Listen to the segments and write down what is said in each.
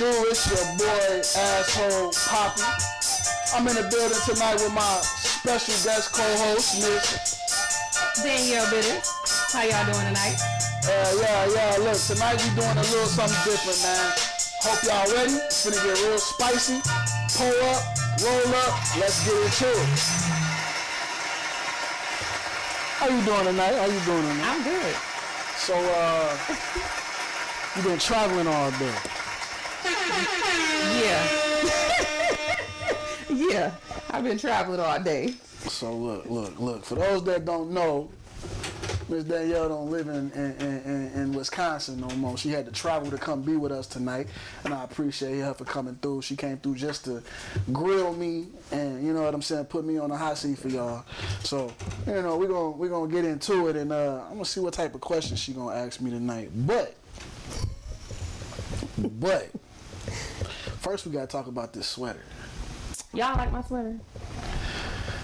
do? It's your boy, Azzhole Papi. I'm in the building tonight with my special guest co-host, Miss Danielle. How y'all doing tonight? Yeah. Look, tonight we doing a little something different, man. Hope y'all ready. It's gonna get real spicy. Pull up, roll up. Let's get into it. How you doing tonight? I'm good. So, you been traveling all day. Yeah, I've been traveling all day. So look. For those that don't know, Miss Danielle don't live in Wisconsin no more. She had to travel to come be with us tonight, and I appreciate her for coming through. She came through just to grill me, and you know what I'm saying, put me on the hot seat for y'all. So you know we're gonna get into it, and I'm gonna see what type of questions she gonna ask me tonight. But first we gotta talk about this sweater. Y'all like my sweater?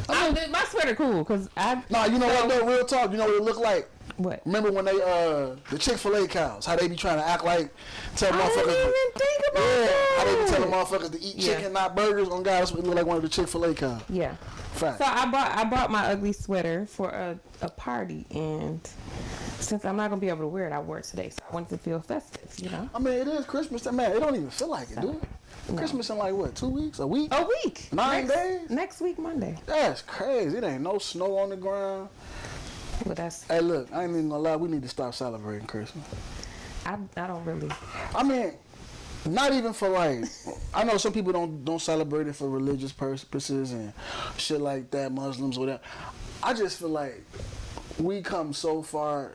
My sweater cool, cause Nah, you know what though, real talk, you know what it look like? What? Remember when they the Chick-fil-A cows, how they be trying to act like tell motherfuckers. I didn't even think about that. How they be telling motherfuckers to eat chicken, not burgers. On God, that's what it look like, one of the Chick-fil-A cows. Yeah. Fact. So I bought my ugly sweater for a party, and since I'm not gonna be able to wear it, I wore it today. So I wanted to feel festive, you know. I mean, it is Christmas, man. It don't even feel like it, dude. No. Christmas in like what, 2 weeks? A week? A week. 9 days? Next week, Monday. That's crazy. It ain't no snow on the ground. Well, that's. Hey, look, I ain't even gonna lie. We need to stop celebrating Christmas. I don't really. I mean, not even for like. I know some people don't celebrate it for religious purposes and shit like that. Muslims, whatever. I just feel like we come so far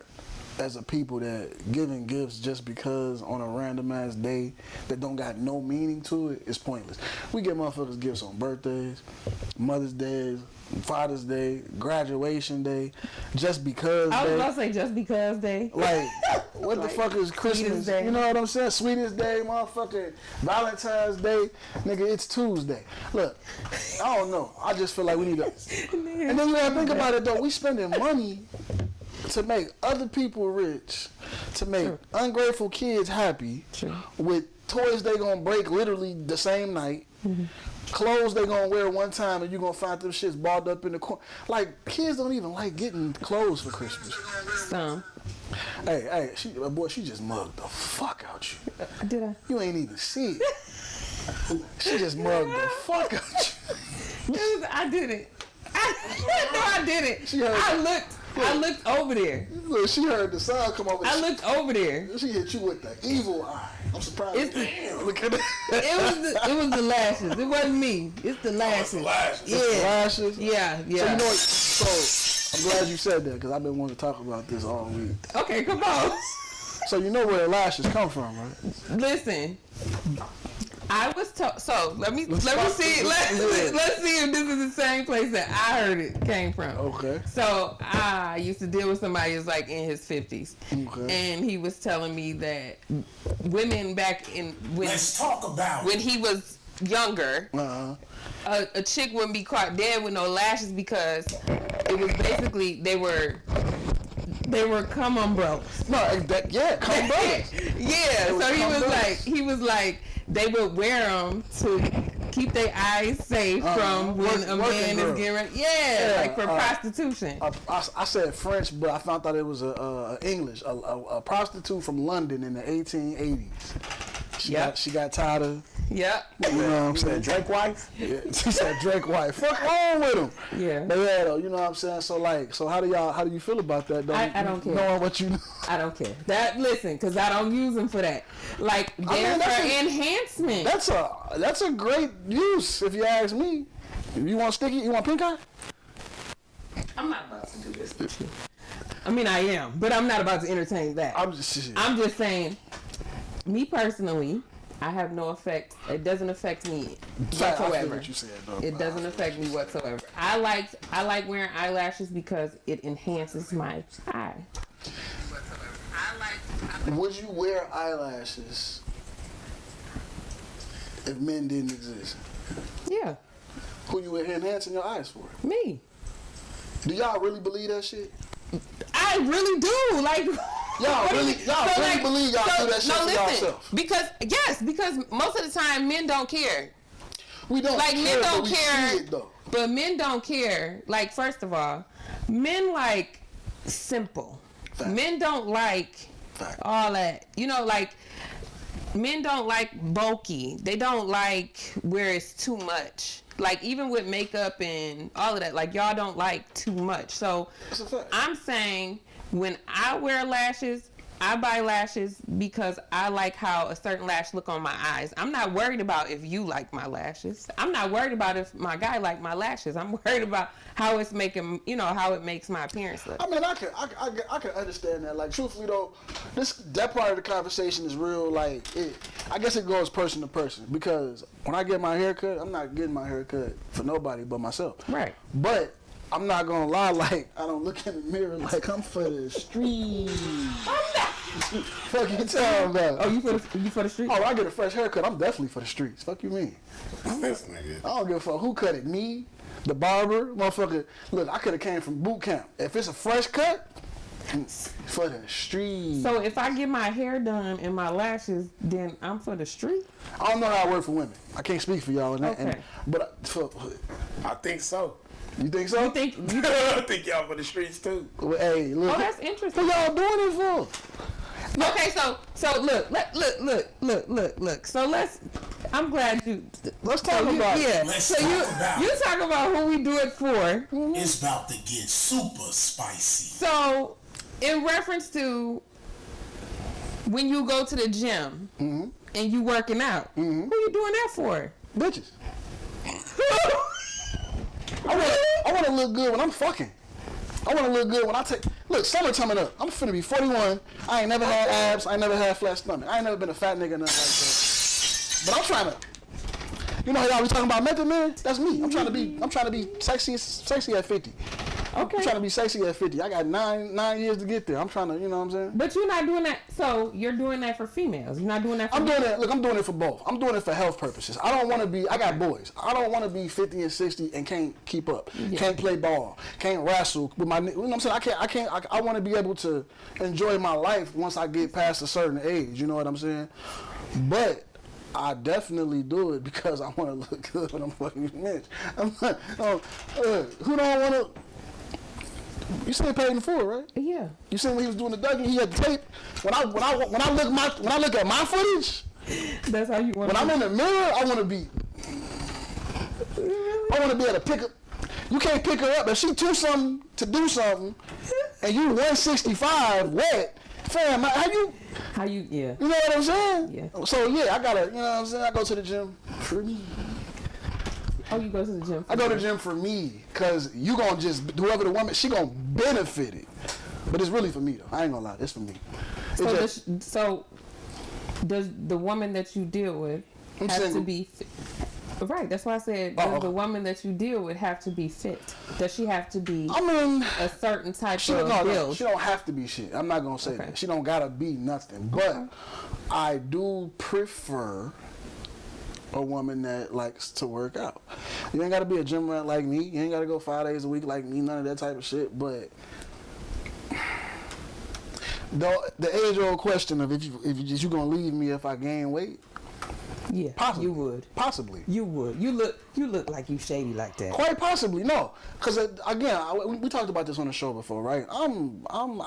as a people that giving gifts just because on a random ass day that don't got no meaning to it is pointless. We give motherfuckers gifts on birthdays, Mother's Days, Father's Day, graduation day, just because. I was about to say just because day. Like, what like, the fuck is Christmas? You know what I'm saying? Sweetest day, motherfucking Valentine's Day, nigga. It's Tuesday. Look, I don't know. I just feel like we need to. And then you gotta think about it though. We spending money to make other people rich, to make ungrateful kids happy, with toys they gonna break literally the same night, clothes they gonna wear one time and you gonna find them shits balled up in the corner. Like, kids don't even like getting clothes for Christmas. Some. Hey, she just mugged the fuck out you. Did I? You ain't even see it. She just mugged the fuck out you. I did it. I did it. I looked over there. Look, she heard the sound come over. I looked over there. She hit you with the evil eye. I'm surprised. Look at that. It was the lashes. It wasn't me. It's the lashes. Yeah. It's the lashes? Yeah. So you know what? So I'm glad you said that because I've been wanting to talk about this all week. Okay, come on. So you know where the lashes come from, right? Listen. I was told. So let me see. Let's see if this is the same place that I heard it came from. Okay. So I used to deal with somebody who's like in his 50s, and he was telling me that women back when he was younger, a chick wouldn't be caught dead with no lashes because it was basically they were cum umbrellas. No, cum umbrellas. Yeah. So he was like. They would wear them to keep their eyes safe from when a man is getting ready. Yeah, like for prostitution. I said French, but I found out it was English. A prostitute from London in the 1880s. She got tired of. Yep. You know what I'm saying? Drake wife? Yeah, she said Drake wife. Fuck wrong with him. Yeah. But yeah, though, you know what I'm saying? So how do you feel about that though? I don't care. Knowing what you know. I don't care. Listen, cause I don't use them for that. Like they're for enhancement. That's a great use if you ask me. If you want sticky, you want pink eye? I'm not about to do this with you. I mean I am, but I'm not about to entertain that. I'm just saying, me personally, I have no effect. It doesn't affect me whatsoever. I feel what you said, though. It doesn't affect me whatsoever. I like wearing eyelashes because it enhances my eye. Would you wear eyelashes if men didn't exist? Yeah. Who you enhancing your eyes for? Me. Do y'all really believe that shit? I really do. Like, Y'all really believe y'all do that shit for yourself? Because most of the time men don't care. We don't like care, men don't but care. We see it, though. But men don't care. Like, first of all, men like simple. Fact. Men don't like all that. You know, like men don't like bulky. They don't like where it's too much. Like, even with makeup and all of that, like, y'all don't like too much. So I'm saying when I wear lashes, I buy lashes because I like how a certain lash look on my eyes. I'm not worried about if you like my lashes. I'm not worried about if my guy like my lashes. I'm worried about how it's making, how it makes my appearance look. I mean, I can understand that. Like, truthfully though, that part of the conversation is real. Like, I guess it goes person to person, because when I get my hair cut, I'm not getting my hair cut for nobody but myself. Right. But I'm not gonna lie, like, I don't look in the mirror like I'm for the street. Fuck you talking about? Oh, you for the street? Oh, I get a fresh haircut, I'm definitely for the streets. Fuck you mean? I don't give a fuck who cut it. Me, the barber, motherfucker. Look, I could have came from boot camp. If it's a fresh cut, for the street. So if I get my hair done and my lashes, then I'm for the street? I don't know how I work for women. I can't speak for y'all. Okay. But I think so. You think so? I think y'all for the streets too. Well, hey, look. Oh, that's interesting. What y'all doing it for? Okay, so look. So I'm glad you. Let's talk about it. Yeah. You talk about who we do it for. It's about to get super spicy. So, in reference to when you go to the gym and you working out, who you doing that for? Bitches. I want to look good when I'm fucking. I want to look good when I take... Look, summer coming up. I'm finna be 41. I ain't never had abs. I ain't never had flat stomach. I ain't never been a fat nigga or nothing like that. But I'm trying to... You know how y'all be talking about method man? That's me. I'm trying to be sexy at 50. Okay. I'm trying to be sexy at 50. I got nine years to get there. I'm trying to, you know what I'm saying? But you're not doing that. So you're doing that for females. You're not doing that for I'm doing it. Look, I'm doing it for both. I'm doing it for health purposes. I don't want to be, I got boys. I don't want to be 50 and 60 and can't keep up. Yeah. Can't play ball. Can't wrestle with my, you know what I'm saying? I want to be able to enjoy my life once I get past a certain age. You know what I'm saying? But I definitely do it because I want to look good when I'm fucking Mitch. Who don't want to? You seen Paid in Full, right? Yeah. You seen when he was doing the Dougie, he had the tape. When I look at my footage, that's how you want. When I'm in the mirror, I want to be. I want to be able to pick up. You can't pick her up if she too something to do something, and you 165 wet. Fam, how you? Yeah. You know what I'm saying? Yeah. So yeah, I gotta. You know what I'm saying? I go to the gym for me. Oh, you go to the gym? I go to the gym for me, cause you gonna just whoever the woman, she gonna benefit it, but it's really for me though. I ain't gonna lie, it's for me. So does the woman that you deal with have to be fit? Right, that's why I said, does the woman that you deal with have to be fit? Does she have to be a certain type of build? She don't have to be shit. I'm not going to say that. She don't got to be nothing. But I do prefer a woman that likes to work out. You ain't got to be a gym rat like me. You ain't got to go 5 days a week like me. None of that type of shit. But the age-old question of if you going to leave me if I gain weight, yeah, possibly. You would. Possibly. You would. You look like you shady like that. Quite possibly, no. Because again, we talked about this on the show before, right? I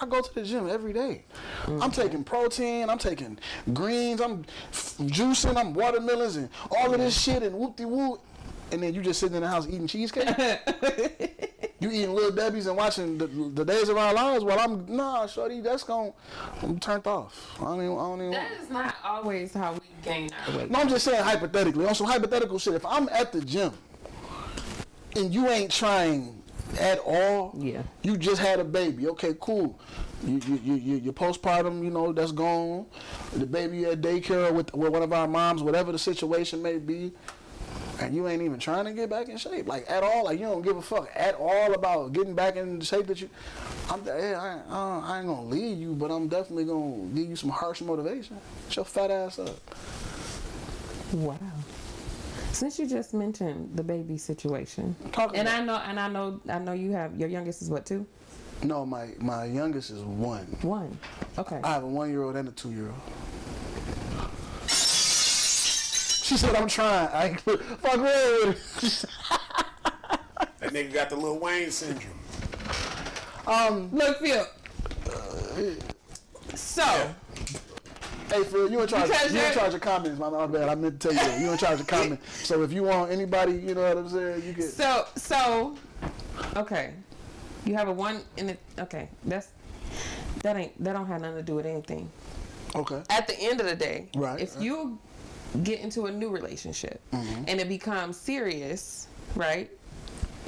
go to the gym every day. Mm-hmm. I'm taking protein. I'm taking greens. I'm juicing. I'm watermelons and all of this shit and whoop-de-whoop. And then you just sitting in the house eating cheesecake. You eating Little Debbie's and watching the Days of Our Lives while shorty, I'm turned off. I don't even. That is not always how we gain our weight. No, I'm just saying hypothetically. On some hypothetical shit, if I'm at the gym and you ain't trying at all, yeah, you just had a baby. Okay, cool. You postpartum, that's gone. The baby at daycare with one of our moms, whatever the situation may be. And you ain't even trying to get back in shape, like at all. Like you don't give a fuck at all about getting back in the shape that you. I ain't gonna leave you, but I'm definitely gonna give you some harsh motivation. Get your fat ass up. Wow. Since you just mentioned the baby situation, I know you have your youngest is what, 2? No, my youngest is 1. 1. Okay. I have a 1-year-old and a 2-year-old. She said I'm trying. I ain't fuck with it. That nigga got the Lil Wayne syndrome. Look, Phil. So. Yeah. Hey, Phil, you in charge? You in charge of comments? My bad. I meant to tell you that. You in charge of comments. So if you want anybody, you know what I'm saying, you can. So. Okay. You have a 1 in it. Okay. That don't have nothing to do with anything. Okay. At the end of the day, right. If you get into a new relationship and it becomes serious, right?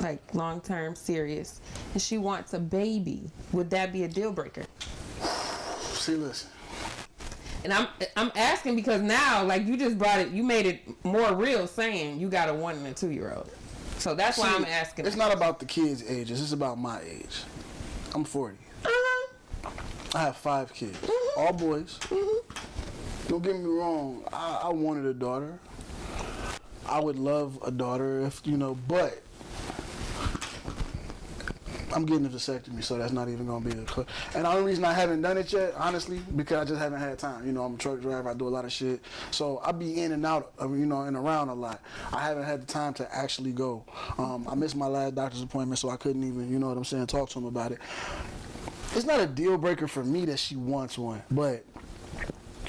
Like long-term serious, and she wants a baby, would that be a deal breaker? See, listen. And I'm asking because now, like, you just brought it, you made it more real saying you got a 1 and a 2-year-old. So that's why I'm asking. It's not about the kids' ages. It's about my age. I'm 40. I have 5 kids, all boys. Don't get me wrong. I wanted a daughter. I would love a daughter if, but I'm getting a vasectomy, so that's not even going to be and the only reason I haven't done it yet, honestly, because I just haven't had time. I'm a truck driver. I do a lot of shit. So I be in and out, and around a lot. I haven't had the time to actually go. I missed my last doctor's appointment, so I couldn't even, talk to him about it. It's not a deal breaker for me that she wants one, but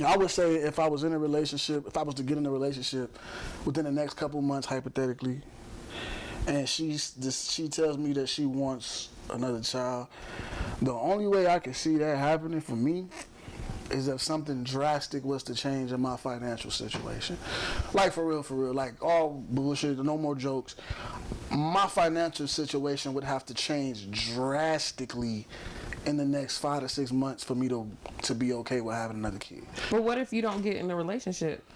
I would say if I was in a relationship, if I was to get in a relationship within the next couple months, hypothetically, and she tells me that she wants another child, the only way I can see that happening for me is if something drastic was to change in my financial situation. Like, for real, like, all bullshit, no more jokes. My financial situation would have to change drastically in the next 5 to 6 months for me to be okay with having another kid. But what if you don't get in a relationship?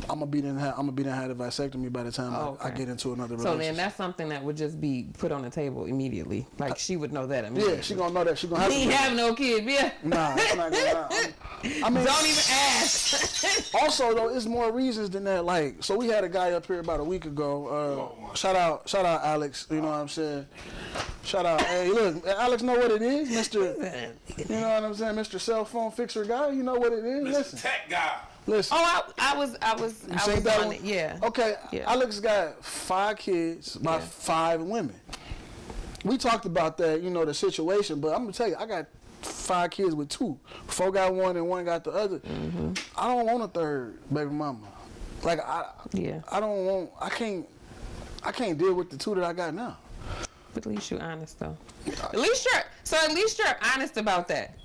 I'm gonna be done had a vasectomy by the time I get into another relationship. So then that's something that would just be put on the table immediately. Like, she would know that immediately. Yeah, she gonna know that. She gonna have. He ain't have no kid, yeah. Nah, it's not gonna. I mean, don't even ask. Also, though, it's more reasons than that. Like, so we had a guy up here about a week ago. Shout out, Alex. You know what I'm saying? Shout out. Hey, look, Alex know what it is, Mr. You know what I'm saying, Mr. Cell Phone Fixer guy. You know what it is. Mr. Listen, Tech guy. Listen. Oh, I was on it. Yeah. Okay. Yeah. Alex got 5 kids by 5 women. We talked about that, the situation. But I'm gonna tell you, I got 5 kids with 2. 4 got 1 and 1 got the other. Mm-hmm. I don't want a 3rd baby mama. Like I can't deal with the 2 that I got now. But at least you're honest, though. At least you're honest about that.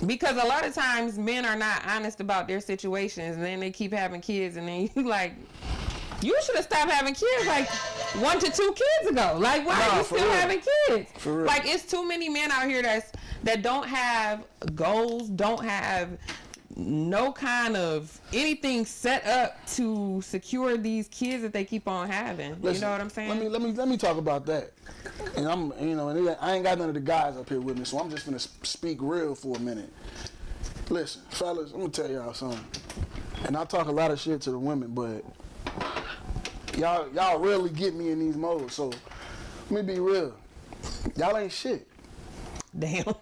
Because a lot of times men are not honest about their situations, and then they keep having kids, and then you like, you should have stopped having kids like 1 to 2 kids ago. Like, why are you still having kids? For real. Like, it's too many men out here that don't have goals, don't have no kind of anything set up to secure these kids that they keep on having. Listen, you know what I'm saying? Let me talk about that. And I ain't got none of the guys up here with me, so I'm just gonna speak real for a minute. Listen, fellas, I'm gonna tell y'all something. And I talk a lot of shit to the women, but y'all rarely get me in these modes. So let me be real. Y'all ain't shit. Damn.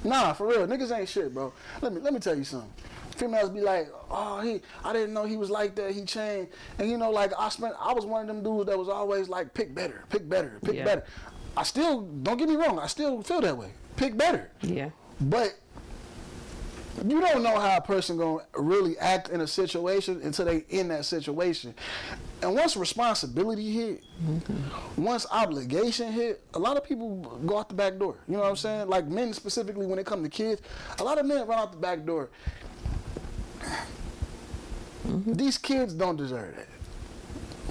Nah, for real, niggas ain't shit, bro. Let me tell you something. Females be like, I didn't know he was like that, he changed. And like I was one of them dudes that was always like, pick better. I still, don't get me wrong, I still feel that way. Pick better. Yeah. But you don't know how a person gonna really act in a situation until they in that situation. And once responsibility hit, once obligation hit, a lot of people go out the back door. You know what I'm saying? Like men specifically when it comes to kids, a lot of men run out the back door. These kids don't deserve that.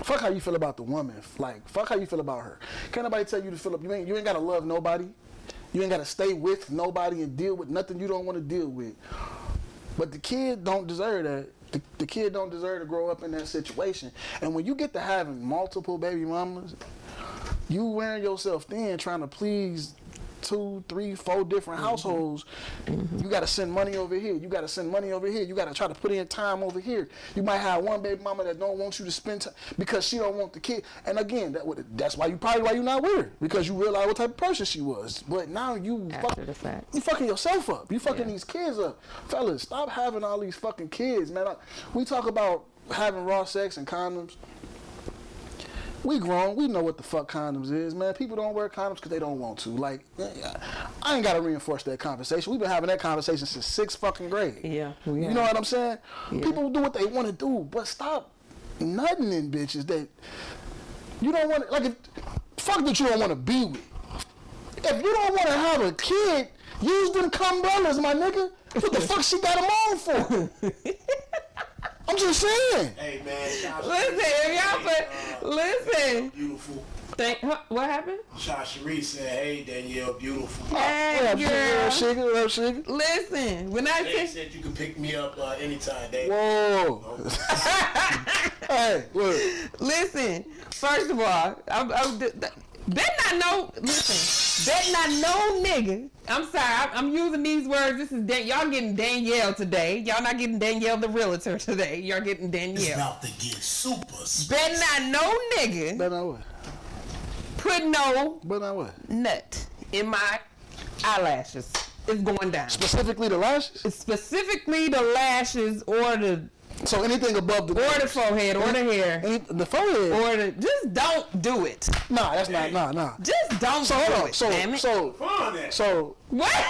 Fuck how you feel about the woman. Like, fuck how you feel about her. Can't nobody tell you to feel up. You ain't gotta love nobody. You ain't gotta stay with nobody and deal with nothing you don't want to deal with. But the kid don't deserve that. The kid don't deserve to grow up in that situation. And when you get to having multiple baby mamas, you wearing yourself thin trying to please 2, 3, 4 different households. You got to send money over here. You got to send money over here. You got to try to put in time over here. You might have one baby mama that don't want you to spend time because she don't want the kid. And again, that's why you not with her, because you realize what type of person she was. But now you fucking yourself up. You fucking these kids up. Fellas, stop having all these fucking kids, man. We talk about having raw sex and condoms. We grown. We know what the fuck condoms is, man. People don't wear condoms because they don't want to. Like, I ain't got to reinforce that conversation. We've been having that conversation since 6th fucking grade. Yeah. You know what I'm saying? Yeah. People do what they want to do, but stop nutting in bitches that you don't want to, like, fuck that you don't want to be with. If you don't want to have a kid, use them umbrellas, my nigga. What the fuck she got them on for? I'm just saying. Hey, man. Listen, if y'all listen. Beautiful. What happened? Shasharie said, "Hey, Danielle, beautiful." Hey, girl. Sugar. Listen, when I said you can pick me up anytime, Dave. Whoa. Hey, look. Listen, first of all, bet not no nigga. I'm sorry, I'm using these words. This is y'all getting Danielle today. Y'all not getting Danielle the realtor today. Y'all getting Danielle. It's about to get super spicy. Bet not no nigga. Bet not what? Put no Bet not what? nut in my eyelashes. It's going down. Specifically the lashes? It's specifically the lashes or the... So anything above the... Or the forehead, or the hair. The forehead? Or the... Just don't do it. Nah, that's not... Nah. Just don't do it, damn it. So... What?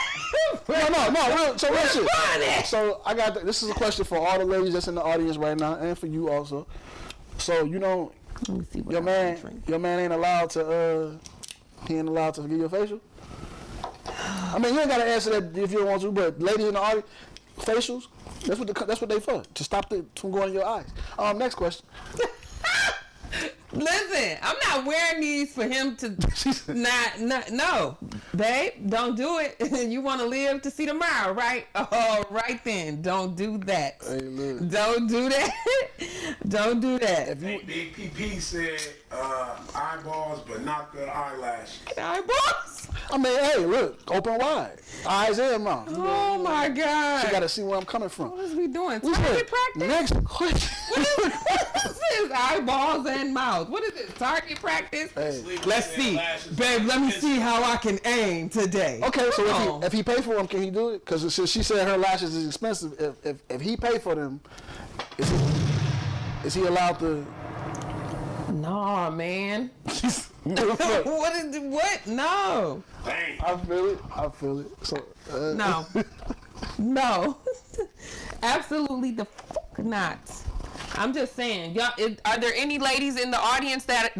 No. So real shit. Funny. So I got... This is a question for all the ladies that's in the audience right now, and for you also. So, you know... Let me see what your man ain't allowed to... He ain't allowed to give you a facial? I mean, you ain't got to answer that if you don't want to, but ladies in the audience, facials, that's what they for, to stop it from going in your eyes. Next question. Listen, I'm not wearing these for him to no, babe, don't do it. You want to live to see tomorrow, right? Oh, right then, don't do that. Hey, look. Don't do that. Don't do that. Hey, Big PP said eyeballs, but not the eyelash. Eyeballs? I mean, hey, look, open wide, eyes and mouth. Oh my God! She got to see where I'm coming from. What is we doing? Target practice? Next question. What is this? Eyeballs and mouth. What is this? Target practice? Hey. Let's see, babe. Let me see how I can aim today. Okay, so if he pay for them, can he do it? Because she said her lashes is expensive. If he pay for them, is he allowed to? No, man. What? No. Dang. I feel it. So No. Absolutely the fuck not. I'm just saying, y'all. Are there any ladies in the audience that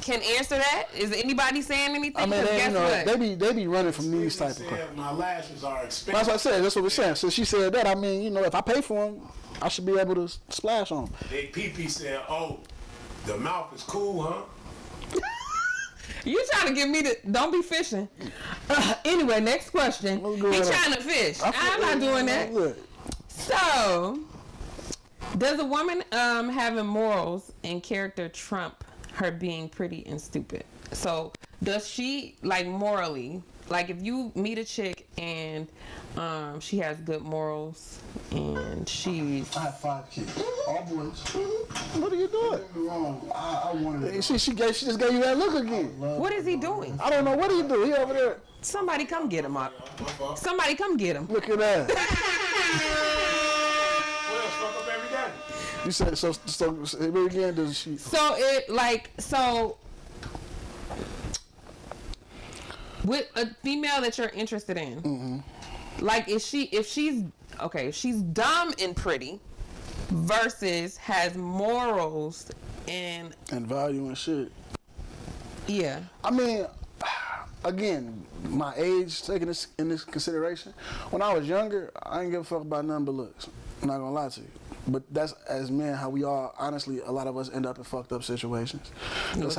can answer that? Is anybody saying anything? I mean, they be running from these type of questions. My lashes are expensive. That's what I said. That's what we're saying. So she said that. I mean, if I pay for them, I should be able to splash on them. Big PP said, "Oh, the mouth is cool, huh?" You trying to get me to... Don't be fishing. Anyway, next question. He trying to fish. I'm not doing that. So, does a woman having morals and character trump her being pretty and stupid? So, does she, like, morally... Like, if you meet a chick and she has good morals and she's... I have 5 kids. All boys. What are you doing? Wrong. I wanted it. She just gave you that look again. What is he doing? I don't know. What do you do? He over there. Somebody come get him up. Somebody come get him. Look at that. What else fuck up every day? You said, so again, does she... So, with a female that you're interested in, like if she's dumb and pretty versus has morals and value and shit. Yeah. I mean, again, my age taking this in this consideration. When I was younger, I didn't give a fuck about nothing but looks. I'm not gonna lie to you. But that's, as men, how we all, honestly, a lot of us end up in fucked up situations. That's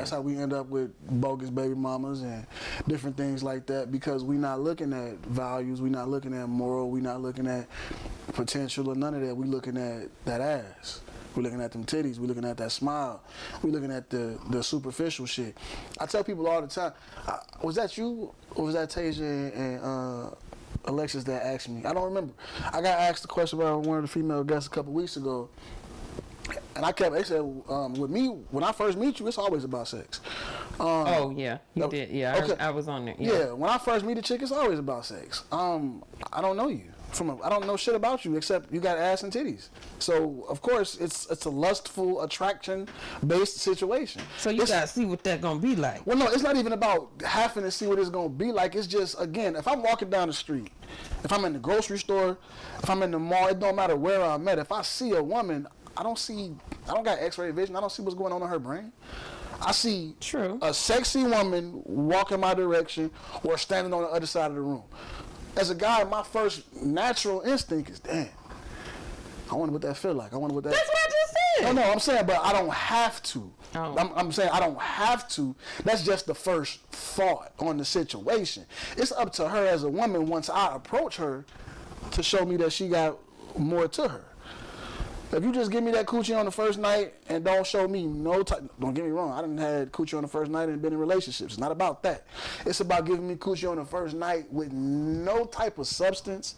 how we end up with bogus baby mamas and different things like that, because we not looking at values, we not looking at moral, we not looking at potential or none of that. We looking at that ass. We're looking at them titties. We're looking at that smile. We're looking at the superficial shit. I tell people all the time, was that you or was that Tasia and Alexis that asked me? I don't remember. I got asked a question by one of the female guests a couple weeks ago. And they said, with me, when I first meet you, it's always about sex. Oh, yeah, you did. Yeah, okay. I was on there. Yeah, when I first meet a chick, it's always about sex. I don't know you. I don't know shit about you except you got ass and titties. So, of course, it's a lustful, attraction-based situation. So you got to see what that's going to be like. Well, no, it's not even about having to see what it's going to be like. It's just, again, if I'm walking down the street, if I'm in the grocery store, if I'm in the mall, it don't matter where I'm at. If I see a woman, I don't got x-ray vision. I don't see what's going on in her brain. I see a sexy woman walking my direction or standing on the other side of the room. As a guy, my first natural instinct is, damn, I wonder what that feel like. I wonder what that... That's what I just said. No, I'm saying, but I don't have to. Oh. I'm saying I don't have to. That's just the first thought on the situation. It's up to her as a woman once I approach her to show me that she got more to her. If you just give me that coochie on the first night and don't show me no type, don't get me wrong, I done had coochie on the first night and been in relationships. It's not about that. It's about giving me coochie on the first night with no type of substance,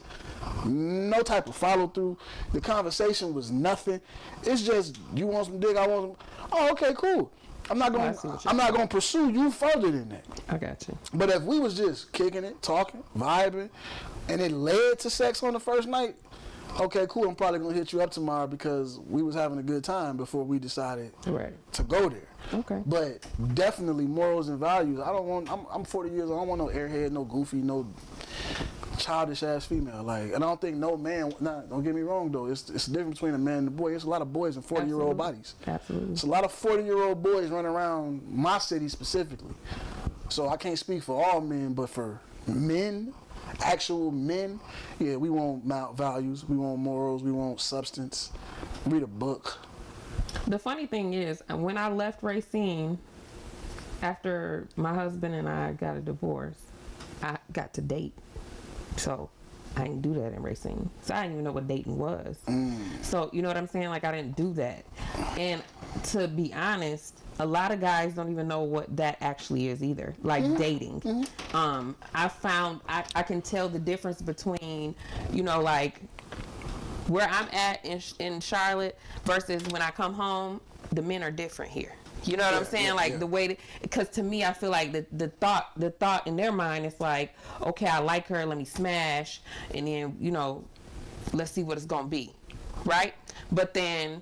no type of follow through. The conversation was nothing. It's just, you want some dick, I want some, oh, okay, cool. I'm not gonna pursue you further than that. I got you. But if we was just kicking it, talking, vibing, and it led to sex on the first night, okay, cool, I'm probably going to hit you up tomorrow because we was having a good time before we decided to go there. Okay. But definitely morals and values. I'm 40 years old. I don't want no airhead, no goofy, no childish-ass female. Like, and I don't think no man, don't get me wrong, though. It's the difference between a man and a boy. There's a lot of boys in 40-year-old bodies. Absolutely. It's a lot of 40-year-old boys running around my city specifically. So I can't speak for all men, but for men, actual men, yeah, we want values, we want morals, we want substance. Read a book. The funny thing is, when I left Racine, after my husband and I got a divorce, I got to date. So I didn't do that in Racine. So I didn't even know what dating was. So you know what I'm saying? Like, I didn't do that. And to be honest, a lot of guys don't even know what that actually is either, like dating. I found I can tell the difference between, you know, like where I'm at in Charlotte versus when I come home. The men are different here. You know what I'm saying? Like the way, because to me, I feel like the thought in their mind is like, okay, I like her, let me smash, and then, you know, let's see what it's gonna be, right? But then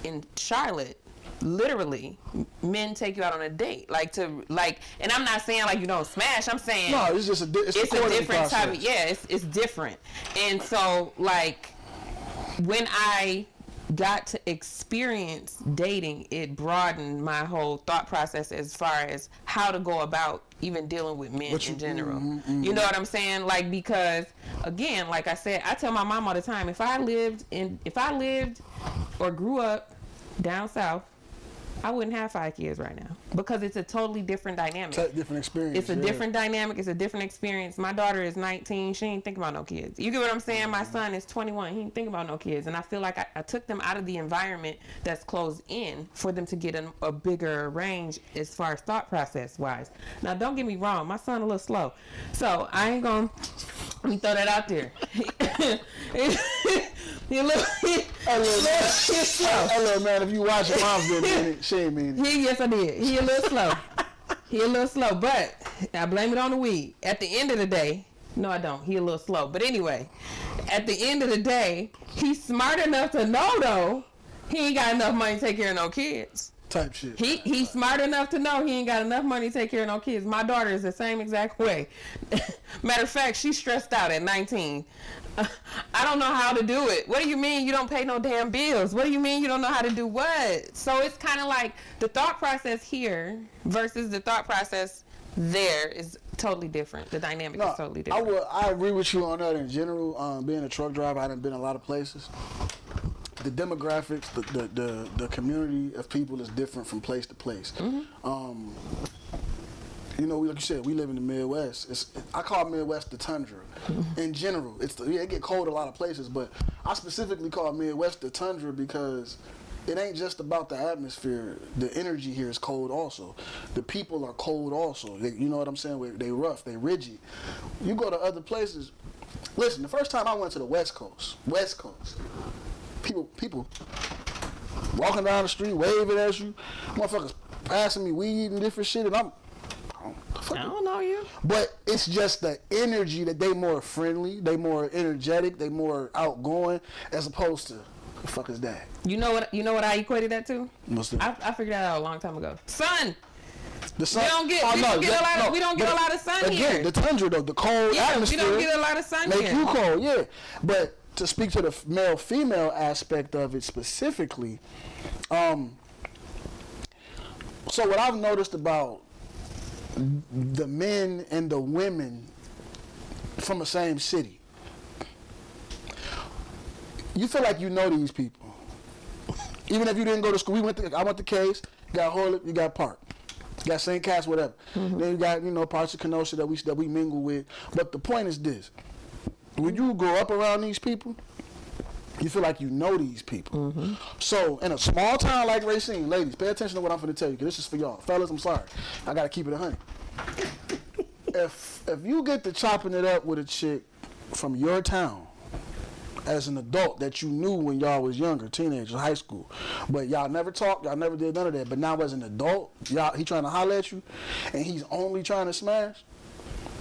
in Charlotte, literally, men take you out on a date, and I'm not saying like you don't smash. I'm saying no, it's just a different process. type of it's different. And so like when I got to experience dating, it broadened my whole thought process as far as how to go about even dealing with men in general. You know what I'm saying? Like, because again, like I said, I tell my mom all the time, if I lived or grew up down south, I wouldn't have 5 kids right now, because it's a totally different dynamic. Different experience. It's a different dynamic. It's a different experience. My daughter is 19. She ain't thinking about no kids. You get what I'm saying? My son is 21. He ain't thinking about no kids. And I feel like I took them out of the environment that's closed in for them to get a bigger range as far as thought process wise. Now, don't get me wrong. My son a little slow. So I ain't going to, let me throw that out there. He a little slow. Hey, little man, if you watch your mom's didn't mean it, she ain't mean it. Yes, I did. He a little slow. He a little slow, but I blame it on the weed. At the end of the day, no, I don't. He a little slow. But anyway, at the end of the day, he's smart enough to know, though, he ain't got enough money to take care of no kids. Type shit. He's smart enough to know he ain't got enough money to take care of no kids. My daughter is the same exact way. Matter of fact, she's stressed out at 19. I don't know how to do it. What do you mean you don't pay no damn bills? What do you mean you don't know how to do what? So it's kind of like the thought process here versus the thought process there is totally different. The dynamic is totally different. I agree with you on that in general. Being a truck driver, I done been a lot of places. The demographics, the community of people is different from place to place. You know, like you said, we live in the Midwest. I call Midwest the tundra. In general, it get cold a lot of places, but I specifically call Midwest the tundra because it ain't just about the atmosphere. The energy here is cold also. The people are cold also. You know what I'm saying? They rough, they rigid. You go to other places. Listen, the first time I went to the West Coast, people walking down the street, waving at you, motherfuckers passing me weed and different shit, and I don't know you. But it's just the energy that they more friendly, they more energetic, they more outgoing, as opposed to the fuck is that? You know what I equated that to? What's that? I figured that out a long time ago. Sun. The sun. We don't get a lot of sun here. Again, the tundra though, the cold atmosphere. We don't get a lot of sun make here. You cold, yeah. But to speak to the male-female aspect of it specifically, so what I've noticed about the men and the women from the same city, you feel like you know these people. Even if you didn't go to school, I went to Case, you got Horlick, you got Park. You got St. Cass, whatever. Mm-hmm. Then you got, parts of Kenosha that we mingle with. But the point is this. When you grow up around these people, you feel like you know these people. Mm-hmm. So in a small town like Racine, ladies, pay attention to what I'm going to tell you, because this is for y'all. Fellas, I'm sorry. I got to keep it 100. If you get to chopping it up with a chick from your town, as an adult that you knew when y'all was younger, teenagers, high school, but y'all never talked, y'all never did none of that, but now as an adult, he trying to holler at you, and he's only trying to smash,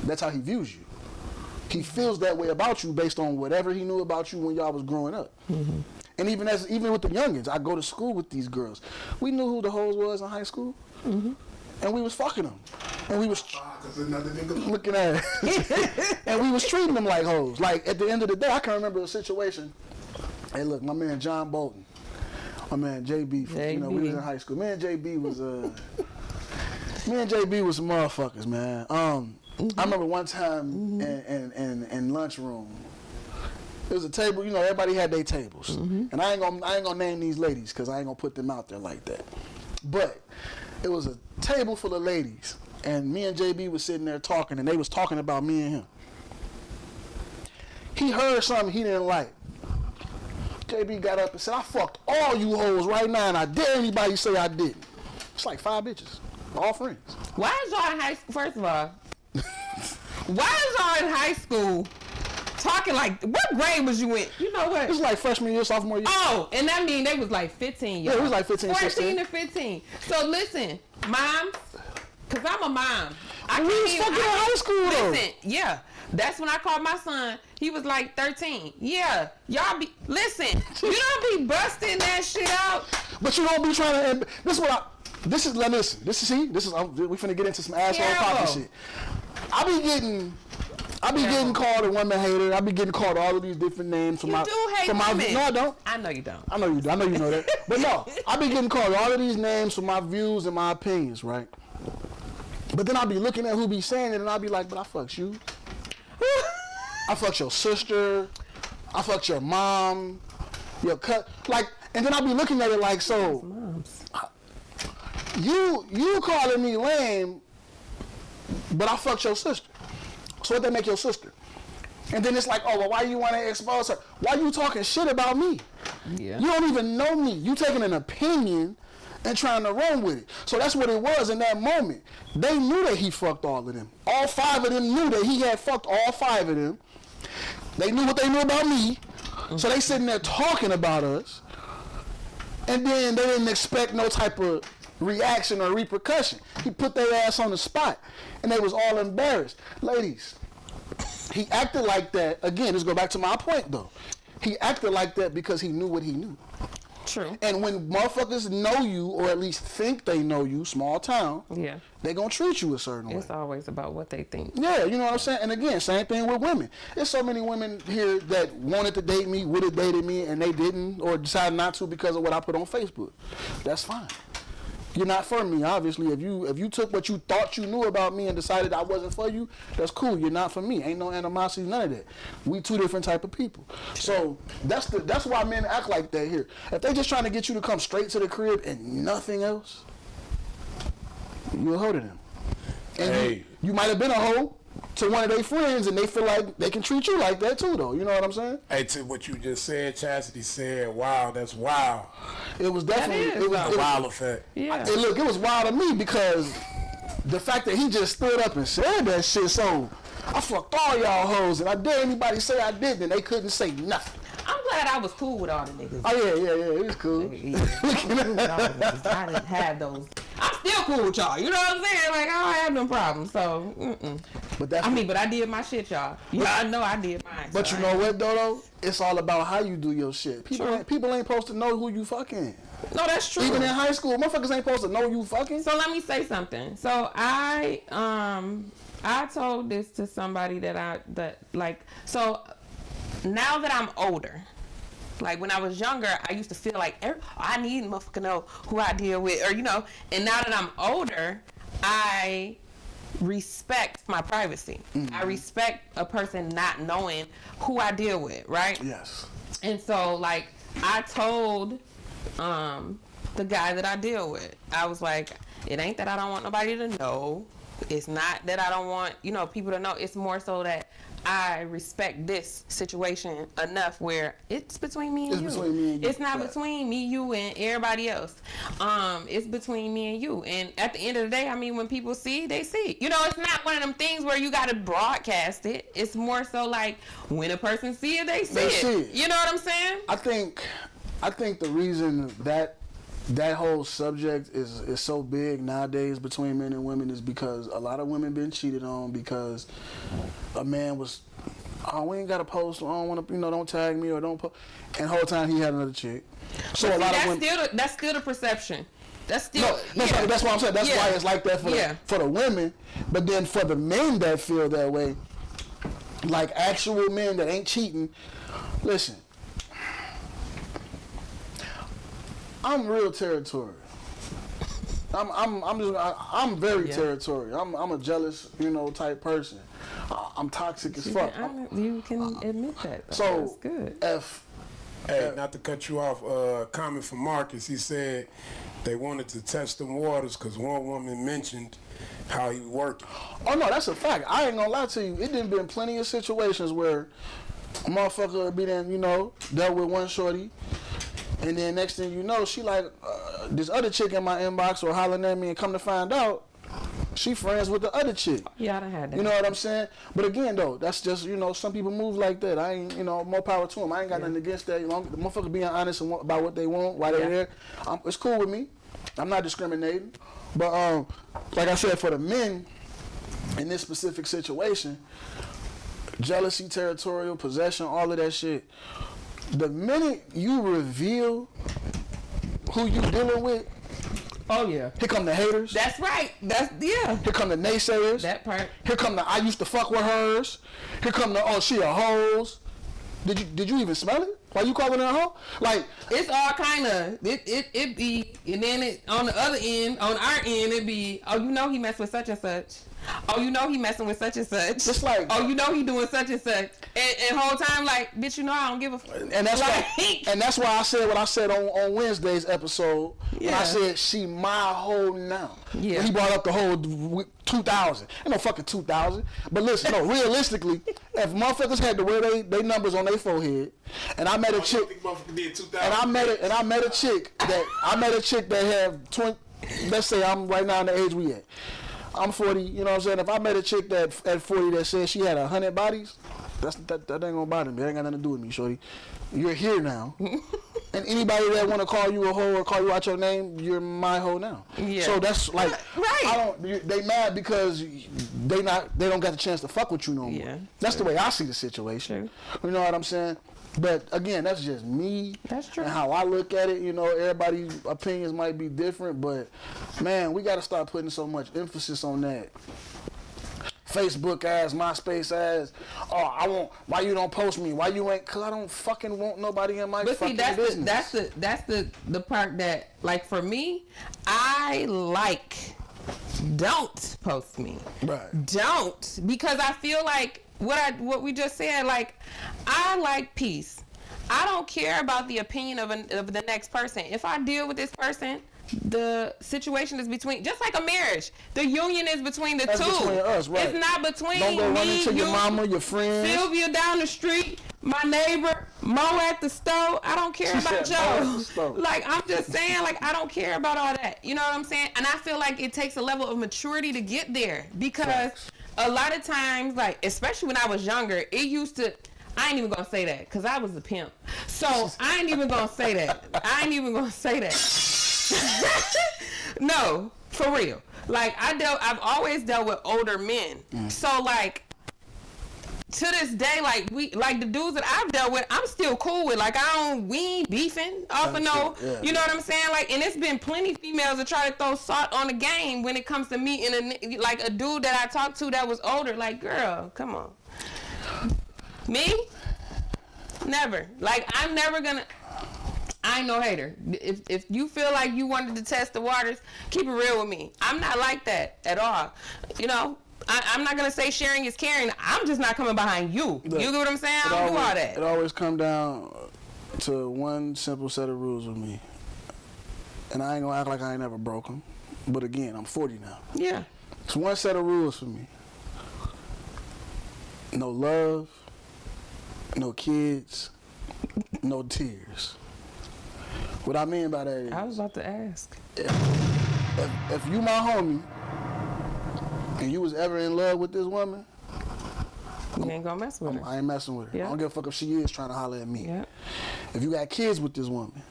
that's how he views you. He feels that way about you based on whatever he knew about you when y'all was growing up. Mm-hmm. And even with the youngins, I go to school with these girls. We knew who the hoes was in high school, mm-hmm. and we was fucking them. And we was looking at it. And we was treating them like hoes. Like, at the end of the day, I can remember a situation. Hey, look, my man John Bolton, my man JB, we was in high school. Me and JB was some motherfuckers, man. Mm-hmm. I remember one time in lunchroom, there was a table, everybody had their tables. Mm-hmm. And I ain't gonna name these ladies because I ain't gonna put them out there like that. But it was a table full of ladies. And me and JB was sitting there talking, and they was talking about me and him. He heard something he didn't like. JB got up and said, I fucked all you hoes right now, and I dare anybody say I didn't. It's like 5 bitches, all friends. Why is y'all in high school, first of all, why is y'all in high school talking like, what grade was you in? You know what? It was like freshman year, sophomore year. Oh, and that mean they was like 15, y'all. Yeah, it was like 15, 14 to 15. So listen, moms, because I'm a mom. We was fucking in high school, though. Listen, yeah. That's when I called my son. He was like 13. Yeah. Y'all be, listen, you don't be busting that shit out. But you don't be trying to, we finna get into some Azzhole Papi shit. I be getting called a woman hater. I be getting called all of these different names from you do hate women. No, I don't. I know you don't. I know you do. I know you know that. But no, I be getting called all of these names for my views and my opinions, right? But then I'll be looking at who be saying it, and I'll be like, but I fucked you. I fucked your sister. I fucked your mom. Your cut. Like, and then I'll be looking at it like, so, you calling me lame, but I fucked your sister. So what they make your sister? And then it's like, oh, well, why you want to expose her? Why you talking shit about me? Yeah. You don't even know me. You taking an opinion and trying to run with it. So that's what it was in that moment. They knew that he fucked all of them. All 5 of them knew that he had fucked all 5 of them. They knew what they knew about me. Mm-hmm. So they sitting there talking about us. And then they didn't expect no type of reaction or repercussion. He put their ass on the spot. And they was all embarrassed. Ladies, he acted like that. Again, let's go back to my point, though. He acted like that because he knew what he knew. True. And when motherfuckers know you, or at least think they know you, small town, yeah, they gonna treat you a certain way. It's always about what they think. Yeah, you know what I'm saying? And again, same thing with women. There's so many women here that wanted to date me, would have dated me, and they didn't, or decided not to because of what I put on Facebook. That's fine. You're not for me, obviously. If you took what you thought you knew about me and decided I wasn't for you, that's cool. You're not for me. Ain't no animosity, none of that. We 2 different type of people. So that's why men act like that here. If they just trying to get you to come straight to the crib and nothing else, you'll hold it them. And you might have been a hoe to one of their friends, and they feel like they can treat you like that too, though. You know what I'm saying? Hey, to what you just said, Chastity said, "Wow, that's wild." It was definitely it was a wild effect. Yeah. It was wild to me because the fact that he just stood up and said that shit. So I fucked all y'all hoes, and I dare anybody say I did, and they couldn't say nothing. I'm glad I was cool with all the niggas. Oh yeah, it was cool. I didn't have those. I'm still cool with y'all. You know what I'm saying? Like I don't have no problems. So, But but I did my shit, y'all. Y'all know I did mine. But you know what though? It's all about how you do your shit. People ain't supposed to know who you fucking. No, that's true. Even in high school, motherfuckers ain't supposed to know you fucking. So let me say something. So I told this to somebody so now that I'm older, like when I was younger, I used to feel like I need a motherfucker to know who I deal with, or and now that I'm older, I respect my privacy. Mm-hmm. I respect a person not knowing who I deal with, right? Yes. And so like I told the guy that I deal with, I was like, it ain't that I don't want nobody to know. It's not that I don't want, people to know. It's more so that I respect this situation enough where it's between me and you. Between me and you. It's not between me, you, and everybody else. It's between me and you. And at the end of the day, I mean, when people see, they see. It's not one of them things where you got to broadcast it. It's more so like when a person see it, they see it. You know what I'm saying? I think the reason that whole subject is so big nowadays between men and women is because a lot of women been cheated on because a man was, we ain't got to post, I don't want to, don't tag me or don't post, and the whole time he had another chick. So a lot of women, that's still the perception. That's still that's what I'm saying. That's why it's like that for the women, but then for the men that feel that way, like actual men that ain't cheating, listen. I'm real territorial. I'm very territorial. I'm a jealous, type person. I'm toxic as fuck. You can admit that. So that's good. Not to cut you off, comment from Marcus. He said they wanted to test them waters because one woman mentioned how he worked. Oh no, that's a fact. I ain't gonna lie to you. It done been plenty of situations where a motherfucker be then, dealt with one shorty. And then next thing you know, she like, this other chick in my inbox or hollering at me, and come to find out, she friends with the other chick. Yeah, I done had that. You know what I'm saying? But again, though, that's just, some people move like that. I ain't, more power to them. I ain't got nothing against that. The motherfuckers being honest about what they want, why they're there. It's cool with me. I'm not discriminating. But like I said, for the men in this specific situation, jealousy, territorial, possession, all of that shit, the minute you reveal who you dealing with, oh yeah, here come the haters. That's right. Here come the naysayers. That part. Here come the I used to fuck with hers. Here come the she a hoes. Did you even smell it? Why you calling her a hoe? Like it's all kind of it be, and then on the other end, on our end, it be he messed with such and such. Oh, he messing with such and such. Just like, he doing such and such, and whole time like, bitch, I don't give a fuck. And that's why I said what I said on Wednesday's episode when I said she my hoe now. Yeah. When he brought up the whole 2000. Ain't no fucking 2000. But listen, no, realistically, if motherfuckers had to wear they numbers on their forehead, and I met a chick, and I met a chick that had 20. Let's say I'm right now in the age we at. I'm 40, you know what I'm saying? If I met a chick that at 40 that said she had 100 bodies, that ain't gonna bother me. That ain't got nothing to do with me, shorty. You're here now. And anybody that wanna call you a hoe or call you out your name, you're my hoe now. Yeah. So that's like, right. They mad because they don't got the chance to fuck with you no more. Yeah, that's the way I see the situation. True. You know what I'm saying? But again, that's just me. That's true. And how I look at it, everybody's opinions might be different, but man, we gotta start putting so much emphasis on that. Facebook ass, MySpace ass. Why you don't post me? Why you ain't? Cause I don't fucking want nobody in my fucking business. That's the part that, like, for me, don't post me. Right. Don't, because I feel like what we just said, like, I like peace. I don't care about the opinion of the next person. If I deal with this person, the situation is between, just like a marriage. The union is between the That's two. Between us, right? It's not between Don't go running me, to you, your mama, your friends, Sylvia down the street, my neighbor, Mo at the store. I don't care about Joe. Like, I'm just saying, like, I don't care about all that. You know what I'm saying? And I feel like it takes a level of maturity to get there, because a lot of times, like, especially when I was younger, it used to, I ain't even gonna say that, because I was a pimp. So I ain't even gonna say that. No, for real. Like, I've always dealt with older men. So, like, to this day, like, the dudes that I've dealt with, I'm still cool with. Like, we ain't beefing off of no, you know what I'm saying? Like, and it's been plenty females that try to throw salt on the game when it comes to me and a dude that I talked to that was older. Like, girl, come on. Me? Never. Like, I'm never gonna. I ain't no hater. If you feel like you wanted to test the waters, keep it real with me. I'm not like that at all. You know, I'm not gonna say sharing is caring. I'm just not coming behind you. Look, you get what I'm saying? I don't do all that. It always come down to one simple set of rules with me, and I ain't gonna act like I ain't never broke them. But again, I'm 40 now. Yeah. It's one set of rules for me. No love, no kids, no tears. What I mean by that is, I was about to ask. If you my homie and you was ever in love with this woman, You ain't gonna mess with her. I ain't messing with her. Yeah. I don't give a fuck if she is trying to holler at me. Yeah. If you got kids with this woman,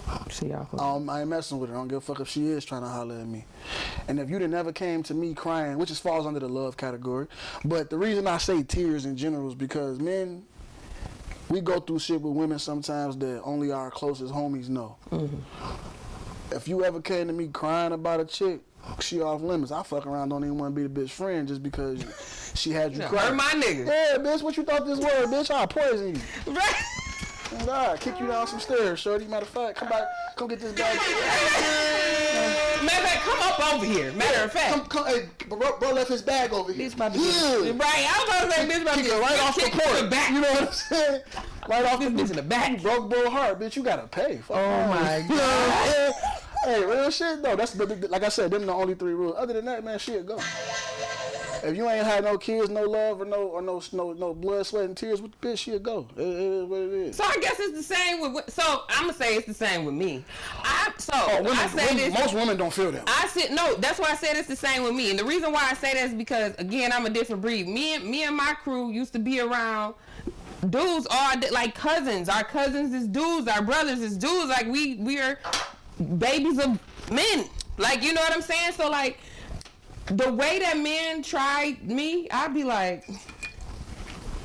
I ain't messing with her. I don't give a fuck if she is trying to holler at me. And if you done never came to me crying, which just falls under the love category, but the reason I say tears in general is because men, we go through shit with women sometimes that only our closest homies know. If you ever came to me crying about a chick, she off limits. I fuck around, don't even want to be the bitch friend just because she had you crying. Hurt my nigga. Yeah, bitch, what you thought this was, bitch? I'll poison you. Right. And I kick you down some stairs, shorty. Matter of fact, come get this bag. Matter of fact, come up over here. Matter of fact. Come, hey, bro left his bag over here. Bitch about to get right. I was about to say, bitch about to get right off the porch. back. You know what I'm saying? Right off this bitch in the back. You broke bull heart, bitch. You gotta pay. Fuck my God. Hey, real shit though. That's like I said. Them the only 3 rules. Other than that, man, shit go. If you ain't had no kids, no love, or no blood, sweat, and tears with the bitch, she'll go. It is what it is. So I guess it's the same with. So I'm gonna say it's the same with me. Most women don't feel that. That's why I said it's the same with me. And the reason why I say that is because again, I'm a different breed. Me and my crew used to be around dudes, all like cousins. Our cousins is dudes. Our brothers is dudes. Like we are babies of men. Like, you know what I'm saying? So like, the way that men tried me, I'd be like,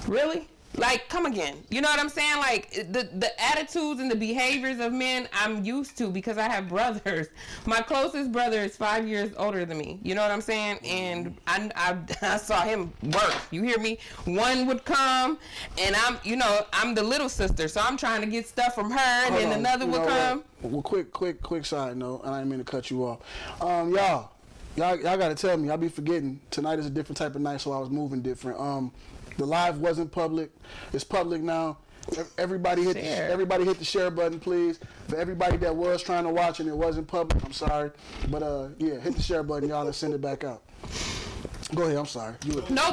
really? Like, come again. You know what I'm saying? Like, the attitudes and the behaviors of men I'm used to because I have brothers. My closest brother is 5 years older than me. You know what I'm saying? And I saw him work. You hear me? One would come, and I'm the little sister, so I'm trying to get stuff from her, and then another would come. Well, quick side note, and I didn't mean to cut you off. Y'all gotta tell me. I be forgetting. Tonight is a different type of night, so I was moving different. The live wasn't public. It's public now. Everybody hit the share button, please. For everybody that was trying to watch and it wasn't public, I'm sorry. But yeah, hit the share button, y'all, and send it back out. Go ahead. I'm sorry. No,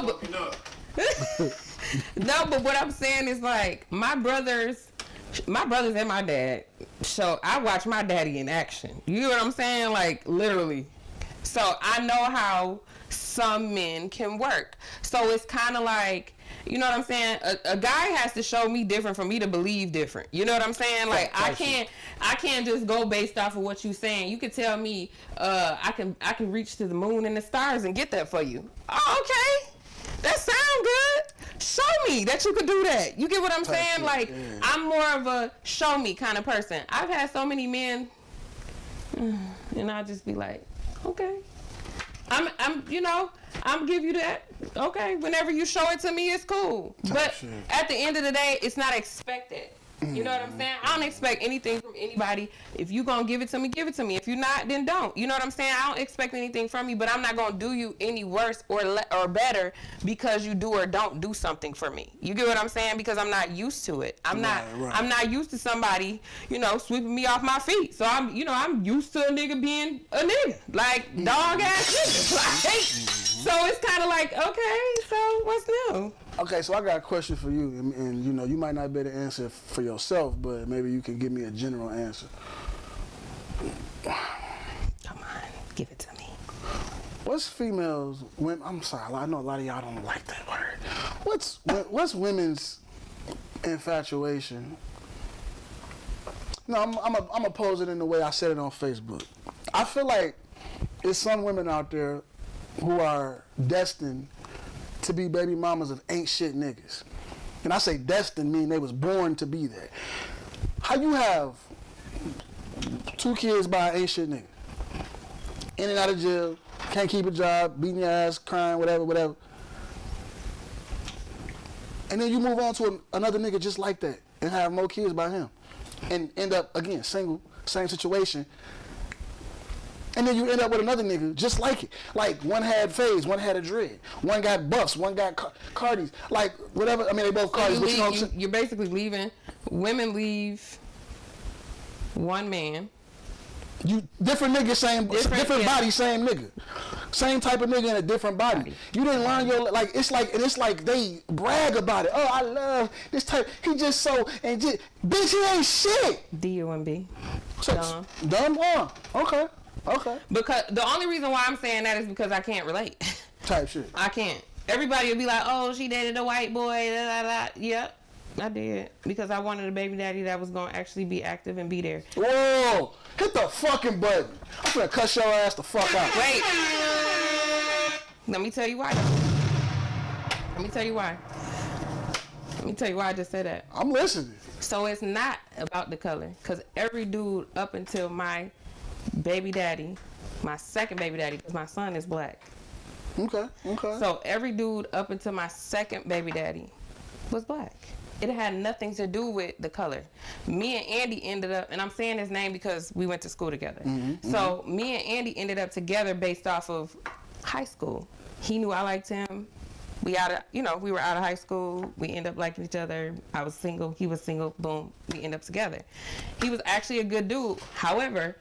but what I'm saying is like my brothers and my dad. So I watch my daddy in action. You know what I'm saying? Like literally. So I know how some men can work. So it's kind of like, you know what I'm saying? A guy has to show me different for me to believe different. You know what I'm saying? Like I can't just go based off of what you're saying. You could tell me I can reach to the moon and the stars and get that for you. Oh, okay. That sound good. Show me that you could do that. You get what I'm saying? Like I'm more of a show me kind of person. I've had so many men and I'll just be like, okay. I'm give you that. Okay, whenever you show it to me, it's cool. But at the end of the day, it's not expected. You know what I'm saying? I don't expect anything from anybody. If you gonna give it to me, give it to me. If you're not, then don't. You know what I'm saying? I don't expect anything from you, but I'm not gonna do you any worse or better because you do or don't do something for me. You get what I'm saying? Because I'm not used to it. I'm not used to somebody, sweeping me off my feet. So I'm used to a nigga being a nigga, like dog ass nigga. Like, so it's kind of like, okay, so what's new? Okay, so I got a question for you, and you might not be able to answer for yourself, but maybe you can give me a general answer. Come on, give it to me. What's females? I'm sorry, I know a lot of y'all don't like that word. What's women's infatuation? No, I'm gonna pose it in the way I said it on Facebook. I feel like there's some women out there who are destined to be baby mamas of ain't shit niggas. And I say destined, meaning they was born to be that. How you have 2 kids by an ain't shit nigga? In and out of jail, can't keep a job, beating your ass, crying, whatever. And then you move on to another nigga just like that and have more kids by him. And end up, again, single, same situation. And then you end up with another nigga just like it. Like, one had fades, one had a dread. One got buffs, one got Cardis. Like, whatever. I mean, they both Cardis. You're basically leaving. Women leave one man. Different nigga, different body, same nigga. Same type of nigga in a different body. You didn't learn it's like they brag about it. Oh, I love this type. He just so, and just, bitch, he ain't shit. D-U-M-B. Dumb? Okay. Because the only reason why I'm saying that is because I can't relate. Type shit. I can't. Everybody will be like, oh, she dated a white boy, Yep, I did. Because I wanted a baby daddy that was going to actually be active and be there. Whoa! Hit the fucking button. I'm gonna cuss your ass the fuck out. Wait. Let me tell you why. Let me tell you why I just said that. I'm listening. So it's not about the color. Because every dude up until my baby daddy, my second baby daddy, because my son is black. Okay. So every dude up until my second baby daddy was black. It had nothing to do with the color. Me and Andy ended up, and I'm saying his name because we went to school together. So me and Andy ended up together based off of high school. He knew I liked him. We were out of high school. We ended up liking each other. I was single. He was single. Boom. We ended up together. He was actually a good dude. However,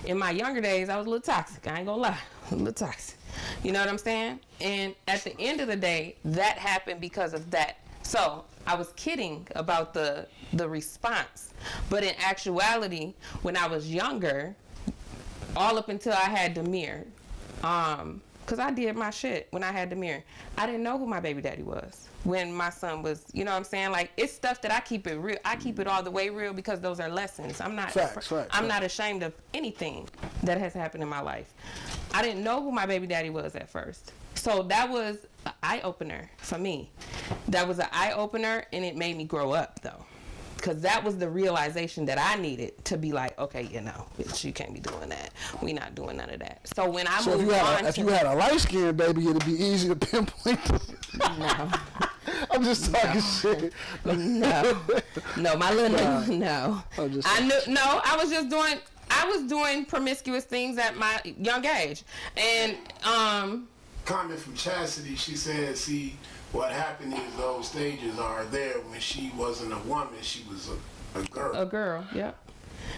in my younger days, I was a little toxic. I ain't gonna lie. A little toxic. You know what I'm saying? And at the end of the day, that happened because of that. So I was kidding about the response. But in actuality, when I was younger, all up until I had Demir, because I did my shit when I had Demir, I didn't know who my baby daddy was. When my son was, you know what I'm saying? Like, it's stuff that I keep it real. I keep it all the way real because those are lessons. I'm not not ashamed of anything that has happened in my life. I didn't know who my baby daddy was at first. So that was an eye-opener for me. That was an eye-opener, and it made me grow up, though. Because that was the realization that I needed to be like, okay, bitch, you can't be doing that. We not doing none of that. So when I moved on, if you had a light-skinned baby, it'd be easy to pinpoint. No. I'm just talking shit. No, my little no. I was doing promiscuous things at my young age, and Comment from Chastity. She said, "See, what happened is those stages are there when she wasn't a woman, she was a girl." A girl, yep.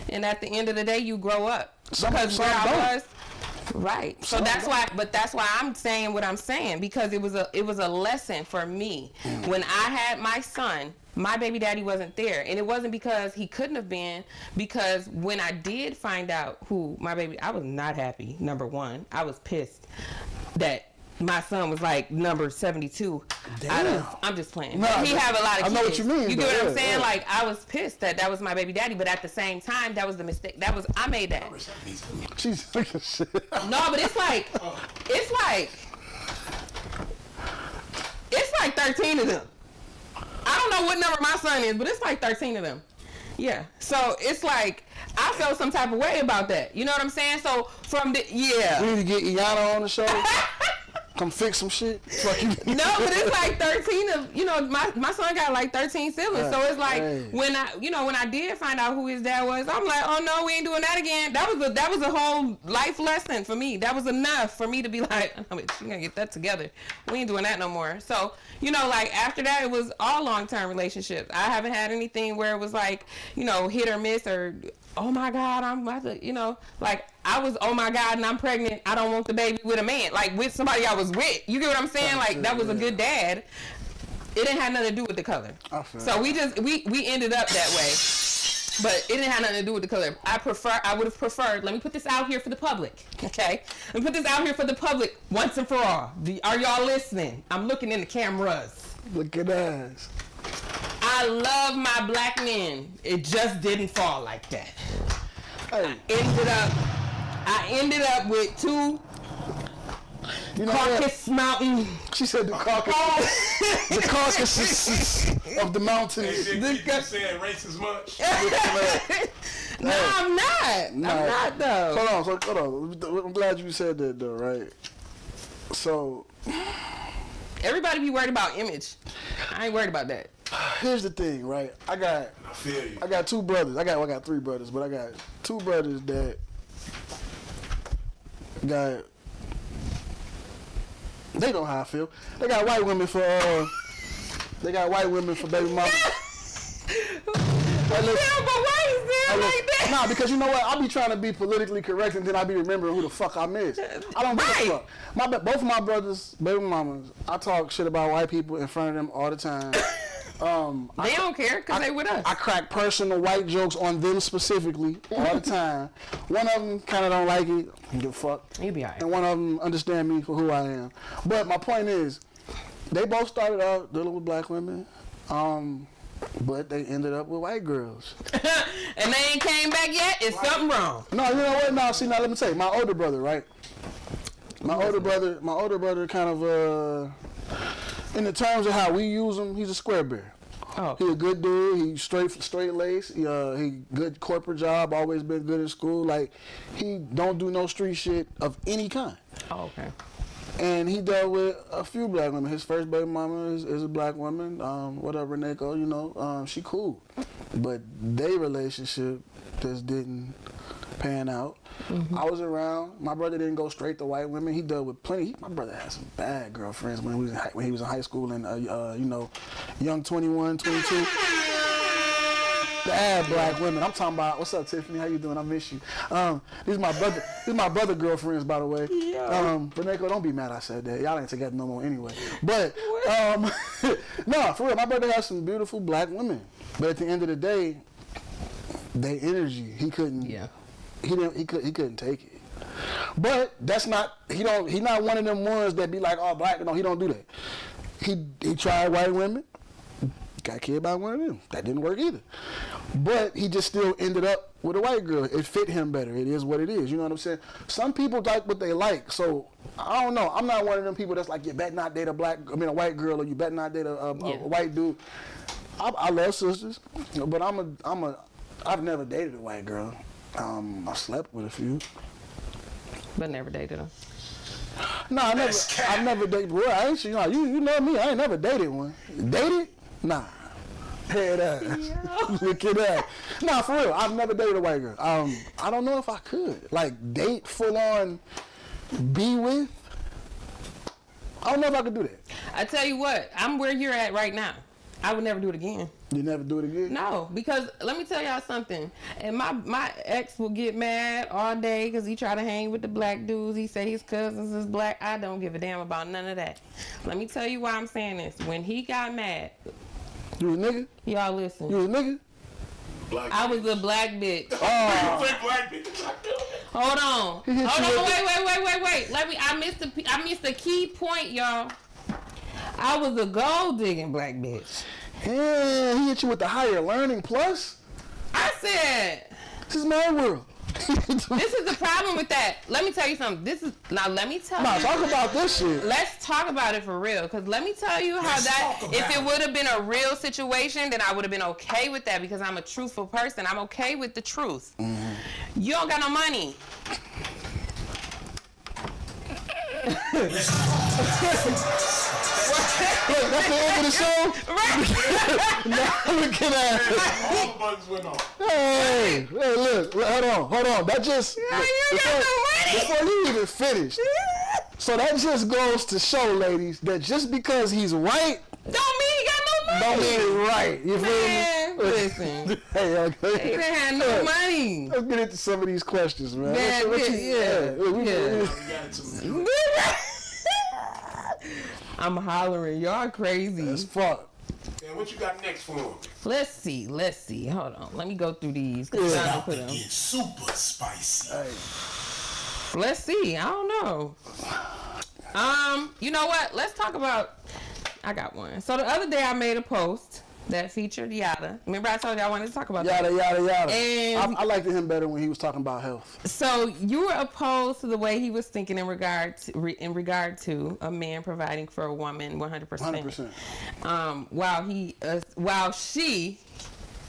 And at the end of the day, you grow up. Because where I was. Right. So that's why I'm saying what I'm saying, because it was a lesson for me. When I had my son, my baby daddy wasn't there. And it wasn't because he couldn't have been, because when I did find out who my baby, I was not happy, number one. I was pissed that my son was like number 72. I'm just playing. No, he have a lot of kids. I know what you mean. You get what I'm saying? Yeah. Like, I was pissed that was my baby daddy, but at the same time, that was the mistake. I made that. She's like shit. No, but it's like 13 of them. I don't know what number my son is, but it's like 13 of them. Yeah. So it's like, I felt some type of way about that. You know what I'm saying? So we need to get Iana on the show. come fix some shit. Fuck you. No, but it's like 13 of, you know, my son got like 13 siblings. So it's like when I did find out who his dad was, I'm like, oh no, we ain't doing that again. That was a whole life lesson for me. That was enough for me to be like, oh, you gotta get that together. We ain't doing that no more. So, you know, like after that, it was all long-term relationships. I haven't had anything where it was like, you know, hit or miss or, oh my God, I'm about to, you know, like I was, oh my God, and I'm pregnant. I don't want the baby with a man, like with somebody I was with. You get what I'm saying? Like that was a good dad. It didn't have nothing to do with the color. So we ended up that way, but it didn't have nothing to do with the color. I would have preferred, let me put this out here for the public, okay? Let me put this out here for the public once and for all. Are y'all listening? I'm looking in the cameras. Look at us. I love my black men. It just didn't fall like that. Hey. I ended up with two Caucasus Mountain. She said the Caucasus. The Caucasus of the mountains. You saying racist much? No, I'm not. I'm not though. Hold on. I'm glad you said that though, right? So everybody be worried about image. I ain't worried about that. Here's the thing, right? I feel you. I got two brothers. I got three brothers, but I got two brothers that got. They know how I feel. They got white women for baby mama. But why is that like that? Nah, because you know what? I be trying to be politically correct, and then I be remembering who the fuck I miss. I don't give a fuck. Both of my brothers, baby mamas, I talk shit about white people in front of them all the time. They don't care because they with us. I crack personal white jokes on them specifically all the time. One of them kind of don't like it. Give a fuck. You be alright. And one of them understand me for who I am. But my point is, they both started out dealing with black women, but they ended up with white girls. And they ain't came back yet? Is something wrong? No, you know what? No, see, now let me tell you. My older brother, right? My older brother kind of, in the terms of how we use him, he's a square bear. Oh. He a good dude. He straight laced. He good corporate job. Always been good in school. Like he don't do no street shit of any kind. Oh, okay. And he dealt with a few black women. His first baby mama is a black woman. Whatever, Nico, you know, she cool. But their relationship just didn't pan out. Mm-hmm. I was around. My brother didn't go straight to white women. He dealt with plenty. My brother had some bad girlfriends when he was in high school and you know, young 21, 22. Bad black women. I'm talking about. What's up, Tiffany? How you doing? I miss you. These my brother girlfriends, by the way. Yeah. Reneko, don't be mad I said that. Y'all ain't together no more anyway. But no, for real, my brother has some beautiful black women. But at the end of the day, their energy, he couldn't. Yeah. He couldn't take it. But that's not. He not one of them ones that be like, oh, black. No, he don't do that. He tried white women. Got killed by one of them. That didn't work either. But he just still ended up with a white girl. It fit him better. It is what it is. You know what I'm saying? Some people like what they like. So I don't know. I'm not one of them people that's like, you better not date a white girl, or you better not date a white dude. I love sisters, but I've never dated a white girl. I slept with a few, but never dated them. No, I've never dated. Well, I ain't. You know me. I ain't never dated one. Dated? Nah. Head ass. Yeah. Look at that. Nah, for real. I've never dated a white girl. I don't know if I could. Like, date full on, be with. I don't know if I could do that. I tell you what, I'm where you're at right now. I would never do it again. You never do it again? No, because let me tell y'all something. And my ex will get mad all day because he try to hang with the black dudes. He say his cousins is black. I don't give a damn about none of that. Let me tell you why I'm saying this. When he got mad. You was a nigga? Y'all listen. You was a nigga? I was a black bitch. Oh. Black bitch. Hold on. Wait. I missed a key point, y'all. I was a gold digging black bitch. Yeah, he hit you with the higher learning plus. I said, this is my world. This is the problem with that. Let me tell you something. Let me tell you. Talk about this shit. Let's talk about it for real. Because let me tell you how if it would have been a real situation, then I would have been okay with that because I'm a truthful person. I'm okay with the truth. Mm-hmm. You don't got no money. That's the end of the show? Now look at that. All the buttons went off. Hey, look, hold on. That just, before you even finish. So that just goes to show, ladies, that just because he's right, don't mean he got no money. don't mean he's right. You feel me? Listen. Hey, okay. He didn't have no money. Let's get into some of these questions, man. I'm hollering. Y'all crazy. That's fuck. And what you got next for him? Let's see. Hold on. Let me go through these. It's about to get super spicy. Hey. Let's see. I don't know. You know what? Let's talk about. I got one. So the other day I made a post that featured Yada. Remember I told you I wanted to talk about Yada. And I liked him better when he was talking about health. So you were opposed to the way he was thinking in regard to a man providing for a woman 100%. 100%. While she,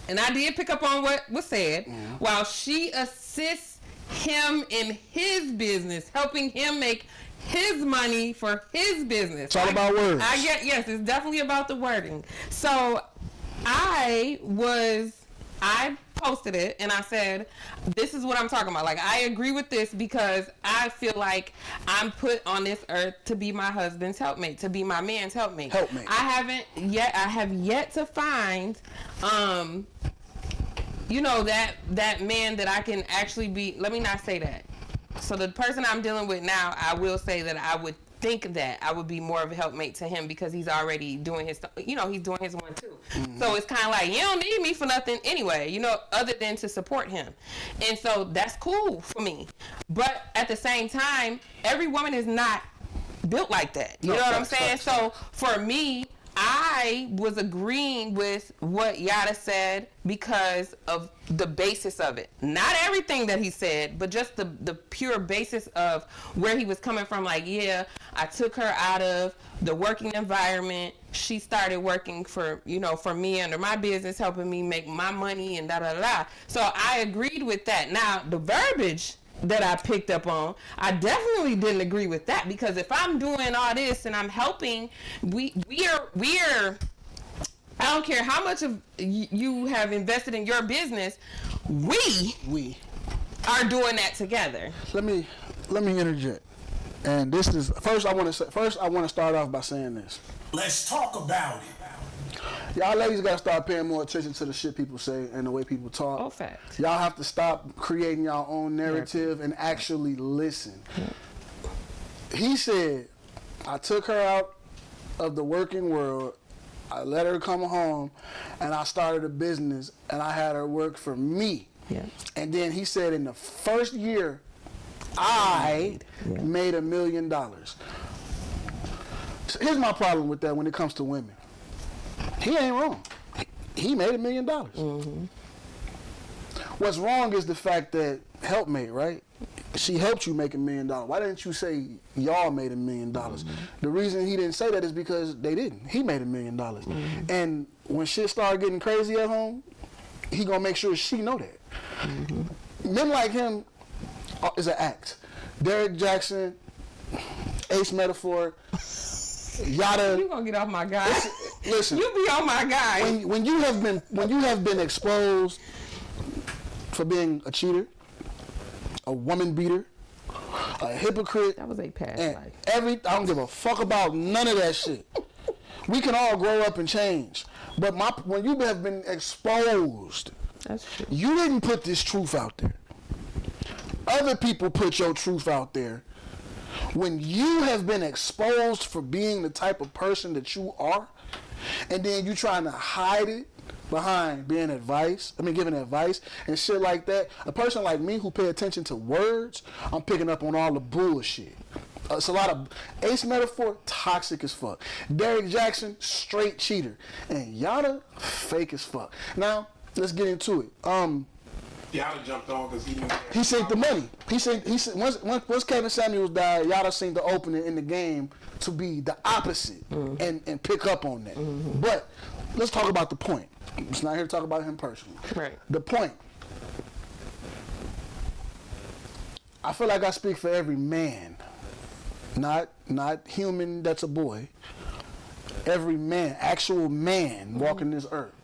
and I did pick up on what was said, while she assists him in his business, helping him make his money for his business. It's all about words. Yes, it's definitely about the wording. So I posted it and I said, this is what I'm talking about. Like, I agree with this because I feel like I'm put on this earth to be my husband's helpmate, to be my man's helpmate. I have yet to find, that man that I can actually be. Let me not say that. So the person I'm dealing with now, I will say that I would think that I would be more of a helpmate to him because he's already doing his, he's doing his one too. Mm-hmm. So it's kind of like, you don't need me for nothing anyway, other than to support him. And so that's cool for me. But at the same time, every woman is not built like that. You know what I'm saying? So for me, I was agreeing with what Yada said because of the basis of it. Not everything that he said, but just the pure basis of where he was coming from. Like, yeah, I took her out of the working environment. She started working for me under my business, helping me make my money and da-da-da-da. So I agreed with that. Now, the verbiage that I picked up on, I definitely didn't agree with that, because if I'm doing all this and I'm helping, we're I don't care how much of you have invested in your business, we are doing that together. Let me interject. And this is first I want to start off by saying this. Let's talk about it. Y'all ladies gotta start paying more attention to the shit people say and the way people talk. Oh, facts. Y'all have to stop creating y'all own narrative and actually listen. He said, I took her out of the working world, I let her come home, and I started a business, and I had her work for me. Yeah. And then he said, in the first year, I made $1 million. So here's my problem with that when it comes to women. He ain't wrong. He made $1 million. Mm-hmm. What's wrong is the fact that helpmate, right? She helped you make $1 million. Why didn't you say y'all made $1 million? Mm-hmm. The reason he didn't say that is because they didn't. He made $1 million. Mm-hmm. And when shit started getting crazy at home, he gonna make sure she know that. Mm-hmm. Men like him is an act. Derek Jackson, Ace Metaphor, Yada. You gonna get off my guy? Listen. You be on my guy. When you have been exposed for being a cheater, a woman beater, a hypocrite. That was a past life. I don't give a fuck about none of that shit. We can all grow up and change. But when you have been exposed, that's true. You didn't put this truth out there. Other people put your truth out there. When you have been exposed for being the type of person that you are, and then you trying to hide it behind giving advice and shit like that. A person like me who pay attention to words, I'm picking up on all the bullshit. It's a lot of Ace Metaphor, toxic as fuck. Derek Jackson, straight cheater. And Yada, fake as fuck. Now, let's get into it. Yada jumped on because he sent the money. He sent once Kevin Samuels died, Yada seen the opening in the game to be the opposite and pick up on that. Mm-hmm. But let's talk about the point. It's not here to talk about him personally. Right. The point. I feel like I speak for every man not human that's a boy. Every man, actual man walking this earth.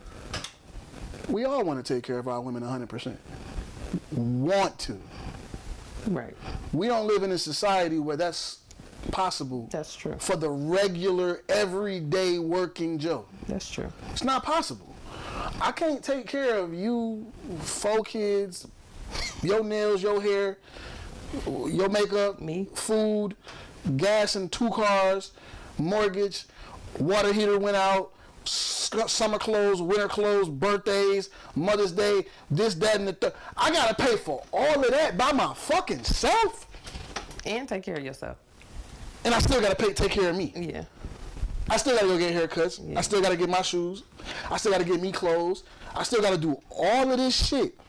We all want to take care of our women 100%. Want to. Right. We don't live in a society where that's possible. That's true. For the regular, everyday working Joe. That's true. It's not possible. I can't take care of you, 4 kids, your nails, your hair, your makeup, me, food, gas in 2 cars, mortgage, water heater went out, summer clothes, winter clothes, birthdays, Mother's Day, this, that, and the third. I gotta pay for all of that by my fucking self. And take care of yourself. And I still gotta take care of me. Yeah. I still gotta go get haircuts. Yeah. I still gotta get my shoes. I still gotta get me clothes. I still gotta do all of this shit.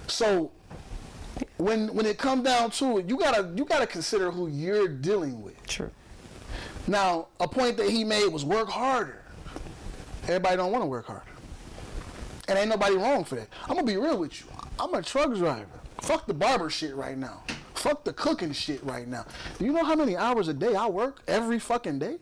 So when it comes down to it, you gotta consider who you're dealing with. True. Now, a point that he made was work harder. Everybody don't want to work harder. And ain't nobody wrong for that. I'm going to be real with you. I'm a truck driver. Fuck the barber shit right now. Fuck the cooking shit right now. Do you know how many hours a day I work every fucking day?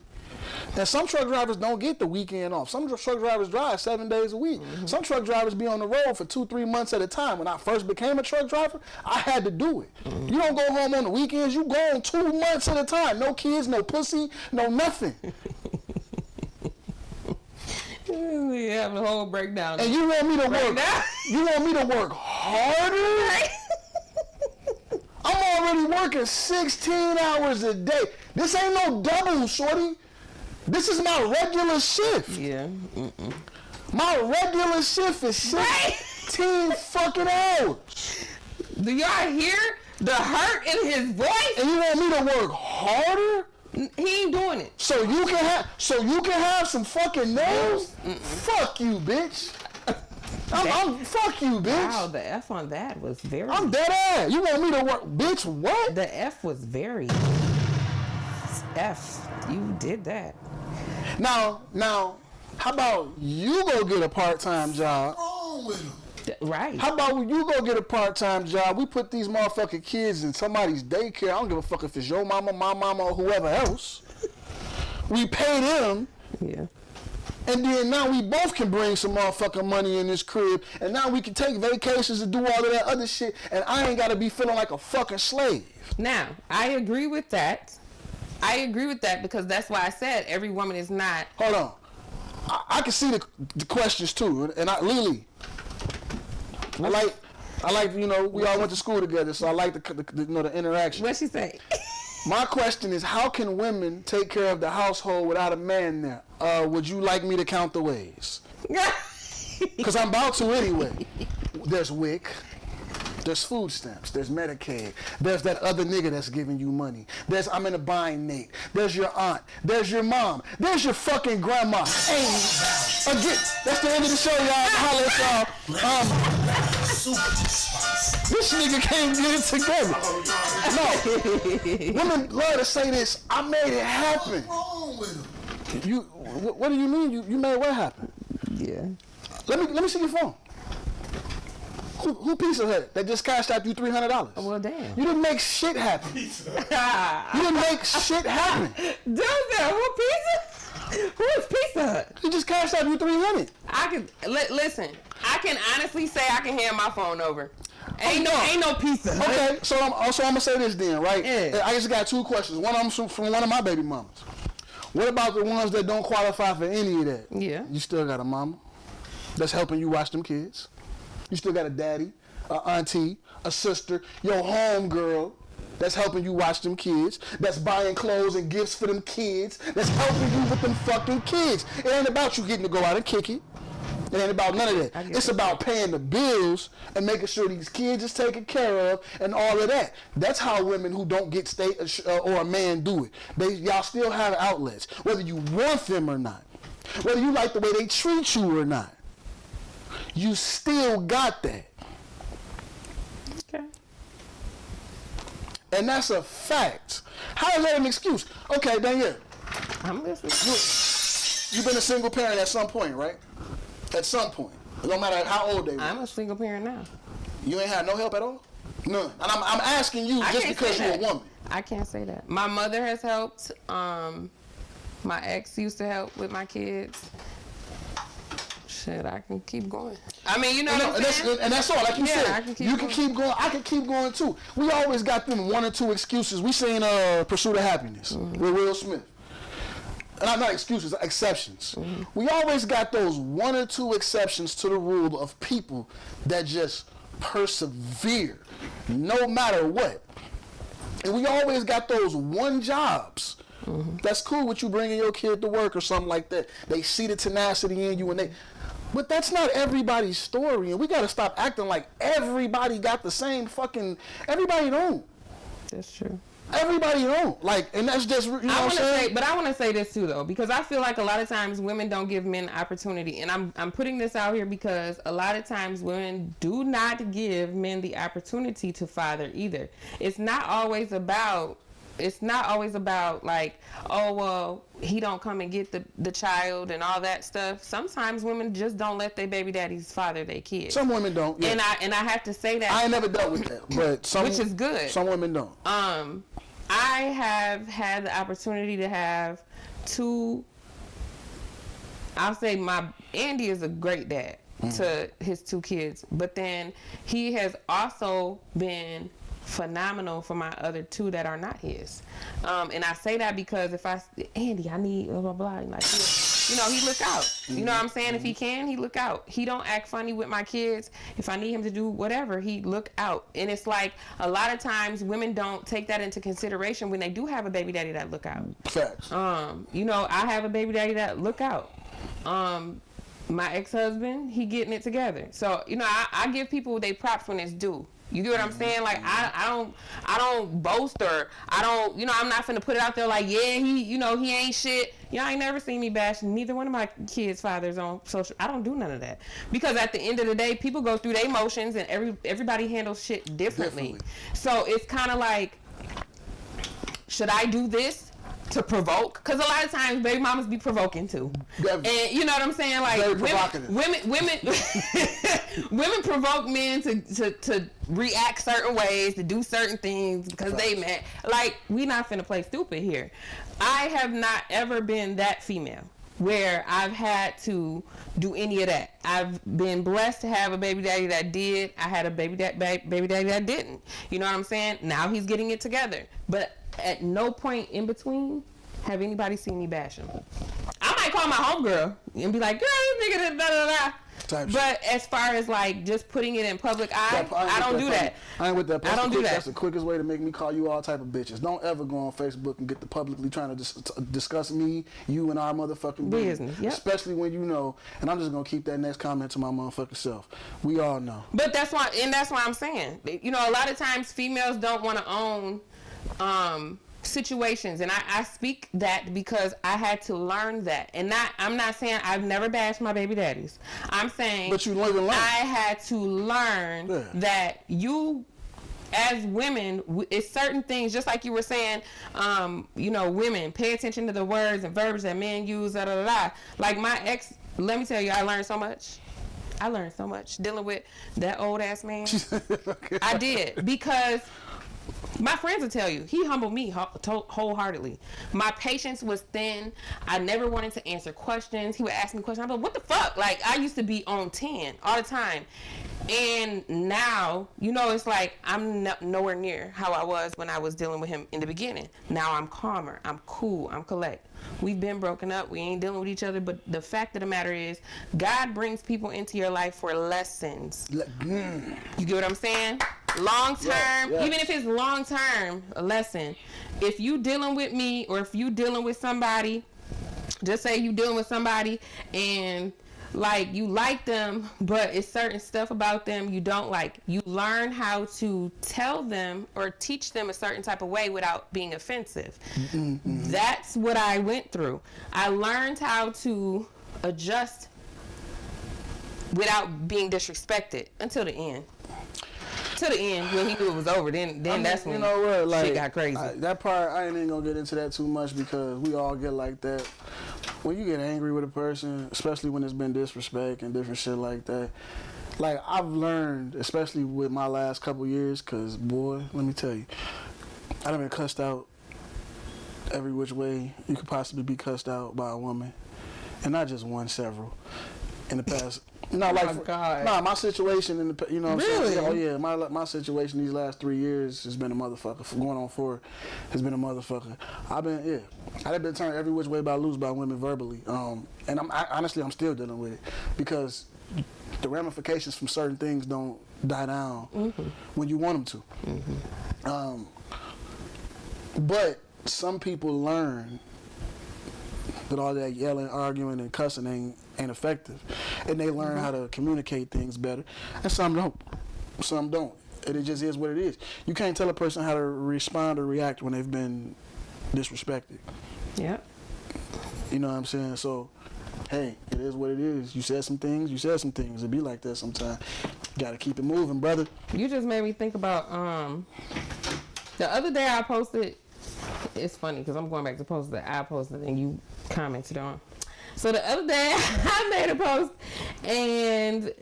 And some truck drivers don't get the weekend off. Some truck drivers drive 7 days a week. Mm-hmm. Some truck drivers be on the road for 2-3 months at a time. When I first became a truck driver, I had to do it. Mm-hmm. You don't go home on the weekends. You go on 2 months at a time. No kids, no pussy, no nothing. We have a whole breakdown. And you want me to work? You want me to work harder? I'm already working 16 hours a day. This ain't no double, shorty. This is my regular shift. Yeah. My regular shift is 16 fucking hours. Do y'all hear the hurt in his voice? And you want me to work harder? He ain't doing it. So you can have some fucking nails? Fuck you, bitch. Fuck you, bitch. Wow, the F on that was very... I'm dead ass. You want me to work? Bitch, what? The F was very... F. You did that. Now, how about you go get a part-time job? Wrong with him. Right. How about you go get a part-time job? We put these motherfucking kids in somebody's daycare. I don't give a fuck if it's your mama, my mama, or whoever else. We pay them. Yeah. And then now we both can bring some motherfucking money in this crib. And now we can take vacations and do all of that other shit. And I ain't got to be feeling like a fucking slave. Now, I agree with that. Because that's why I said every woman is not... Hold on. I can see the questions too. And Lily, I like, you know, we all went to school together, so I like the interaction. What'd she say? My question is, how can women take care of the household without a man there? Would you like me to count the ways? Because I'm about to anyway. There's WIC. There's food stamps. There's Medicaid. There's that other nigga that's giving you money. There's I'm in a bind, Nate. There's your aunt. There's your mom. There's your fucking grandma. Hey, again, that's the end of the show, y'all. Holla at y'all. This nigga can't get it together. No. Women love to say this. I made it happen. You, what do you mean? You made what happen? Yeah. Let me see your phone. Who Pizza Hut that just cashed out you $300? Well, damn. You didn't make shit happen. You didn't make shit happen. Dude, who Pizza? Who is Pizza Hut? You just cashed out you $300. I can listen. I can honestly say I can hand my phone over. Ain't no Pizza Hut. Okay, so I'm gonna say this then, right? Yeah. I just got 2 questions. One of them from one of my baby mamas. What about the ones that don't qualify for any of that? Yeah. You still got a mama that's helping you watch them kids. You still got a daddy, a auntie, a sister, your home girl that's helping you watch them kids, that's buying clothes and gifts for them kids, that's helping you with them fucking kids. It ain't about you getting to go out and kick it. It ain't about none of that. It's about paying the bills and making sure these kids is taken care of and all of that. That's how women who don't get state or a man do it. Y'all still have outlets, whether you want them or not, whether you like the way they treat you or not. You still got that. Okay. And that's a fact. How is that an excuse? Okay, Danielle. I'm listening. You've been a single parent at some point, right? At some point. No matter how old they were. I'm a single parent now. You ain't had no help at all? None. And I'm asking you just because you're a woman. I can't say that. My mother has helped. My ex used to help with my kids. Shit, I can keep going. I mean, you know what I'm saying? And that's all. Like you said, you can keep going. I can keep going too. We always got them one or two excuses. We seen Pursuit of Happiness with Will Smith. And not excuses, exceptions. We always got those one or two exceptions to the rule of people that just persevere no matter what. And we always got those one jobs. That's cool with you bringing your kid to work or something like that. They see the tenacity in you, but that's not everybody's story, and we gotta stop acting like everybody got the same fucking. Everybody don't. That's true. Everybody don't. Like, and that's just, you know what I'm saying? But I want to say this too, though, because I feel like a lot of times women don't give men opportunity, and I'm putting this out here because a lot of times women do not give men the opportunity to father either. It's not always about like, oh, well, he don't come and get the child and all that stuff. Sometimes women just don't let their baby daddies father their kids. Some women don't. Yeah. And I have to say that. I ain't never dealt with that, but which is good. Some women don't. I have had the opportunity to have two. I'll say Andy is a great dad to his two kids, but then he has also been phenomenal for my other two that are not his. And I say that because if Andy, I need blah blah blah, like he look out. You know what I'm saying? If he can, he look out. He don't act funny with my kids. If I need him to do whatever, he look out. And it's like a lot of times women don't take that into consideration when they do have a baby daddy that look out. Facts. I have a baby daddy that look out. My ex-husband, he getting it together. So, I give people their props when it's due. You get what I'm saying? Like, I don't boast or I don't, I'm not finna put it out there like, yeah, he ain't shit. Y'all ain't never seen me bash neither one of my kids' fathers on social. I don't do none of that. Because at the end of the day, people go through their emotions and everybody handles shit differently. So it's kind of like, should I do this to provoke? Because a lot of times baby mamas be provoking too. And you know what I'm saying? Like, women provoke men to react certain ways, to do certain things because they mad. Like, we not finna play stupid here. I have not ever been that female where I've had to do any of that. I've been blessed to have a baby daddy that did. I had a baby daddy that didn't. You know what I'm saying? Now he's getting it together. But at no point in between have anybody seen me bash him. I might call my homegirl and be like, girl, this nigga da da da. But as far as like just putting it in public eye, I don't do that. I ain't with that. I don't do that. That's the quickest way to make me call you all type of bitches. Don't ever go on Facebook and get the publicly trying to discuss me, you, and our motherfucking business. Yep. Especially when you know. And I'm just gonna keep that next comment to my motherfucking self. We all know. But that's why I'm saying. A lot of times females don't want to own situations, and I speak that because I had to learn that. And I'm not saying I've never bashed my baby daddies. I'm saying, but you live and learn. I had to learn that you, as women, it's certain things, just like you were saying, women pay attention to the words and verbs that men use, da da da. Like my ex, let me tell you, I learned so much dealing with that old ass man. Okay. I did, because my friends will tell you, he humbled me wholeheartedly. My patience was thin. I never wanted to answer questions. He would ask me questions. I'm like, what the fuck? Like, I used to be on 10 all the time. And now, it's like I'm nowhere near how I was when I was dealing with him in the beginning. Now I'm calmer. I'm cool. I'm collect. We've been broken up. We ain't dealing with each other. But the fact of the matter is, God brings people into your life for lessons. You get what I'm saying? Long term, even if it's long term, a lesson. If you dealing with me, or if you dealing with somebody, just say you dealing with somebody and like you like them, but it's certain stuff about them you don't like. You learn how to tell them or teach them a certain type of way without being offensive. That's what I went through. I learned how to adjust without being disrespected until the end. To the end, when he knew it was over, then that's when shit got crazy. That part, I ain't gonna get into that too much because we all get like that. When you get angry with a person, especially when there's been disrespect and different shit like that, Like, I've learned, especially with my last couple years, because, boy, let me tell you, I done been cussed out every which way you could possibly be cussed out by a woman. And not just one, several. In the past. Not like, my situation in the, you know what I'm really? saying? Oh, yeah, my situation these last 3 years has been a motherfucker. Going on 4 has been a motherfucker. I've been turned every which way loose by women verbally. And honestly, I'm still dealing with it. Because the ramifications from certain things don't die down when you want them to. But some people learn that all that yelling, arguing, and cussing ain't effective, and they learn how to communicate things better, and some don't. Some don't. And it just is what it is. You can't tell a person how to respond or react when they've been disrespected. Yeah. You know what I'm saying? So, hey, it is what it is. You said some things. It be like that sometimes. Gotta keep it moving, brother. You just made me think about the other day I posted. It's funny because I'm going back to posts that I posted and you commented on. So the other day I made a post and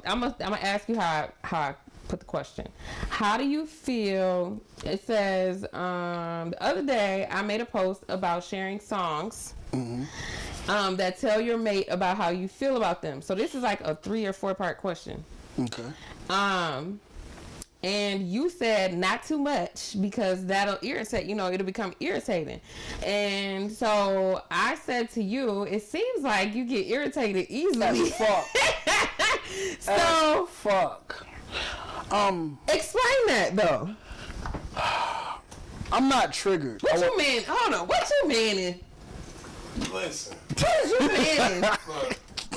I'm gonna ask you how I put the question. How do you feel? It says the other day I made a post about sharing songs that tell your mate about how you feel about them. So this is like a 3 or 4 part question. Okay. And you said not too much because that'll irritate, it'll become irritating. And so I said to you, it seems like you get irritated easily. As fuck. So fuck. Explain that though. I'm not triggered. What you mean? Hold on. What you meaning? Listen. What you meaning?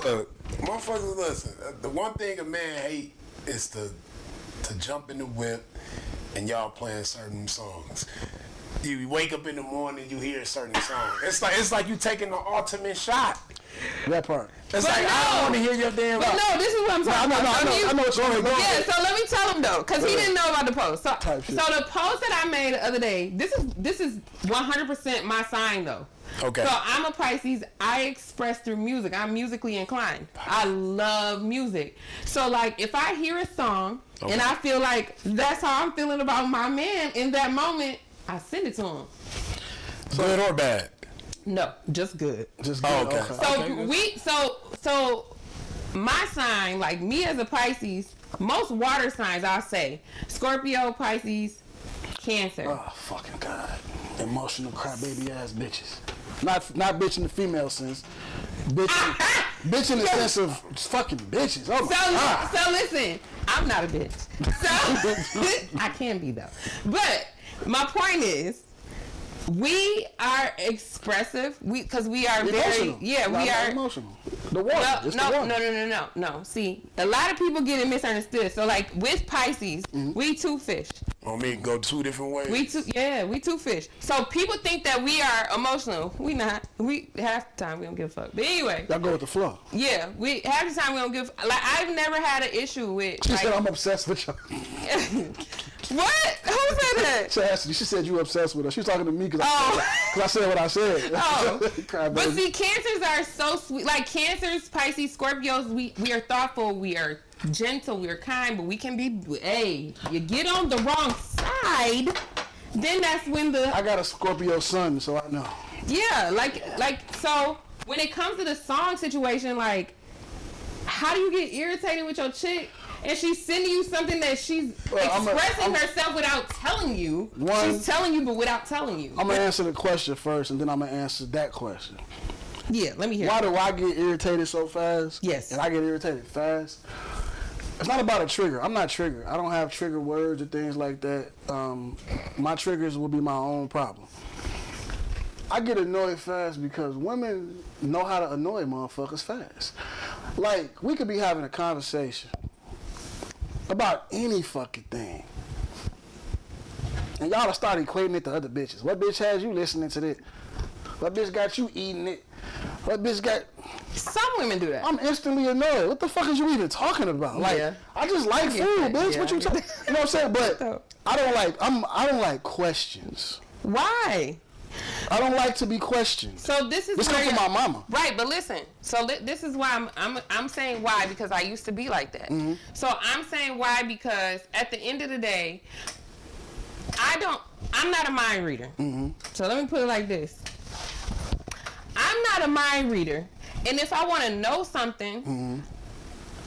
Look, motherfuckers, listen. The one thing a man hate is to jump in the whip and y'all playing certain songs. You wake up in the morning, you hear a certain song. It's like you taking the ultimate shot. That part. It's like, I don't want to hear your damn. But no, this is what I'm talking about. I know what's going on. Yeah, so let me tell him though, because he didn't know about the post. So the post that I made the other day, this is 100% my sign though. Okay. So I'm a Pisces. I express through music. I'm musically inclined. I love music. So like if I hear a song and I feel like that's how I'm feeling about my man in that moment, I send it to him. Good or bad? No, just good. Just good. Okay. So my sign, like me as a Pisces, most water signs I'll say Scorpio, Pisces, Cancer. Oh fucking God. Emotional crybaby ass bitches. Not bitch in the female sense. Bitch in the sense of fucking bitches. Oh my God. So listen, I'm not a bitch. So I can be though. But my point is, we are expressive. Because we are emotional. we are emotional. The water. No. See, a lot of people get it misunderstood. So like with Pisces, we two fish. Want me to go 2 different ways? We two fish. So people think that we are emotional. We not. We half the time we don't give a fuck. But anyway, y'all go with the flow. Yeah, we half the time we don't give. Like I've never had an issue with. She said I'm obsessed with y'all. What? Who said that? She said you obsessed with her. She's talking to me because I said what I said. Oh, but see, Cancers are so sweet. Like Cancers, Pisces, Scorpios, we are thoughtful. We are gentle. We are kind. But we can be. Hey, you get on the wrong side, then that's when I got a Scorpio sun, so I know. Yeah, like so when it comes to the song situation, like how do you get irritated with your chick? And she's sending you something that she's expressing herself without telling you. She's telling you, but without telling you. I'm going to answer the question first, and then I'm going to answer that question. Yeah, let me hear Why do I get irritated so fast? Yes. And I get irritated fast? It's not about a trigger. I'm not triggered. I don't have trigger words or things like that. My triggers will be my own problem. I get annoyed fast because women know how to annoy motherfuckers fast. Like, we could be having a conversation about any fucking thing. And y'all start equating it to other bitches. What bitch has you listening to this? What bitch got you eating it? What bitch got... Some women do that. I'm instantly annoyed. What the fuck is you even talking about? Like, I just like food, bitch. Yeah. What you talking... You know what I'm saying? But I don't like questions. Why? I don't like to be questioned. So this comes from my mama. Right, but listen. So this is why I'm saying why, because I used to be like that. Mm-hmm. So I'm saying why because at the end of the day, I'm not a mind reader. Mm-hmm. So let me put it like this. I'm not a mind reader. And if I want to know something, mm-hmm.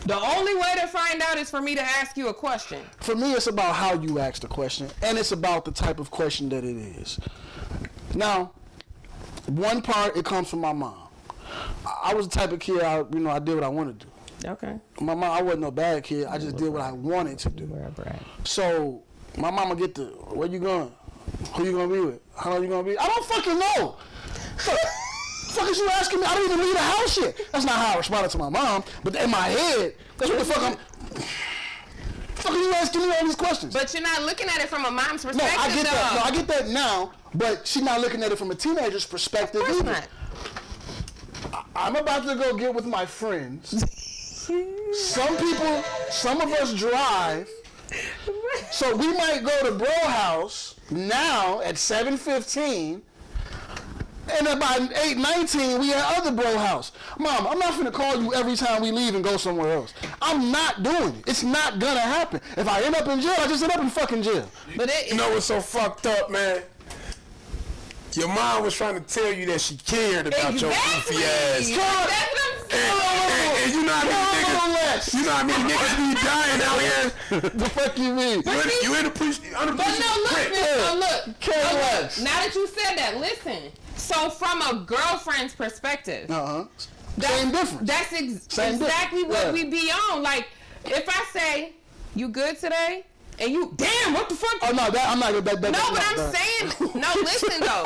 the only way to find out is for me to ask you a question. For me, it's about how you ask the question, and it's about the type of question that it is. Now, one part, it comes from my mom. I was the type of kid, I did what I wanted to do. Okay. My mom, I wasn't no bad kid. I just did what I wanted to do. So, my mama get the, where you going? Who you gonna be with? How long you gonna be? I don't fucking know. Fuck is you asking me? I don't even leave the house yet. That's not how I responded to my mom, but in my head, that's what the fuck fuck are you asking me all these questions? But you're not looking at it from a mom's perspective. No, I get that. No, I get that now, but she's not looking at it from a teenager's perspective either. Not. I'm about to go get with my friends. Some of us drive. So we might go to Bro House now at 7:15. And about 8:19, we at other Bro House. Mom, I'm not finna call you every time we leave and go somewhere else. I'm not doing it. It's not gonna happen. If I end up in jail, I just end up in fucking jail. But you know what's so fucked up, man? Your mom was trying to tell you that she cared about your goofy ass. And you know how many niggas be dying out here? The fuck you mean? You ain't appreciate. But no, look. Now that you said that, listen. So from a girlfriend's perspective, same difference. That's exactly what we be on. Like, if I say, you good today? And you, damn, what the fuck? Oh, no, I'm not. No, but I'm saying, no, listen, though.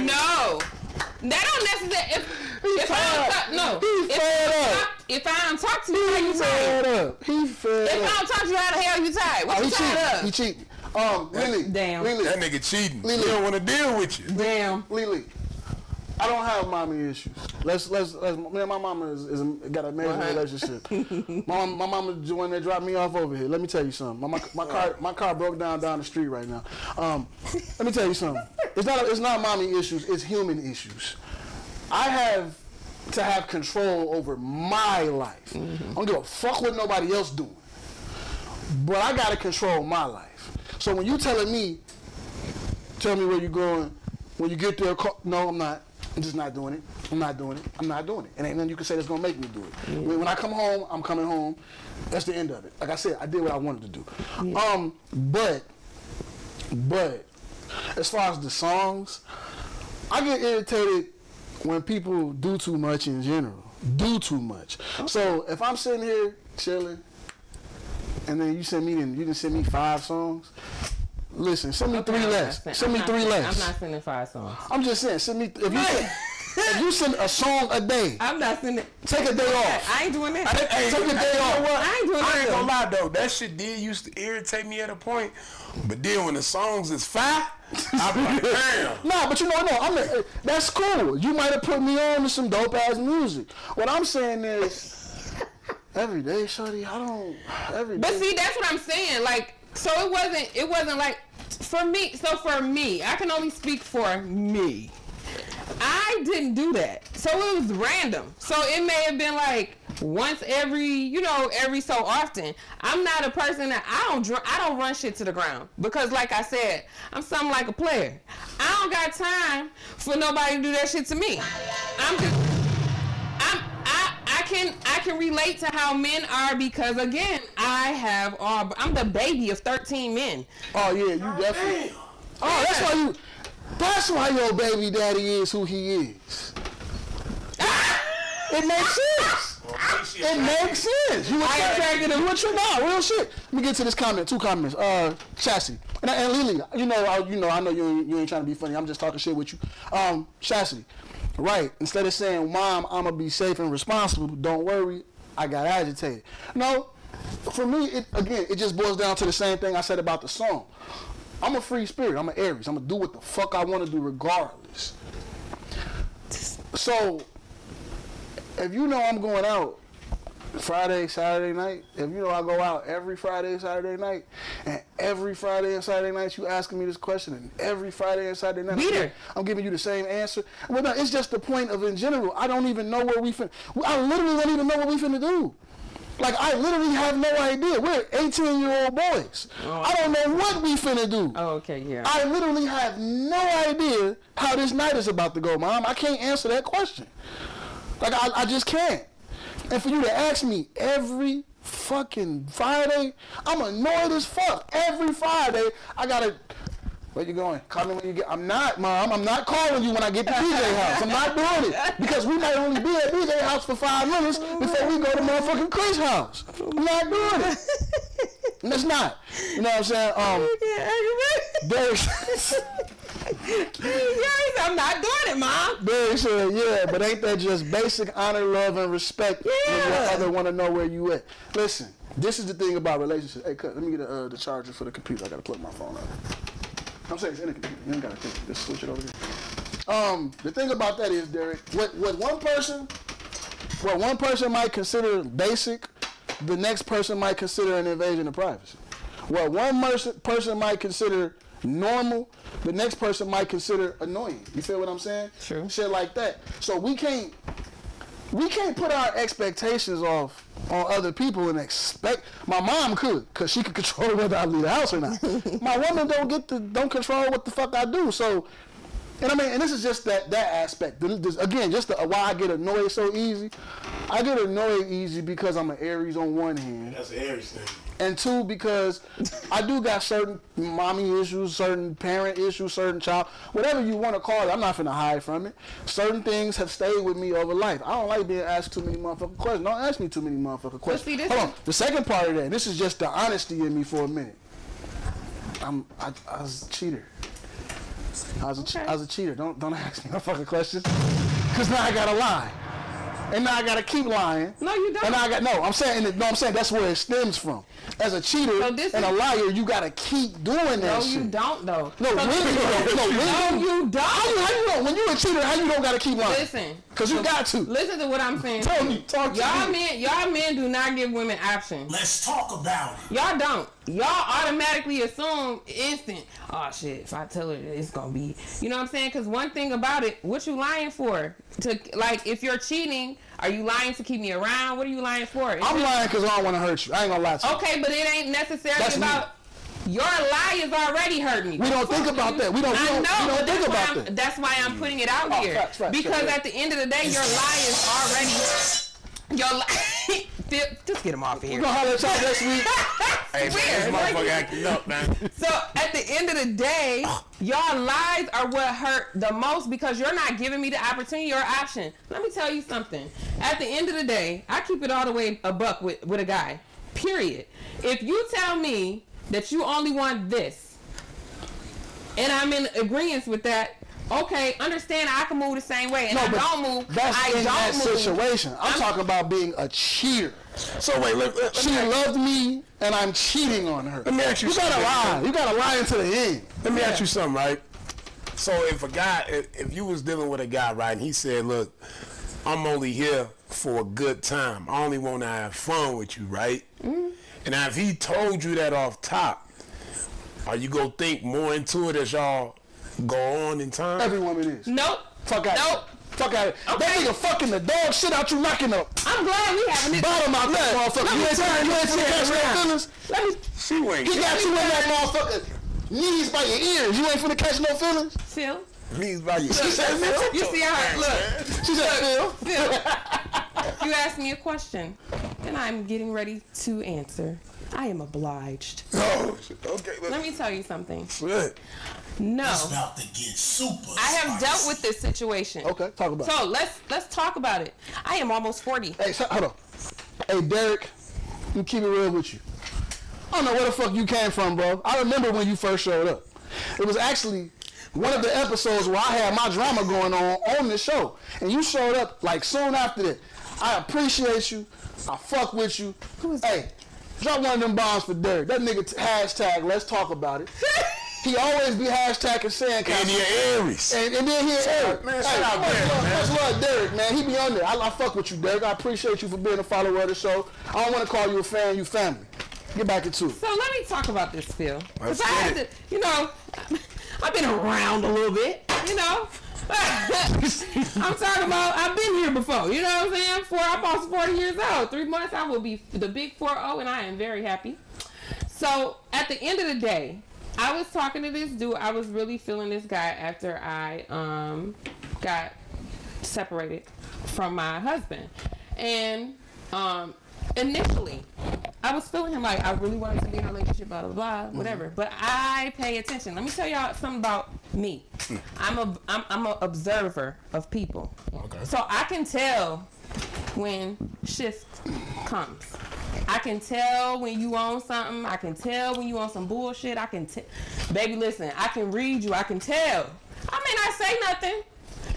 No. That don't necessarily, if I don't talk to you, how you tired? If I don't talk to you, how the hell you tired? What you tired of? He cheating. Lily. Damn. Lily. That nigga cheating. Lily. He don't want to deal with you. Damn. Lily. I don't have mommy issues. Let's me and my mama is got an amazing relationship. My mama the one that dropped me off over here. Let me tell you something. My car broke down the street right now. Let me tell you something. It's not mommy issues. It's human issues. I have to have control over my life. I don't give a fuck what nobody else doing. But I gotta control my life. So when you telling me, tell me where you going. When you get there, no, I'm not. I'm just not doing it. I'm not doing it. It ain't nothing you can say that's gonna make me do it. Yeah. When I come home, I'm coming home. That's the end of it. Like I said, I did what I wanted to do. Yeah. But as far as the songs, I get irritated when people do too much in general. Do too much. Okay. So if I'm sitting here chilling, and then you didn't send me 5 songs. Listen, send me 3 less. Send me 3 less. I'm not sending 5 songs. I'm just saying, send me. If you send a song a day, I'm not sending. Take a day off. I ain't doing that. Take a day off. I ain't doing that. I ain't gonna lie though, that shit did used to irritate me at a point. But then when the songs is fire, I'm like, damn. Nah, but that's cool. You might have put me on to some dope ass music. What I'm saying is, every day, shorty, every day. But see, that's what I'm saying. Like. So it wasn't like, for me, I can only speak for me. I didn't do that. So it was random. So it may have been like once every so often. I'm not a person that I don't run shit to the ground. Because like I said, I'm something like a player. I don't got time for nobody to do that shit to me. I can relate to how men are because again, I'm the baby of 13 men. Oh yeah, you definitely. Oh, that's why your baby daddy is who he is. It makes sense. It makes sense. You attracted him. What you know? Real shit. Let me get to this comment. 2 comments. Chastity and Lily. I know you ain't trying to be funny. I'm just talking shit with you. Chastity. Right. Instead of saying, Mom, I'm going to be safe and responsible, don't worry, I got agitated. No, for me, it just boils down to the same thing I said about the song. I'm a free spirit. I'm an Aries. I'm going to do what the fuck I want to do regardless. So, if you know I'm going out Friday, Saturday night, if you know I go out every Friday, Saturday night, and every Friday and Saturday night you asking me this question, and every Friday and Saturday night I'm giving you the same answer. Well, no, it's just the point of in general. I don't even know where we finna. I literally don't even know what we finna do. Like, I literally have no idea. We're 18-year-old boys. Oh, I don't know what we finna do. Oh, okay, yeah. I literally have no idea how this night is about to go, Mom. I can't answer that question. Like, I just can't. And for you to ask me every fucking Friday, I'm annoyed as fuck. Every Friday, I gotta... Where you going? Call me when you get... I'm not, Mom. I'm not calling you when I get to BJ house. I'm not doing it. Because we might only be at BJ house for 5 minutes before we go to motherfucking Chris' house. I'm not doing it. And that's not. You know what I'm saying? I'm not doing it, Mom. Derek said, yeah, but ain't that just basic honor, love, and respect when your other want to know where you at? Listen, this is the thing about relationships. Hey, cut. Let me get the charger for the computer. I got to plug my phone up. I'm saying it's in the computer. You ain't got to think. Just switch it over here. The thing about that is, Derek, what one person might consider basic, the next person might consider an invasion of privacy. What one person might consider normal, the next person might consider annoying. You feel what I'm saying? True. Shit like that. So we can't put our expectations off on other people and expect. My mom could, cause she could control whether I leave the house or not. My woman don't control what the fuck I do. So, and I mean, and this is just that aspect. Again, just why I get annoyed so easy. I get annoyed easy because I'm an Aries on one hand. That's an Aries thing. And two, because I do got certain mommy issues, certain parent issues, certain child, whatever you want to call it, I'm not finna hide from it. Certain things have stayed with me over life. I don't like being asked too many motherfucking questions. Don't ask me too many motherfucking questions. Hold on. The second part of that, this is just the honesty in me for a minute. I was a cheater. I was a cheater. Don't ask me no fucking questions. Because now I gotta lie. And now I gotta keep lying. No, you don't. And I'm saying that's where it stems from. As a cheater and a liar, you gotta keep doing that shit. No, you don't though. No, really don't. No, you don't. How you don't? When you a cheater, how you don't gotta keep lying? Listen. Cause you got to. Listen to what I'm saying. Talk to me. Y'all men do not give women options. Let's talk about it. Y'all don't. Y'all automatically assume instant. Oh shit! If I tell her, it's gonna be. You know what I'm saying? Because one thing about it, what you lying for? If you're cheating, are you lying to keep me around? What are you lying for? I'm lying because I don't want to hurt you. I ain't gonna lie to you. Okay, but it ain't necessarily about. Your lie is already hurting me. We don't think about that. We don't think about that. That's why I'm putting it out here. Facts, because at the end of the day, your lie is already. Your lie. Just get him off of here. We're gonna holler at y'all next week. Hey, man, this motherfucker acting up, man. So at the end of the day, y'all lies are what hurt the most because you're not giving me the opportunity or option. Let me tell you something. At the end of the day, I keep it all the way a buck with a guy. Period. If you tell me that you only want this, and I'm in agreement with that, okay, understand I can move the same way, and I don't move. That's in that situation. I'm talking about being a cheater. So wait, she loved me, and I'm cheating on her. Let me ask you something. You gotta lie. You gotta lie until the end. Let me ask you something, right? So if you was dealing with a guy, right, and he said, look, I'm only here for a good time. I only want to have fun with you, right? Mm-hmm. And now if he told you that off top, are you gonna think more into it as y'all go on in time? Every woman is. Nope. Fuck out. Nope. Fuck out. Okay. That nigga fucking the dog shit out you knocking up. I'm glad we having this. Bottom out that motherfucker. You ain't seen catch no feelings? He got you in that motherfucker. Knees by your ears. You ain't finna catch no feelings? Phil. Knees by your ears. You see how look. She said, Phil. You asked me a question, and I'm getting ready to answer. I am obliged. Oh, okay. Let me tell you something. Good. No. It's about to get super I have spicy. dealt with this situation. okay, talk about it. So let's talk about it. I am almost 40. Hey, hold on. Hey, Derek, let me keep it real with you. I don't know where the fuck you came from, bro. I remember when you first showed up. It was actually one of the episodes where I had my drama going on the show. And you showed up like soon after that. I appreciate you. I fuck with you. Hey, drop one of them bombs for Derek. That nigga hashtag let's talk about it. He always be hashtagging sandcastle. And you're Aries. And then he Eric. Man, shout out Derek, man. Much love, Derek, man. He be on there. I fuck with you, Derek. I appreciate you for being a follower of the show. I don't want to call you a fan, you family. Get back into it. So let me talk about this, Phil. Let's I had to, you know, I've been around a little bit, you know. I'm talking about, I've been here before, you know what I'm saying? I'm almost 40 years old. 3 months, I will be the big 4-0, and I am very happy. So at the end of the day, I was talking to this dude. I was really feeling this guy after I got separated from my husband. And initially, I was feeling him like I really wanted to be in a relationship, blah, blah, blah, whatever. But I pay attention. Let me tell y'all something about me. I'm an observer of people. Okay. So I can tell when shift comes. I can tell when you on something. I can tell when you on some bullshit. I can tell. Baby, listen, I can read you. I can tell. I may not say nothing.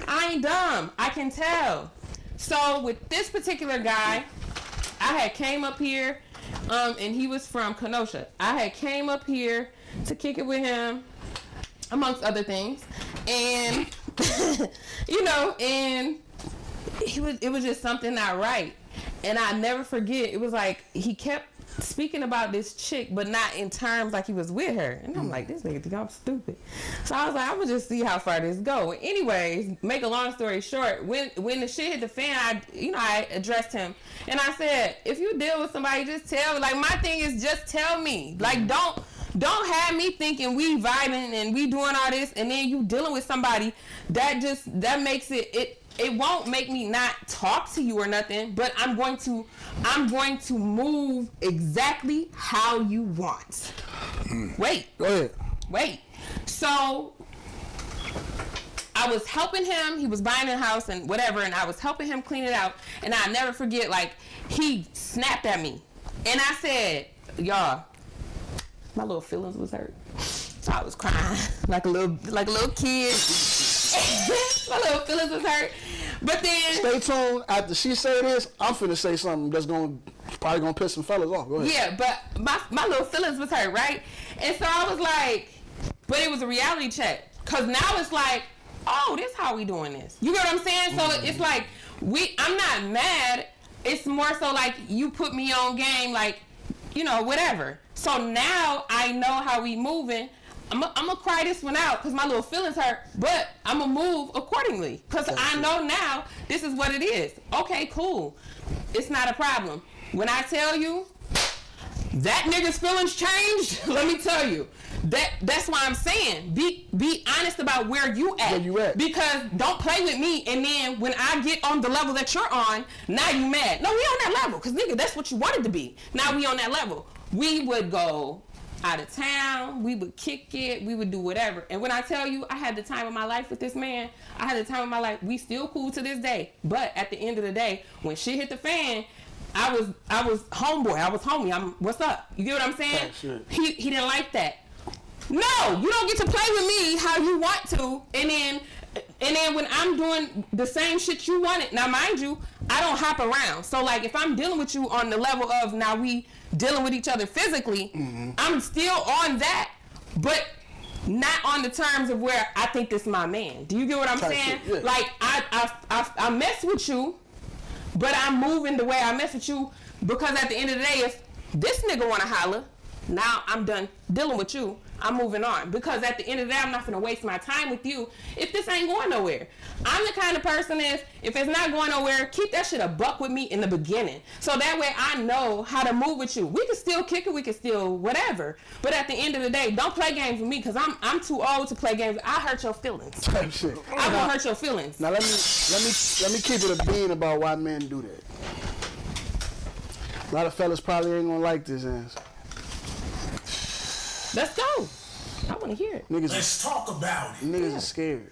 I ain't dumb. I can tell. So with this particular guy, I had came up here, and he was from Kenosha. I had came up here to kick it with him, amongst other things. And, you know, and it was just something not right. And I never forget, it was like he kept speaking about this chick, but not in terms like he was with her. And I'm like, this nigga think I'm stupid. So I was like, I'm gonna just see how far this go. Anyways, make a long story short, when the shit hit the fan, I addressed him and I said, if you deal with somebody, just tell me. Like, my thing is just tell me. Like, don't have me thinking we vibing and we doing all this, and then you dealing with somebody that makes it won't make me not talk to you or nothing, but I'm going to move exactly how you want. Wait. Go ahead. Wait. So I was helping him. He was buying a house and whatever, and I was helping him clean it out. And I never forget, like, he snapped at me. And I said, y'all, my little feelings was hurt. So I was crying like a little kid. My little feelings was hurt. But then stay tuned. After she say this, I'm finna say something that's probably gonna piss some fellas off. Go ahead. Yeah, but my little feelings was hurt, right? And so I was like, but it was a reality check. Cause now it's like, oh, this how we doing this. You get what I'm saying? So it's like I'm not mad. It's more so like you put me on game, like, whatever. So now I know how we moving. I'm gonna cry this one out because my little feelings hurt, but I'm gonna move accordingly because I know now this is what it is. Okay, cool. It's not a problem. When I tell you that nigga's feelings changed, let me tell you, that's why I'm saying be honest about where you at. Where you at? Because don't play with me, and then when I get on the level that you're on, now you mad. No, we on that level because nigga, that's what you wanted to be. Now we on that level. We would go out of town, we would kick it, we would do whatever. And when I tell you I had the time of my life with this man, I had the time of my life. We still cool to this day. But at the end of the day, when shit hit the fan, I was homeboy. I was homie. What's up? You get what I'm saying? Oh, he didn't like that. No, you don't get to play with me how you want to. And then when I'm doing the same shit you wanted, now mind you, I don't hop around. So like if I'm dealing with you on the level of now we dealing with each other physically, I'm still on that, but not on the terms of where I think this is my man. Do you get what I'm saying? Yeah. Like I mess with you, but I'm moving the way I mess with you because at the end of the day, if this nigga wanna holler, now I'm done dealing with you. I'm moving on because at the end of the day, I'm not gonna waste my time with you if this ain't going nowhere. I'm the kind of person if it's not going nowhere, keep that shit a buck with me in the beginning. So that way I know how to move with you. We can still kick it, we can still whatever. But at the end of the day, don't play games with me because I'm too old to play games. I hurt your feelings. Type shit. I will hurt your feelings. Now let me keep it a bean about why men do that. A lot of fellas probably ain't gonna like this answer. Let's go. I want to hear it. Let's talk about it. Niggas are scared.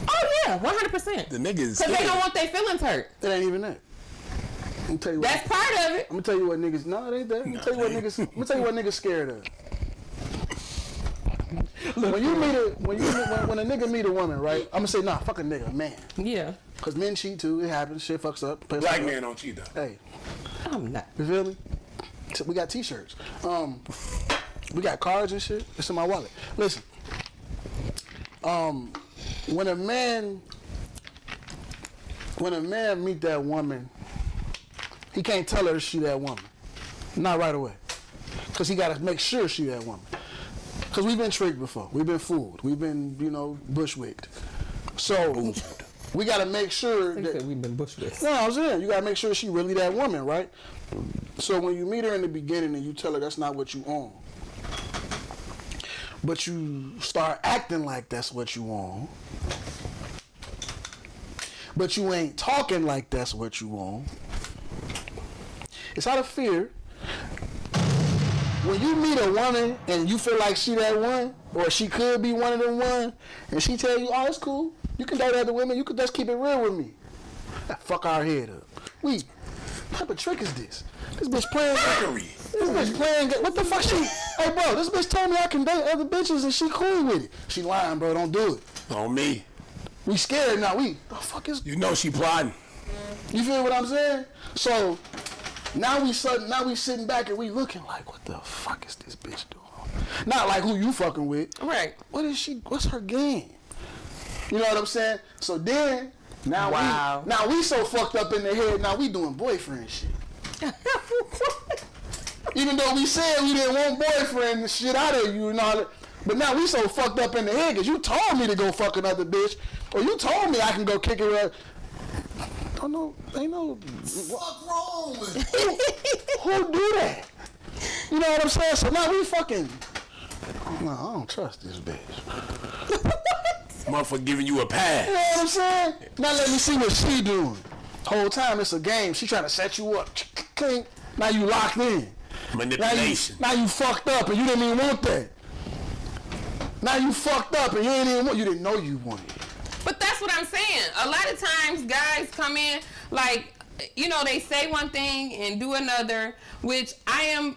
Oh yeah, 100%. The niggas. Because they don't want their feelings hurt. It ain't even that. I'm gonna tell you That's part of it. I'm gonna tell you what niggas. No, it ain't that. I'm gonna tell you what niggas scared of. When a nigga meet a woman, right? I'm gonna say, nah, fuck a nigga, man. Yeah. Cause men cheat too. It happens. Shit fucks up. Black men don't cheat though. Hey, I'm not. you feel me? We got t-shirts. We got cards and shit. It's in my wallet. Listen, when a man meet that woman, he can't tell her she that woman. Not right away. Because he got to make sure she that woman. Because we've been tricked before. We've been fooled. We've been, bushwicked. So we got to make sure that we've been bushwicked. No, I'm saying you got to make sure she really that woman, right? So when you meet her in the beginning and you tell her that's not what you own, but you start acting like that's what you own, but you ain't talking like that's what you own, it's out of fear. When you meet a woman and you feel like she that one, or she could be one of them one, and she tell you, oh, it's cool, you can date other women, you can just keep it real with me. Fuck our head up. What type of trick is this? This bitch playing. This bitch playing. What the fuck she? Hey, bro, this bitch told me I can date other bitches and she cool with it. She lying, bro. Don't do it. On me. We scared now. The fuck is? You know she plotting. You feel what I'm saying? So now we sitting back and we looking like, what the fuck is this bitch doing? Not like who you fucking with. Right. What is she? What's her game? You know what I'm saying? So then now we so fucked up in the head. Now we doing boyfriend shit. Even though we said we didn't want boyfriend and shit out of you and all that, but now we so fucked up in the head because you told me to go fuck another bitch, or you told me I can go kick her up. Don't know, ain't no. What's wrong with Who do that? You know what I'm saying? So now we fucking. No, I don't trust this bitch. Motherfucker giving you a pass. You know what I'm saying? Now let me see what she doing. Whole time it's a game. She trying to set you up. Now you locked in. Manipulation. Now you fucked up and you didn't even want that. Now you fucked up and you didn't know you wanted it. But that's what I'm saying. A lot of times guys come in like, they say one thing and do another, which I am,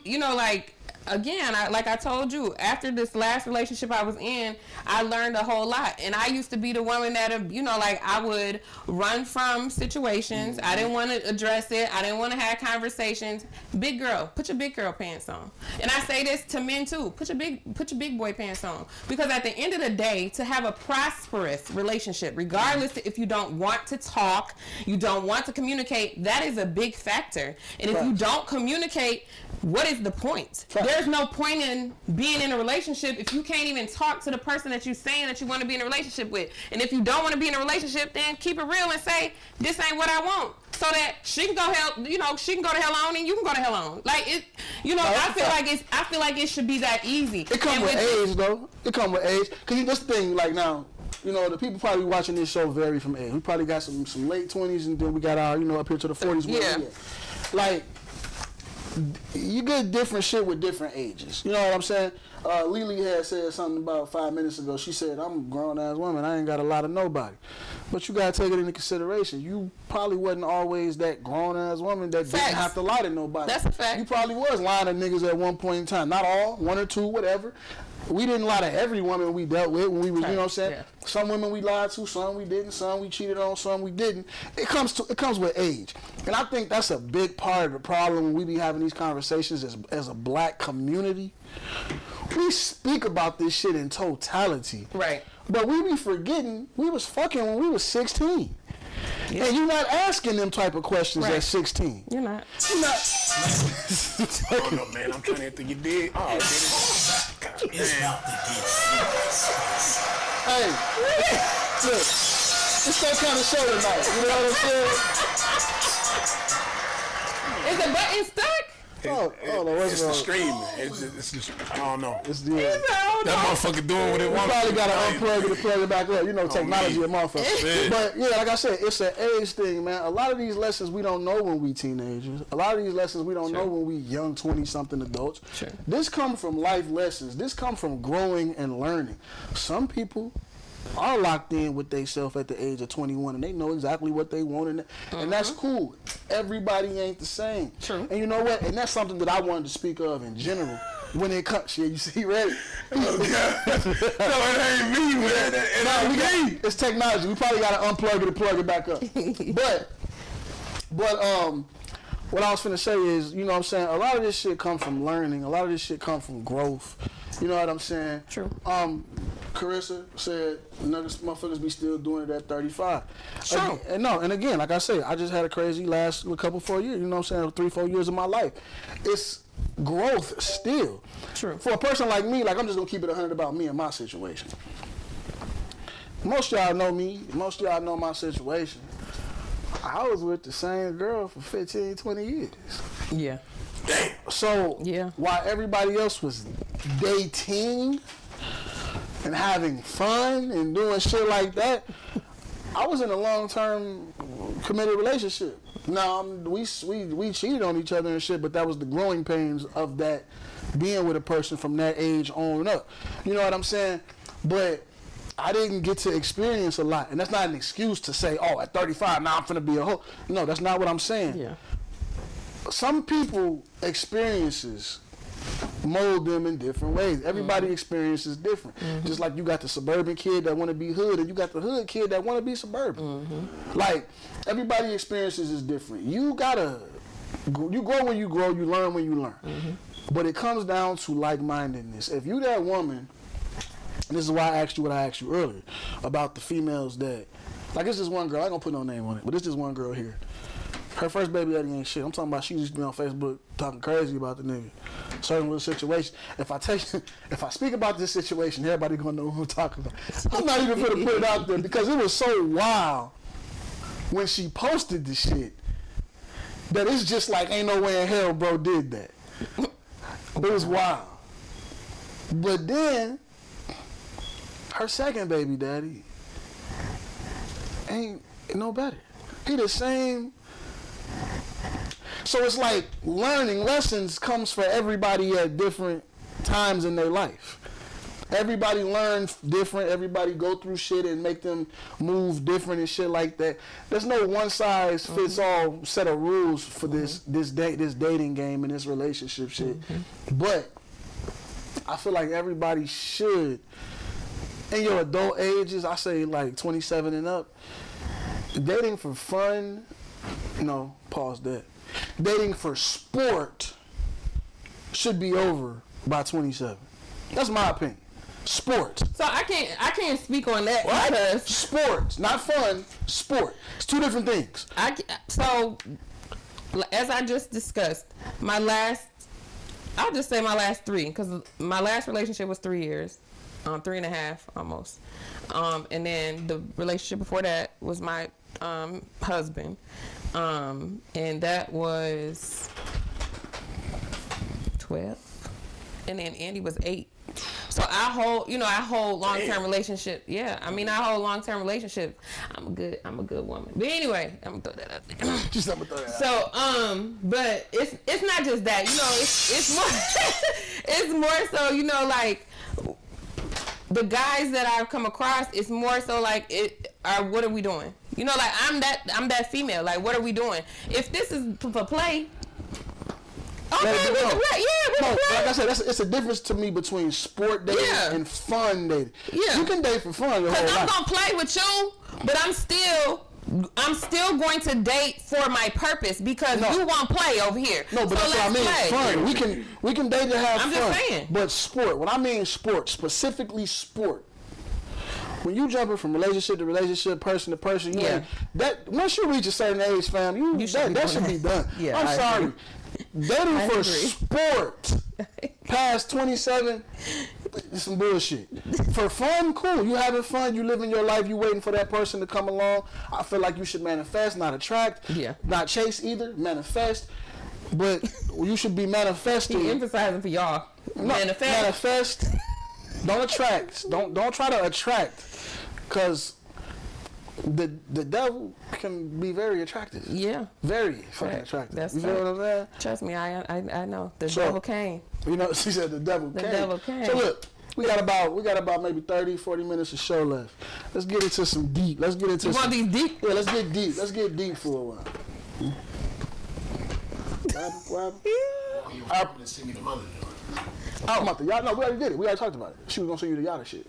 again, like I told you, after this last relationship I was in, I learned a whole lot. And I used to be the woman that, I would run from situations. I didn't want to address it. I didn't want to have conversations. Big girl, put your big girl pants on. And I say this to men too. Put your big boy pants on. Because at the end of the day, to have a prosperous relationship, regardless if you don't want to talk, you don't want to communicate, that is a big factor. And if you don't communicate, what is the point? There's no point in being in a relationship if you can't even talk to the person that you're saying that you want to be in a relationship with. And if you don't want to be in a relationship, then keep it real and say, this ain't what I want. So that she can go she can go to hell on and you can go to hell on. Like it, I feel like it should be that easy. It comes with age though. It comes with age. Cause this thing like now, the people probably watching this show vary from age. We probably got some late 20s and then we got our, up here to the 40s. Yeah. Like, you get different shit with different ages. You know what I'm saying? Lily had said something about 5 minutes ago. She said, I'm a grown-ass woman. I ain't got a lot of nobody. But you got to take it into consideration. You probably wasn't always that grown-ass woman that didn't have to lie to nobody. That's a fact. You probably was lying to niggas at one point in time. Not all, one or two, whatever. We didn't lie to every woman we dealt with when we was, you know what I'm saying? Yeah. Some women we lied to, some we didn't, some we cheated on, some we didn't. It comes with age. And I think that's a big part of the problem when we be having these conversations as a black community. We speak about this shit in totality. Right. But we be forgetting we was fucking when we was 16. Yeah. And you're not asking them type of questions at 16. You're not. Hold up, man. I'm trying to think you did. Oh, it's about to get serious. Hey, look, it's that kind of show tonight. You know what I'm saying? Is the button stuck? It's the stream. It's just, I don't know. It's the that motherfucker doing what it wants. Probably got to unplug it and plug it back up. Technology a motherfucker. But yeah, like I said, it's an age thing, man. A lot of these lessons we don't know when we teenagers. A lot of these lessons we don't know when we young 20-something adults. Sure. This come from life lessons. This come from growing and learning. Some people are locked in with themselves at the age of 21 and they know exactly what they want and that's cool. Everybody ain't the same. True. And you know what? And that's something that I wanted to speak of in general. When it comes, you see, ready? Oh, God. No, it ain't me, man. It's technology. We probably got to unplug it and plug it back up. but what I was finna say is, you know what I'm saying, a lot of this shit come from learning. A lot of this shit come from growth. You know what I'm saying? True. Carissa said, motherfuckers be still doing it at 35. True. And again, like I say, I just had a crazy last couple 4 years, you know what I'm saying, 3-4 years of my life. It's growth still. True. For a person like me, like I'm just gonna keep it 100 about me and my situation. Most of y'all know me, most of y'all know my situation. I was with the same girl for 15, 20 years. Yeah. So, yeah. While everybody else was dating and having fun and doing shit like that, I was in a long-term committed relationship. Now, we cheated on each other and shit, but that was the growing pains of that, being with a person from that age on up. You know what I'm saying? But I didn't get to experience a lot. And that's not an excuse to say, oh, at 35, now I'm finna be a hoe. No, that's not what I'm saying. Yeah. Some people experiences mold them in different ways. Everybody experiences different. Just like you got the suburban kid that want to be hood, and you got the hood kid that want to be suburban. Like, everybody experiences is different. You grow when you grow, you learn when you learn. But it comes down to like-mindedness. If you that woman, and this is why I asked you what I asked you earlier about the females that, like, it's just one girl, I ain't gonna put no name on it, but it's just one girl here. Her first baby daddy ain't shit. I'm talking about she used to be on Facebook talking crazy about the nigga. Certain little situation. If I speak about this situation, everybody gonna know who I'm talking about. I'm not even gonna put it out there because it was so wild when she posted the shit that it's just like ain't no way in hell bro did that. It was wild. But then her second baby daddy ain't no better. He the same. So it's like learning lessons comes for everybody at different times in their life. Everybody learns different. Everybody go through shit and make them move different and shit like that. There's no one size fits all set of rules for this dating game and this relationship shit. But I feel like everybody should, in your adult ages, I say like 27 and up, dating for fun, no, pause that. Dating for sport should be over by 27. That's my opinion. Sport. So I can't speak on that because sports, not fun. Sport. It's two different things. So as I just discussed, I'll just say my last 3 because my last relationship was 3 years, 3.5 almost, and then the relationship before that was my husband. And that was 12, and then Andy was 8. So I hold long-term relationship. Yeah, I mean, I hold long-term relationship. I'm a good woman. But anyway, I'm gonna throw that out there. Just I'm gonna throw that out. So, but it's not just that. You know, it's more it's more so. You know, like the guys that I've come across, it's more so like what are we doing? You know, like I'm that female. Like, what are we doing? If this is for play, okay, we can play. Yeah, we can play. Like I said, it's a difference to me between sport dating and fun dating. Yeah, you can date for fun your whole life. Because I'm gonna play with you, but I'm still going to date for my purpose because you want play over here. No, but that's what I mean. Fun. We can date to have fun. I'm just saying. But sport. When I mean sport, specifically sport. When you jumping from relationship to relationship, person to person, that once you reach a certain age, fam, that should be done. Yeah, I'm sorry. Dating for sport past 27 is some bullshit. For fun, cool. You having fun, you living your life, you waiting for that person to come along. I feel like you should manifest, not attract. Yeah. Not chase either, manifest. But you should be manifesting. He emphasizing for y'all. Manifest. Don't attract. Don't try to attract. Because the devil can be very attractive. Yeah. Very fucking attractive. That's you feel what I'm saying? Trust me, I know. The devil came. You know, she said the devil came. The devil came. So look, we got about maybe 30, 40 minutes of show left. Let's get into some deep. Let's get into you want these deep? Yeah, let's get deep. Let's get deep for a while. What happened? Send me the mother. Oh, y'all, no, we already did it. We already talked about it. She was gonna send you the yada shit.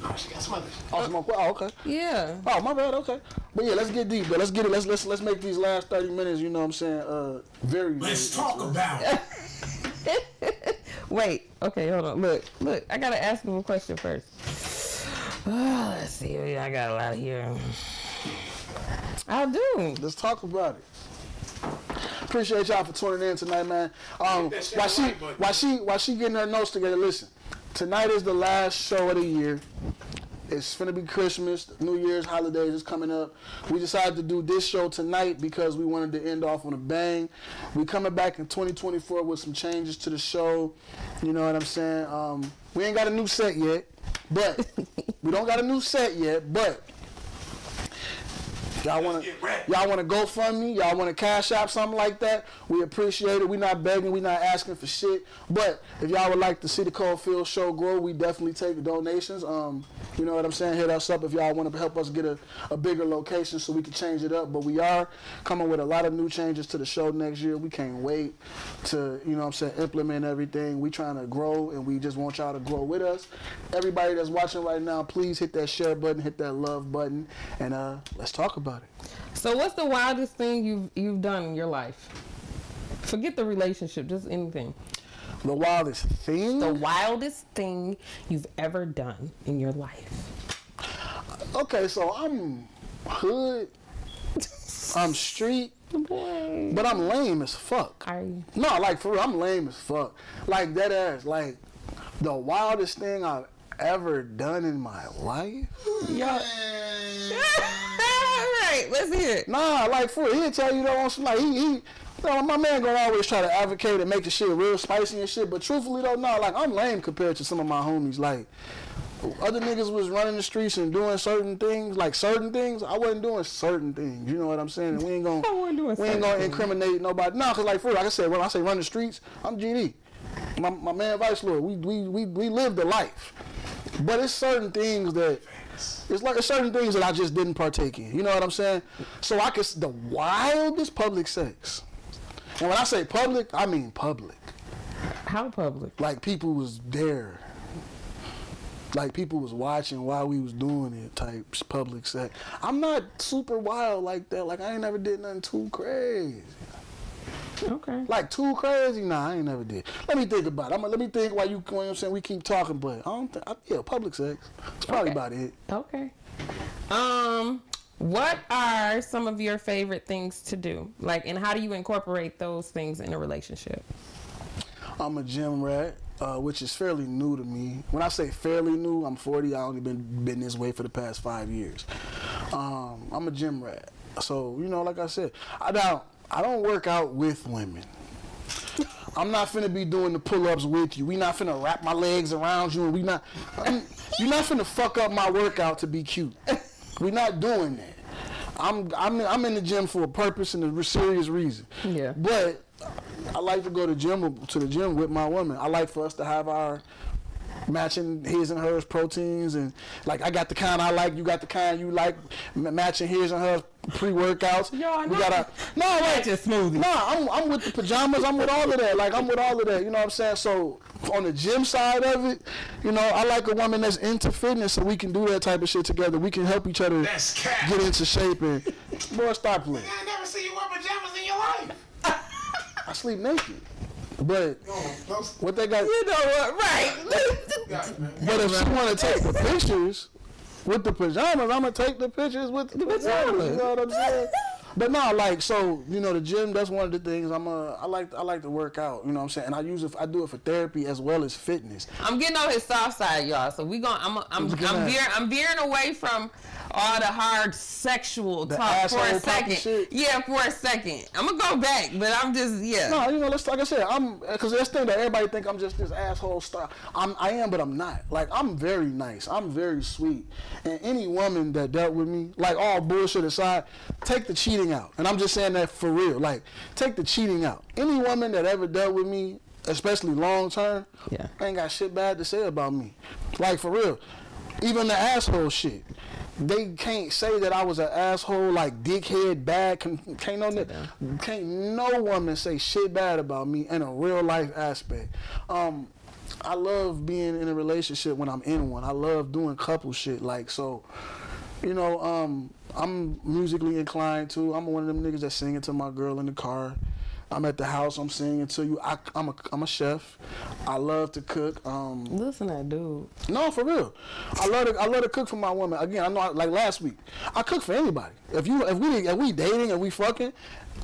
Oh, she got some other shit. Oh, smoke. Oh, okay. Yeah. Oh, my bad. Okay. But yeah, let's get deep. But let's get it. Let's make these last 30 minutes. You know what I'm saying? Very. Let's talk about it. Wait. Okay, hold on. Look. I gotta ask him a question first. Let's see. I got a lot here. I do. Let's talk about it. Appreciate y'all for tuning in tonight, man. While she getting her notes together, listen. Tonight is the last show of the year. It's finna be Christmas, New Year's, holidays is coming up. We decided to do this show tonight because we wanted to end off on a bang. We coming back in 2024 with some changes to the show. You know what I'm saying? We ain't got a new set yet, but y'all want to GoFundMe, y'all want to Cash App, something like that, we appreciate it. We not begging, we not asking for shit. But if y'all would like to see the Cold Field show grow, we definitely take donations. You know what I'm saying? Hit us up if y'all want to help us get a bigger location so we can change it up. But we are coming with a lot of new changes to the show next year. We can't wait to, you know what I'm saying, implement everything. We trying to grow, and we just want y'all to grow with us. Everybody that's watching right now, please hit that share button, hit that love button, and let's talk about it. So what's the wildest thing you've done in your life? Forget the relationship, just anything. The wildest thing? The wildest thing you've ever done in your life. Okay, so I'm hood, I'm street, Boy. but I'm lame as fuck. Are you? No, like for real, I'm lame as fuck. Like that ass, like the wildest thing I've ever done in my life? Yeah. Alright, let's hear it. Nah, like for real, he'll tell you that on some, like he my man gonna always try to advocate and make the shit real spicy and shit, but truthfully though, nah, like I'm lame compared to some of my homies. Like other niggas was running the streets and doing certain things, I wasn't doing certain things. You know what I'm saying? And we ain't gonna incriminate nobody. Nah, cause like for real, like I said, when I say run the streets, I'm GD. My man Vice Lord, we lived the life. But it's certain things that I just didn't partake in. You know what I'm saying? So the wildest public sex. And when I say public, I mean public. How public? Like people was there. Like people was watching while we was doing it type public sex. I'm not super wild like that. Like I ain't never did nothing too crazy. Okay. Like too crazy? Nah, I ain't never did. Let me think about it. Let me think while you know what I'm saying, we keep talking, but I don't think, public sex. It's probably about it. Okay. What are some of your favorite things to do? Like, and how do you incorporate those things in a relationship? I'm a gym rat, which is fairly new to me. When I say fairly new, I'm 40. I only been this way for the past 5 years. I'm a gym rat. So, you know, like I said, I don't work out with women. I'm not finna be doing the pull-ups with you. We not finna wrap my legs around you, and you're not finna fuck up my workout to be cute. We not doing that. I'm in the gym for a purpose and a serious reason. Yeah. But I like to go to the gym with my woman. I like for us to have our matching his and hers proteins, and like I got the kind I like, you got the kind you like, matching his and hers pre-workouts. Just smoothie. Nah, I'm with the pajamas. I'm with all of that. Like I'm with all of that. You know what I'm saying? So on the gym side of it, you know, I like a woman that's into fitness, so we can do that type of shit together. We can help each other get into shape. And boy, stop playing. I never see you wear pajamas in your life. I sleep naked. But what they got? You know what? Right. But if she want to take the pictures with the pajamas, I'm gonna take the pictures with the pajamas. You know what I'm saying? But no, like, so, you know, the gym, that's one of the things I like to work out, you know what I'm saying? And I do it for therapy as well as fitness. I'm getting on his soft side, y'all. So I'm veering away from all the hard sexual talk for a second. Shit. Yeah, for a second. I'm gonna go back, but I'm just, yeah. No, you know, like I said, because this thing that everybody think I'm just this asshole style. I am, but I'm not. Like, I'm very nice. I'm very sweet. And any woman that dealt with me, like, all bullshit aside, take the cheating out. And I'm just saying that for real. Like, take the cheating out. Any woman that ever dealt with me, especially long term, ain't got shit bad to say about me. Like, for real. Even the asshole shit. They can't say that I was an asshole, like dickhead, bad. Can't no woman say shit bad about me in a real life aspect. I love being in a relationship when I'm in one. I love doing couple shit. Like, so, you know, I'm musically inclined too. I'm one of them niggas that singing to my girl in the car. I'm at the house, I'm singing to you. I'm a chef. I love to cook. Listen to that dude. No, for real. I love to cook for my woman. Again, I know, like last week, I cook for anybody. If we dating and we fucking,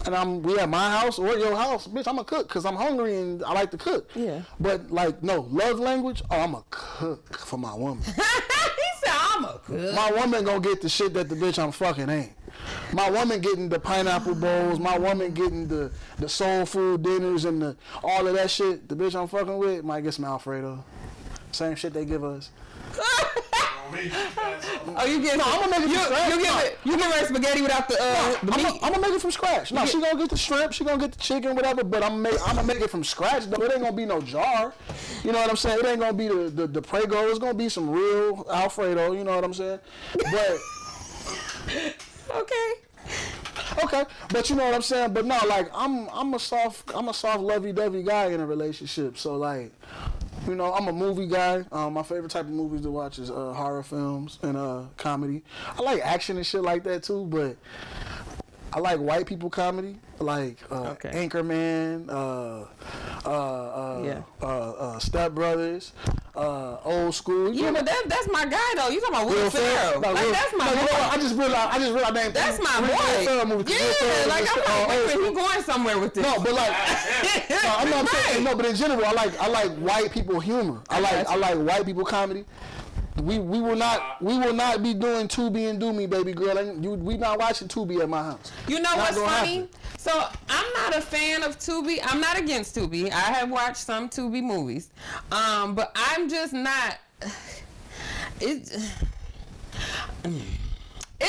and we at my house or your house, bitch, I'm a cook because I'm hungry and I like to cook. Yeah. But like, no, love language, I'm a cook for my woman. He said I'm a cook. My woman gonna get the shit that the bitch I'm fucking ain't. My woman getting the pineapple bowls. My woman getting the soul food dinners and all of that shit. The bitch I'm fucking with might get some Alfredo. Same shit they give us. Oh, you get? No, I'm gonna make it from scratch. You give her spaghetti without the meat. I'm gonna make it from scratch. No, she gonna get the shrimp. She gonna get the chicken, whatever. But I'm gonna make it from scratch. Though it ain't gonna be no jar. You know what I'm saying? It ain't gonna be the Prego. It's gonna be some real Alfredo. You know what I'm saying? But. Okay, but you know what I'm saying. But no, like I'm a soft lovey-dovey guy in a relationship. So like, you know, I'm a movie guy. My favorite type of movies to watch is horror films and comedy. I like action and shit like that too, but I like white people comedy, like Anchorman, Step Brothers, Old School. Yeah, but that's my guy though. You talking about Will Ferrell? Like that's my boy. I just realized name. That's my boy. Yeah, like I'm like, he going somewhere with this. No, but like, I'm not saying no, but in general, I like white people humor. I like white people comedy. We will not be doing Tubi and Do Me, baby girl. We not watching Tubi at my house. You know what's funny? So I'm not a fan of Tubi. I'm not against Tubi. I have watched some Tubi movies, but I'm just not. It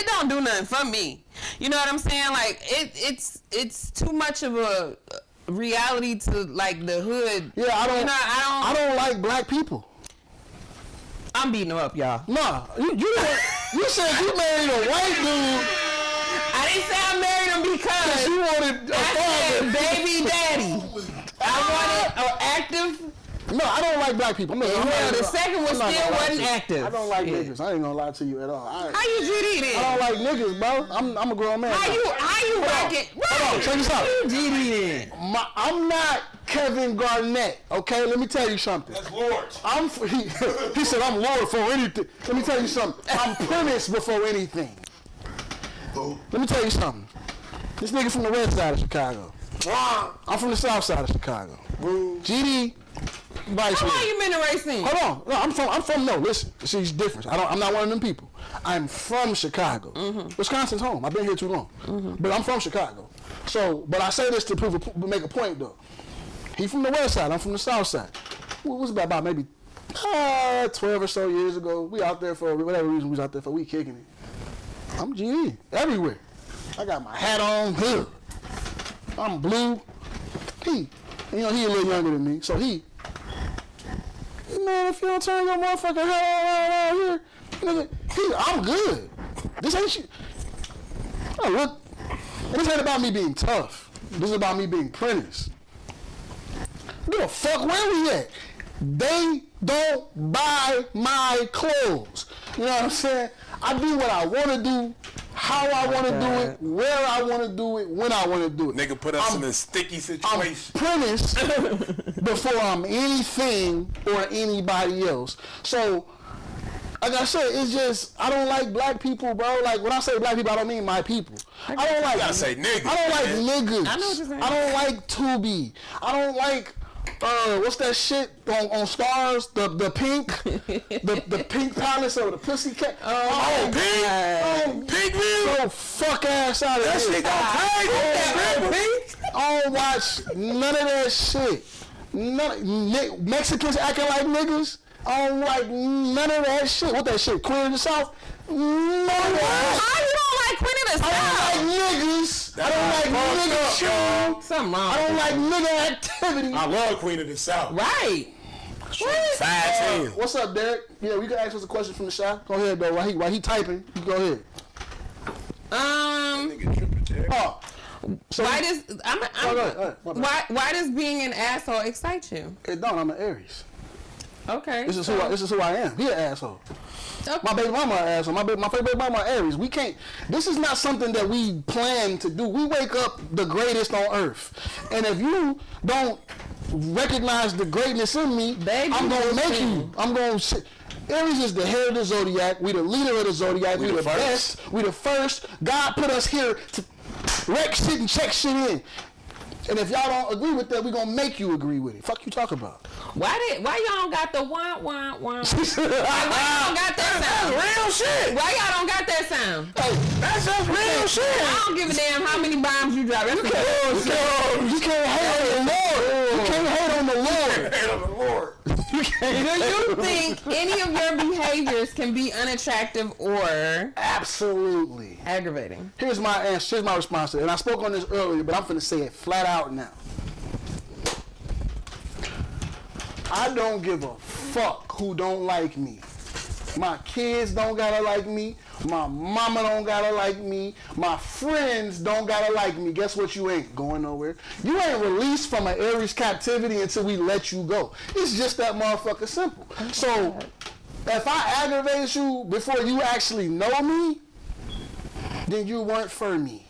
don't do nothing for me. You know what I'm saying? Like it's too much of a reality to like the hood. Yeah, I don't like black people. I'm beating him up, y'all. Nah, you said you married a white dude. I didn't say I married him because you wanted a father. Baby daddy. I wanted an active. No, I don't like black people. The second one still wasn't active. I don't like niggas. I ain't gonna lie to you at all. How you GD then? I don't like niggas, bro. I'm a grown man. How you like it? Hold on, check this out. How you GD then? I'm not Kevin Garnett, okay? Let me tell you something. That's Lord. He said I'm Lord for anything. Let me tell you something. I'm Prince before anything. Let me tell you something. This nigga from the west side of Chicago. I'm from the south side of Chicago. GD. How long you been in racing? Hold on. No, I'm from. No, listen. See, it's different. I'm not one of them people. I'm from Chicago. Mm-hmm. Wisconsin's home. I've been here too long. Mm-hmm. But I'm from Chicago. So, but I say this to make a point though. He from the west side. I'm from the south side. What was about maybe 12 or so years ago? We out there for whatever reason we was out there for. We kicking it. I'm GE everywhere. I got my hat on. Hood. I'm blue. He a little younger than me, so he. Man, if you don't turn your motherfucking head on here, nigga, I'm good. This ain't shit. Oh, look. This ain't about me being tough. This is about me being Prentice. Give a fuck where we at. They don't buy my clothes. You know what I'm saying? I do what I want to do, how I want to do it, where I want to do it, when I want to do it. Nigga put us in a sticky situation. I'm Prentice before I'm anything or anybody else. So, like I said, it's just, I don't like black people, bro. Like, when I say black people, I don't mean my people. I don't like... You gotta say niggas. I don't like niggas. I know what you're saying. I don't like Tubi. I don't like... what's that shit on Stars? The pink, the Pink Palace or the Pussycat? Pink view. Go fuck ass out of here. That shit Pink. I don't watch none of that shit. Mexicans acting like niggas. I don't like none of that shit. What that shit? Queen of the South? None of that. How you don't like Queen of the South? I don't like niggas. I don't like nigga. Something wrong. I don't like nigga activity. I love Queen of the South. Right. What? 5'10". What's up, Derek? Yeah, we can ask us a question from the shop. Go ahead, bro. While he typing, you go ahead. So why does why does being an asshole excite you? It don't. I'm an Aries. Okay. This is who I am. He an asshole. Okay. My baby mama an asshole. My favorite baby mama Aries. We can't. This is not something that we plan to do. We wake up the greatest on earth, and if you don't recognize the greatness in me, baby, I'm gonna make you. I'm gonna. Aries is the head of the zodiac. We the leader of the zodiac. We the best. We the first. God put us here to wreck shit and check shit in. And if y'all don't agree with that, we gonna make you agree with it. Fuck you talk about. Why y'all don't got the wah? Why y'all don't got that sound? That's real shit. Why y'all don't got that sound? Hey, that's just real shit. I don't give a damn how many bombs you drop. You can't hate on the Lord. You can't hate on the Lord. Hate on the Lord. Do you think any of your behaviors can be unattractive or absolutely aggravating? Here's my answer. Here's my response to it. And I spoke on this earlier, but I'm finna say it flat out now. I don't give a fuck who don't like me. My kids don't gotta like me. My mama don't gotta like me. My friends don't gotta like me. Guess what? You ain't going nowhere. You ain't released from an Aries captivity until we let you go. It's just that motherfucker simple. So if I aggravate you before you actually know me, then you weren't for me.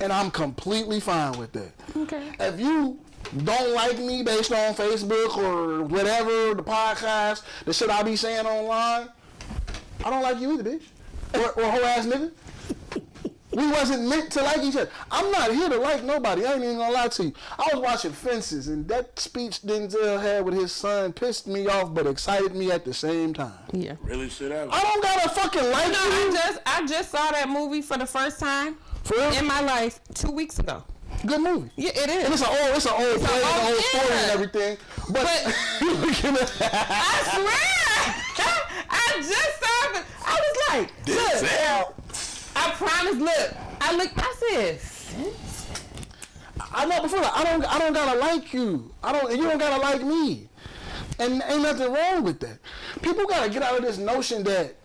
And I'm completely fine with that. Okay. If you don't like me based on Facebook or whatever, the podcast, the shit I be saying online, I don't like you either, bitch. Or whole ass nigga. We wasn't meant to like each other. I'm not here to like nobody. I ain't even gonna lie to you. I was watching Fences, and that speech Denzel had with his son pissed me off, but excited me at the same time. Yeah. Really shit out. I don't gotta fucking like you. I just saw that movie for the first time in my life 2 weeks ago. Good movie. Yeah, it is. And it's an old play, an old story and everything. But I swear, I just saw it. I was like, look, I promise. Look, I said, I know before. I don't gotta like you. And you don't gotta like me. And ain't nothing wrong with that. People gotta get out of this notion that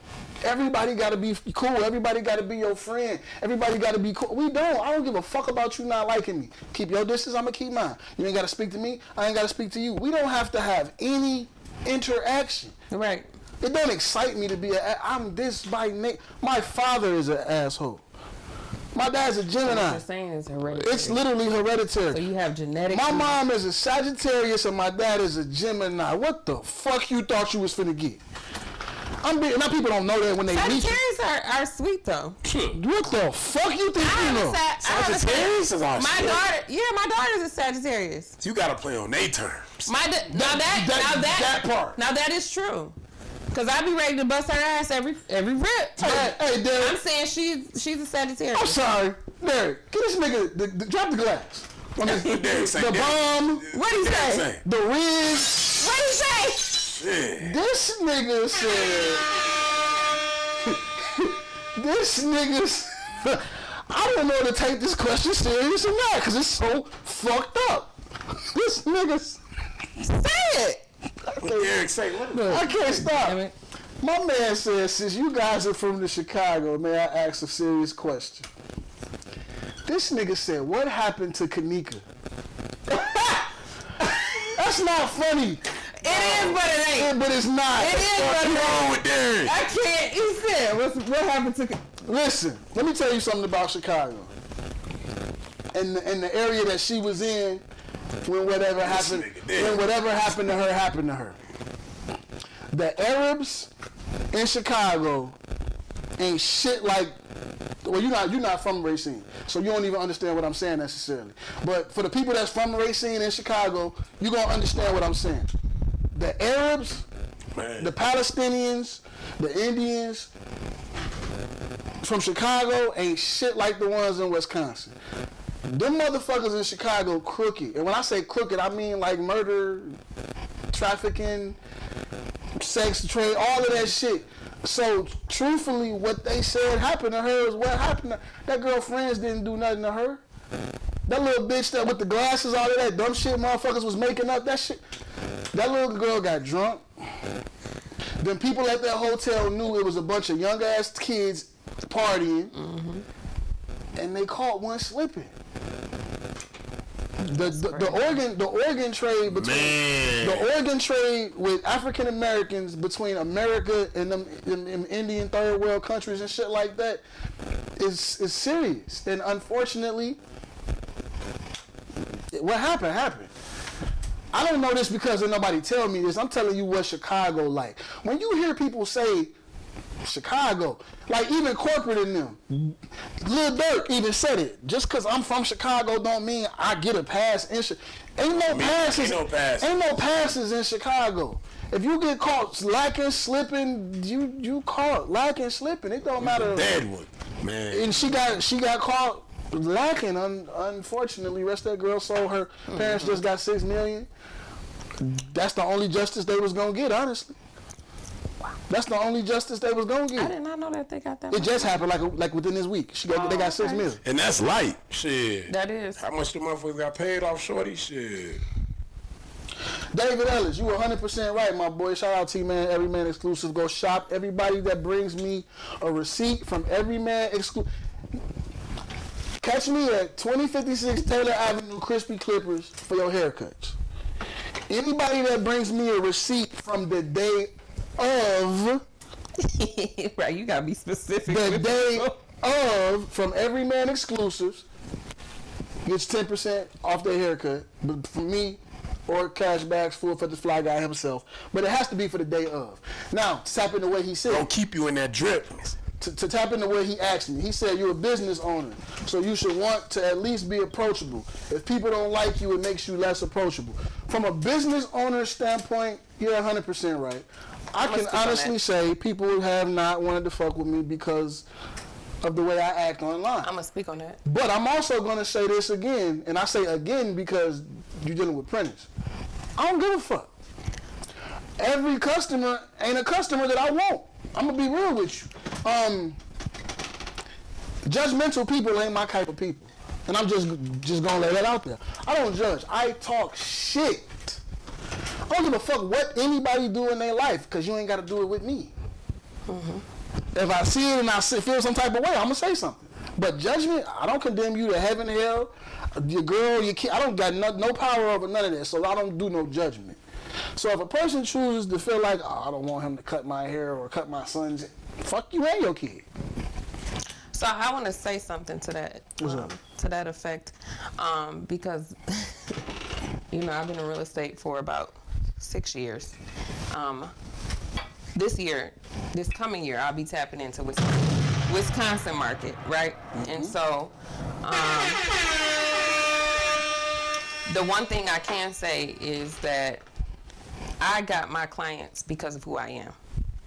everybody gotta be cool. Everybody gotta be your friend. Everybody gotta be cool. We don't. I don't give a fuck about you not liking me. Keep your distance. I'ma keep mine. You ain't gotta speak to me. I ain't gotta speak to you. We don't have to have any interaction. Right. It don't excite me to be I'm this by name. My father is an asshole. My dad's a Gemini. What you're saying is hereditary. It's literally hereditary. So you have genetics. My mom is a Sagittarius and my dad is a Gemini. What the fuck you thought you was finna get? Now people don't know that when they meet you. Sagittarius are sweet though. What the fuck you think you know? Sagittarius is our my daughter's a Sagittarius. You gotta play on their terms. That part. Now that is true. Cause I be ready to bust her ass every rip. Hey, Derek. I'm saying she's a Sagittarius. I'm sorry, Derek. Get this nigga drop the glass. The bomb. What'd he say? The Riz. What'd he say? Yeah. This nigga said. I don't know to take this question serious or not, cause it's so fucked up. This nigga. Say it. I can't stop. My man says, since you guys are from the Chicago, may I ask a serious question? This nigga said, what happened to Kanika? That's not funny. It is, but it ain't. But it's not. It is, but it ain't. What's wrong with Derek? I can't. He said, what happened to... Listen, let me tell you something about Chicago. In the area that she was in, when whatever happened to her. The Arabs in Chicago ain't shit like. Well, you're not from Racine, so you don't even understand what I'm saying necessarily. But for the people that's from Racine in Chicago, you gonna understand what I'm saying. The Arabs, the Palestinians, the Indians from Chicago ain't shit like the ones in Wisconsin. Them motherfuckers in Chicago crooked. And when I say crooked, I mean like murder, trafficking, sex trade, all of that shit. So, truthfully, what they said happened to her is what happened to her. That girl friends didn't do nothing to her. That little bitch that with the glasses, all of that dumb shit motherfuckers was making up, that shit. That little girl got drunk. Then people at that hotel knew it was a bunch of young ass kids partying. Mm-hmm. And they caught one slipping. the organ trade between the organ trade with African Americans between America and them Indian third world countries and shit like that is serious. And unfortunately, what happened. I don't know this because nobody tell me this. I'm telling you what Chicago like. When you hear people say Chicago, like even corporate in them, Lil Durk even said it. Just because I'm from Chicago don't mean I get a pass in Ain't no passes in Chicago. If you get caught lacking, slipping, you caught lacking, slipping. It don't matter. Dead one, man. And she got caught lacking. Unfortunately, rest of that girl sold her parents just got $6 million. That's the only justice they was gonna get, honestly. That's the only justice they was gonna get. I did not know that they got that. It just happened like within this week. They got $6 million. And that's light. Shit. That is. How much the motherfuckers got paid off shorty? Shit. David Ellis, you 100% right, my boy. Shout out T-Man, Everyman Exclusive. Go shop. Everybody that brings me a receipt from Everyman Exclusive. Catch me at 2056 Taylor Avenue, Crispy Clippers for your haircuts. Anybody that brings me a receipt from the day of, right, you gotta be specific. The day of from Everyman Exclusives gets 10% off their haircut. But for me, or cash bags full for the fly guy himself. But it has to be for the day of. Now, to tap in the way he said. Don't keep you in that drip. To tap in the way he asked me. He said you're a business owner, so you should want to at least be approachable. If people don't like you, it makes you less approachable. From a business owner standpoint, you're 100% right. I can honestly say people have not wanted to fuck with me because of the way I act online. I'm gonna speak on that. But I'm also gonna say this again, and I say again because you're dealing with printers. I don't give a fuck. Every customer ain't a customer that I want. I'm gonna be real with you. Judgmental people ain't my type of people, and I'm just gonna lay that out there. I don't judge. I talk shit. I don't give a fuck what anybody do in their life, because you ain't got to do it with me. If I see it and I feel some type of way, I'm going to say something. But judgment, I don't condemn you to heaven, hell, your girl, your kid. I don't got no power over none of that, so I don't do no judgment. So if a person chooses to feel like, oh, I don't want him to cut my hair or cut my son's, fuck you and your kid. So I want to say something to that, to that effect, because, you know, I've been in real estate for about 6 years. This coming year, I'll be tapping into Wisconsin market, right? And so, the one thing I can say is that I got my clients because of who I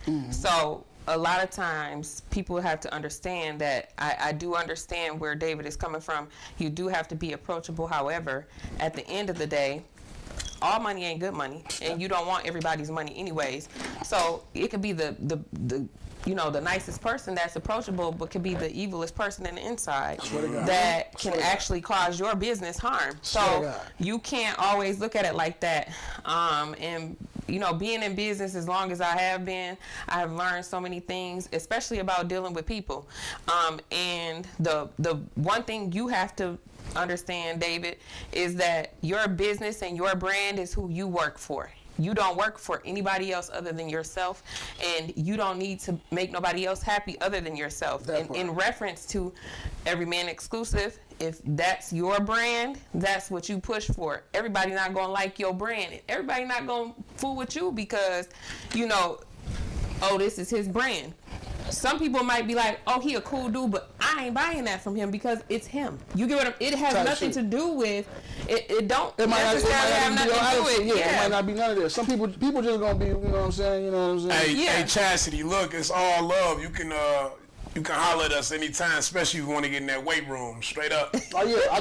am. So a lot of times people have to understand that I do understand where David is coming from. You do have to be approachable. However, at the end of the day, all money ain't good money, and you don't want everybody's money anyways. So it could be the you know, the nicest person that's approachable, but could be the evilest person in the inside that can actually cause your business harm. So you can't always look at it like that. And you know, being in business as long as I have been, I have learned so many things, especially about dealing with people. And the one thing you have to understand, David, is that your business and your brand is who you work for. You don't work for anybody else other than yourself, and you don't need to make nobody else happy other than yourself. In reference to Everyman Exclusive, if that's your brand, that's what you push for. Everybody not gonna like your brand. Everybody not gonna fool with you because, you know, oh, this is his brand. Some people might be like, oh, he a cool dude, but I ain't buying that from him because it's him. You get what I'm, it has nothing to do with, it don't necessarily have nothing to do with, it might not be none of this. Some people just gonna be, you know what I'm saying, Hey, Chastity, look, it's all love. You can holler at us anytime, especially if you want to get in that weight room, straight up. Oh yeah, I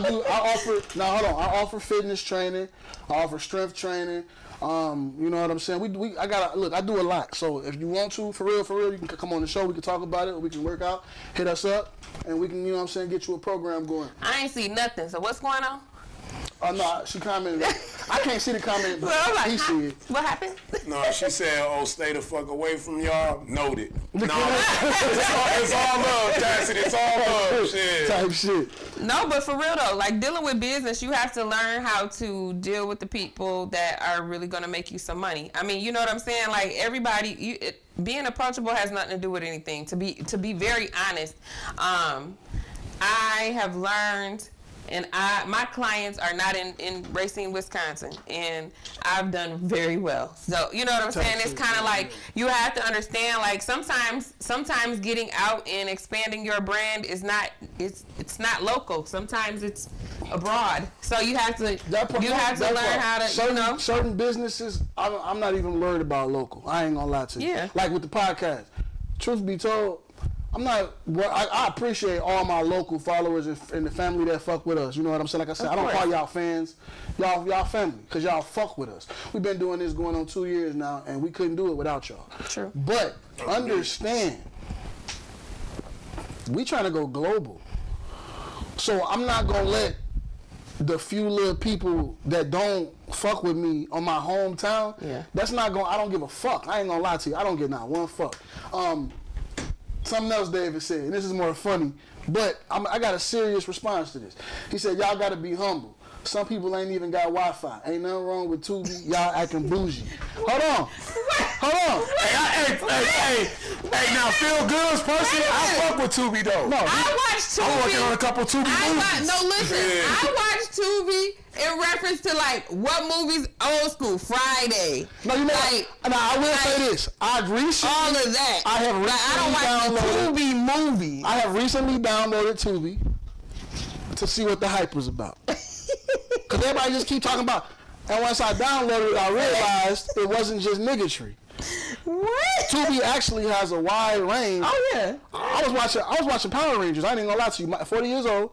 offer fitness training, I offer strength training. You know what I'm saying? I do a lot. So if you want to, for real, you can come on the show. We can talk about it. Or we can work out. Hit us up, and we can, you know what I'm saying, get you a program going. I ain't see nothing. So what's going on? Oh, no, she commented. I can't see the comment, but well, like, he see it. What happened? No, she said, "Oh, stay the fuck away from y'all." Noted. No, it's all love, Cassidy. It's all love. Shit. Type shit. No, but for real though, like dealing with business, you have to learn how to deal with the people that are really gonna make you some money. I mean, you know what I'm saying? Like everybody, being approachable has nothing to do with anything. To be very honest, I have learned. And my clients are not in Racine, Wisconsin, and I've done very well. So you know what I'm saying? It's kind of like you have to understand. Like sometimes getting out and expanding your brand is not it's not local. Sometimes it's abroad. So you have to learn how to certain businesses. I'm not even worried about local. I ain't gonna lie to you. Yeah. Like with the podcast. Truth be told, I'm not. I appreciate all my local followers and the family that fuck with us. You know what I'm saying? Like I said, I don't call y'all fans. Y'all family, because y'all fuck with us. We've been doing this going on 2 years now, and we couldn't do it without y'all. True. But understand, we trying to go global. So I'm not going to let the few little people that don't fuck with me on my hometown, that's not going. I don't give a fuck. I ain't going to lie to you. I don't give not one fuck. Something else David said, and this is more funny, but I got a serious response to this. He said, y'all got to be humble. Some people ain't even got Wi-Fi. Ain't nothing wrong with Tubi. Y'all acting bougie. Hold on. Hey, now Phil Good's person, I fuck with Tubi though. No, I watch Tubi. I'm working on a couple Tubi movies. I watch Tubi in reference to like what movies old school Friday. No, you know, I will say this. I have recently Tubi movies. I have recently downloaded Tubi to see what the hype was about. Because everybody just keep talking about, and once I downloaded it, I realized it wasn't just niggatry. What? Tubi actually has a wide range. Oh yeah. I was watching Power Rangers. I ain't gonna lie to you. 40 years old.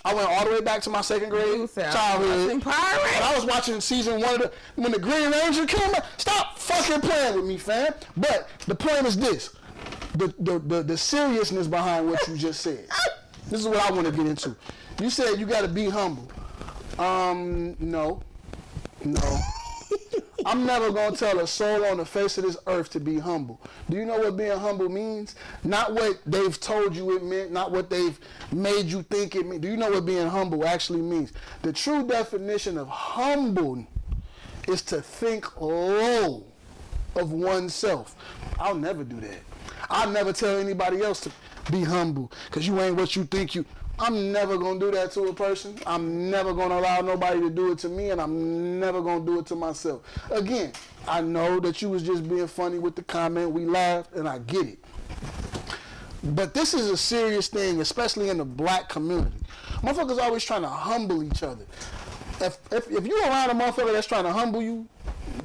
I went all the way back to my second grade childhood. But I was watching season 1 when the Green Ranger came out. Stop fucking playing with me, fam. But the point is this: the seriousness behind what you just said. This is what I want to get into. You said you got to be humble. No. I'm never going to tell a soul on the face of this earth to be humble. Do you know what being humble means? Not what they've told you it meant, not what they've made you think it meant. Do you know what being humble actually means? The true definition of humble is to think low of oneself. I'll never do that. I'll never tell anybody else to be humble because you ain't what you think you. I'm never going to do that to a person. I'm never going to allow nobody to do it to me, and I'm never going to do it to myself. Again, I know that you was just being funny with the comment. We laughed, and I get it. But this is a serious thing, especially in the black community. Motherfuckers always trying to humble each other. If you're around a motherfucker that's trying to humble you,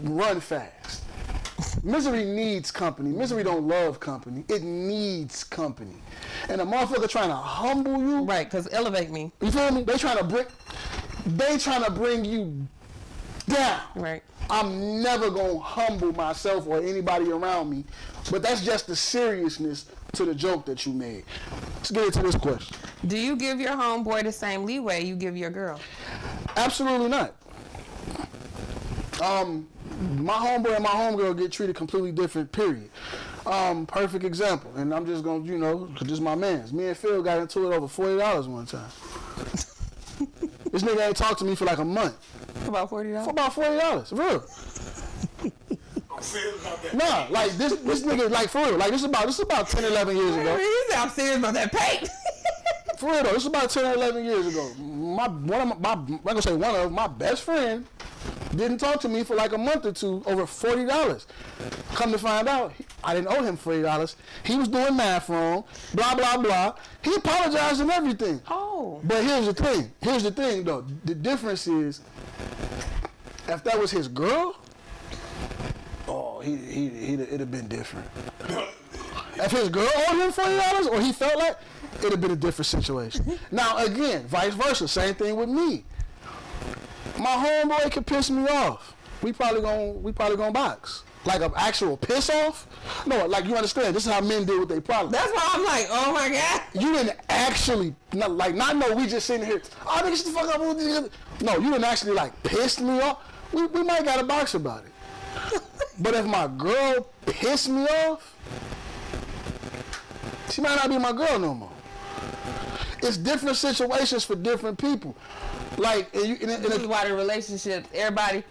run fast. Misery needs company. Misery don't love company. It needs company. And a motherfucker trying to humble you. Right, because elevate me. You feel me? They trying to bring you down. Right. I'm never going to humble myself or anybody around me. But that's just the seriousness to the joke that you made. Let's get into this question. Do you give your homeboy the same leeway you give your girl? Absolutely not. My homeboy and my homegirl get treated completely different, period. Perfect example, and I'm just going to, because this is my man's. Me and Phil got into it over $40 one time. This nigga ain't talked to me for like a month. For about $40? For about $40, for real. I'm serious about that. Nah, like this nigga, like for real, like this is about 10, 11 years ago. He said I'm serious about that pay. For real though, this is about 10 or 11 years ago. One of my best friend didn't talk to me for like a month or two over $40. Come to find out, I didn't owe him $40. He was doing math wrong, blah, blah, blah. He apologized and everything. Oh. But here's the thing though. The difference is, if that was his girl, it'd have been different. If his girl owed him $40 or he felt like, it'd have been a different situation. Now again, vice versa, same thing with me. My homeboy could piss me off. We probably gonna box. Like an actual piss off? No, like you understand, this is how men deal with their problems. That's why I'm like, oh my God. You didn't actually, we just sitting here, oh nigga, shut the fuck up. No, you didn't actually like piss me off. We might got a box about it. But if my girl pissed me off, she might not be my girl no more. It's different situations for different people. Like, this is why the relationships, everybody,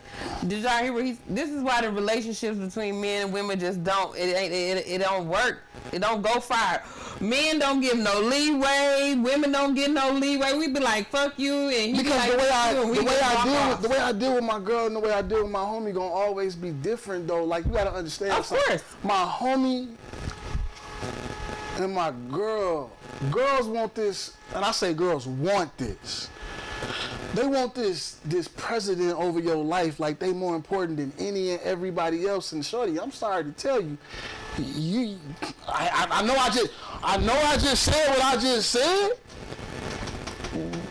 did y'all hear what this is why the relationships between men and women just don't, it don't work. It don't go far. Men don't give no leeway. Women don't get no leeway. We be like, fuck you. And he because be like, the way I deal with my girl and the way I deal with my homie gonna always be different though. Like, you gotta understand of something. Course. My homie and my girls want this, and I say girls want this. They want this president over your life like they more important than any and everybody else. And shorty, I'm sorry to tell you, I know I just said what I just said.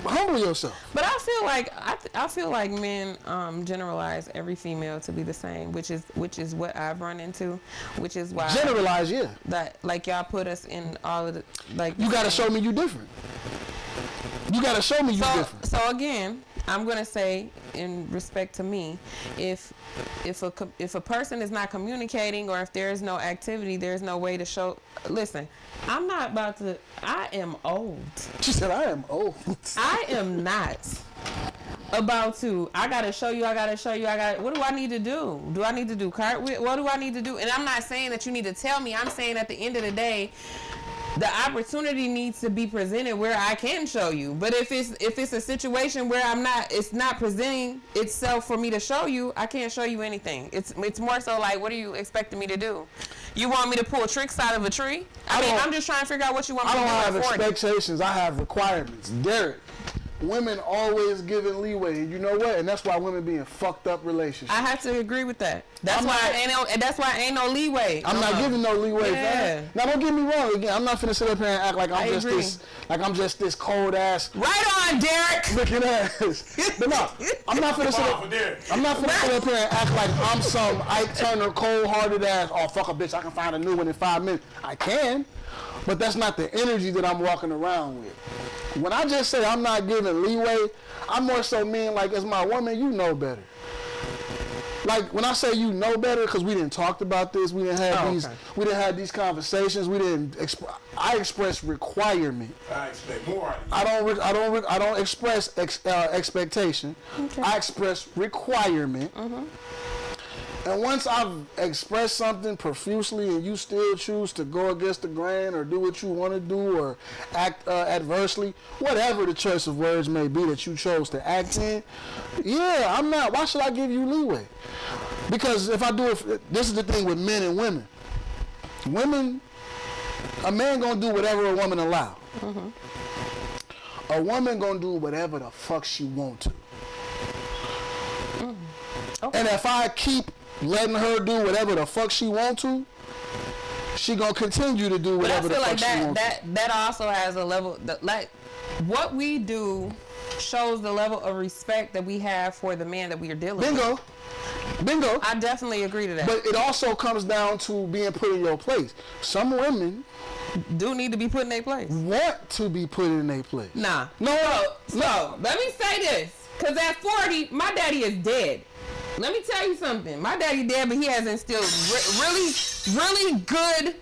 Humble yourself. But I feel like men generalize every female to be the same, which is what I've run into, which is why generalize, yeah. That like y'all put us in all of the like. You gotta show me you different. You gotta show me you different. So again, I'm gonna say, in respect to me, if a person is not communicating or if there is no activity, there's no way to show. Listen, I'm not about to. I am old. She said, "I am old." I am not about to. I gotta show you. What do I need to do? Do I need to do cartwheel? What do I need to do? And I'm not saying that you need to tell me. I'm saying at the end of the day, the opportunity needs to be presented where I can show you. But if it's a situation where it's not presenting itself for me to show you, I can't show you anything. It's more so like, what are you expecting me to do? You want me to pull tricks out of a tree? I'm just trying to figure out what you want me to do. I don't have expectations. I have requirements. Derek, women always giving leeway, and you know what? And that's why women be in fucked up relationships. I have to agree with that. That's why ain't no leeway. I'm not giving no leeway, man. Now don't get me wrong. Again, I'm not finna sit up here and act like I'm just this cold ass. Right on, Derek. Looking ass. But no, I'm not finna sit up here and act like I'm some Ike Turner cold-hearted ass. Oh fuck a bitch, I can find a new one in 5 minutes. I can, but that's not the energy that I'm walking around with. When I just say I'm not giving leeway, I more so mean like, as my woman, you know better. Like when I say you know better, because we didn't talk about this, we didn't have these conversations, I express requirement. I expect more. I don't express expectation. Okay. I express requirement. Mm-hmm. And once I've expressed something profusely and you still choose to go against the grain or do what you want to do or act adversely, whatever the choice of words may be that you chose to act in, yeah, I'm not. Why should I give you leeway? Because if I do it, this is the thing with men and women. Women, a man gonna do whatever a woman allow. Mm-hmm. A woman gonna do whatever the fuck she want to. Mm-hmm. Okay. And if I keep letting her do whatever the fuck she want to, she gonna continue to do whatever the fuck she want to. That also has a level, like what we do shows the level of respect that we have for the man that we are dealing with. Bingo. I definitely agree to that. But it also comes down to being put in your place. Some women do need to be put in their place. Want to be put in their place. Nah. No. Let me say this, because at 40, my daddy is dead. Let me tell you something. My daddy dead, but he has instilled really, really good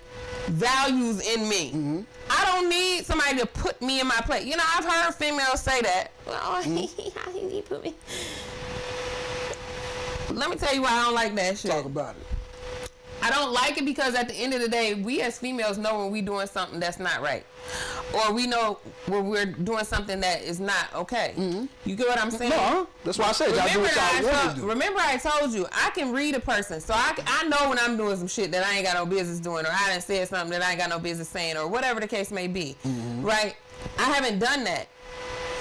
values in me. Mm-hmm. I don't need somebody to put me in my place. You know, I've heard females say that. Well, he put me. Let me tell you why I don't like that shit. Talk about it. I don't like it because at the end of the day, we as females know when we're doing something that's not right. Or we know when we're doing something that is not okay. Mm-hmm. You get what I'm saying? No, that's why I said remember I told you, I can read a person. So I know when I'm doing some shit that I ain't got no business doing, or I done said something that I ain't got no business saying, or whatever the case may be. Mm-hmm. Right? I haven't done that.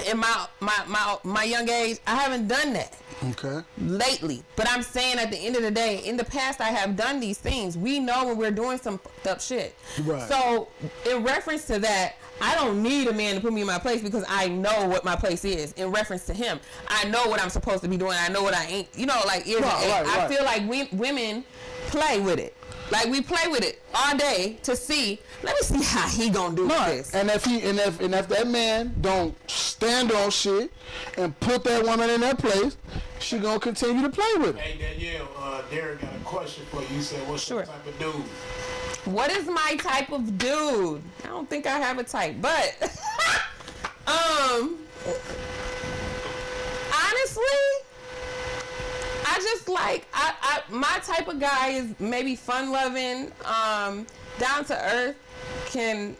In my young age, I haven't done that. Okay. Lately. But I'm saying at the end of the day, in the past I have done these things. We know when we're doing some fucked up shit. Right. So in reference to that, I don't need a man to put me in my place because I know what my place is. In reference to him, I know what I'm supposed to be doing. I know what I ain't. You know, like, I feel like women play with it. Like we play with it all day to see. Let me see how he gonna do this. And if that man don't stand on shit and put that woman in that place, she gonna continue to play with it. Hey Danielle, Derek got a question for you. You said, what's your type of dude? What is my type of dude? I don't think I have a type, but honestly, I just like my type of guy is maybe fun loving, down to earth, can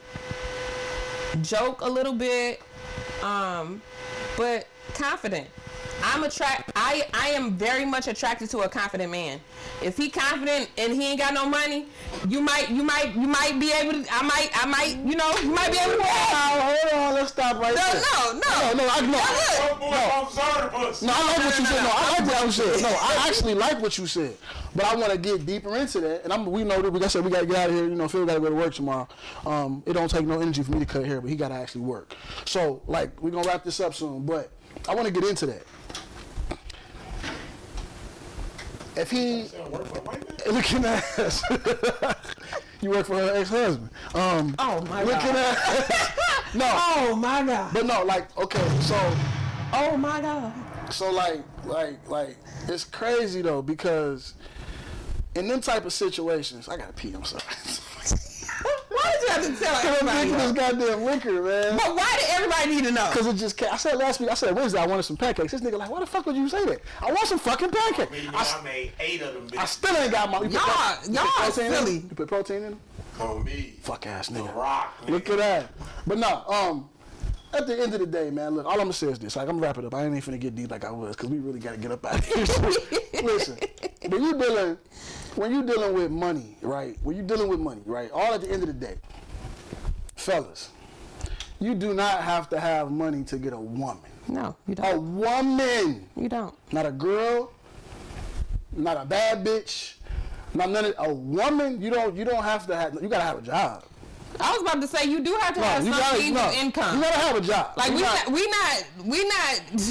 joke a little bit, but confident. I am very much attracted to a confident man. If he confident and he ain't got no money, you might be able to. I might, you might be able to. Hold on, let's stop right there. No. I like what you said. No, I like what you said. No, I actually like what you said. But I want to get deeper into that. And we know that we got to get out of here. Phil got to go to work tomorrow. It don't take no energy for me to cut hair, but he got to actually work. So, we're going to wrap this up soon. But I want to get into that. If he looking at us, you work for her ex-husband. Oh my looking God. At no. Oh my God. But no, okay, so. Oh my God. So like it's crazy though, because in them type of situations, I gotta pee. I'm sorry. Why did you have to tell everybody? I'm drinking this goddamn liquor, man. But why did everybody need to know? Because it just came. I said last week, Wednesday, I wanted some pancakes. This nigga like, why the fuck would you say that? I want some fucking pancakes. I made 8 of them. Bitch. I still ain't got my. Y'all silly. You put protein in them? On me. Fuck ass nigga. The Rock. Nigga. Look at that. But no, at the end of the day, man, look, all I'm gonna say is this. I'm gonna wrap it up. I ain't even finna get deep like I was, because we really gotta get up out of here. So, listen, when you dealing with money, right? All at the end of the day, fellas, you do not have to have money to get a woman. No, you don't. A woman. You don't. Not a girl, not a bad bitch, not none of, a woman. You don't have to have. You gotta have a job. I was about to say you do have to have some means of income. You gotta have a job. Like we not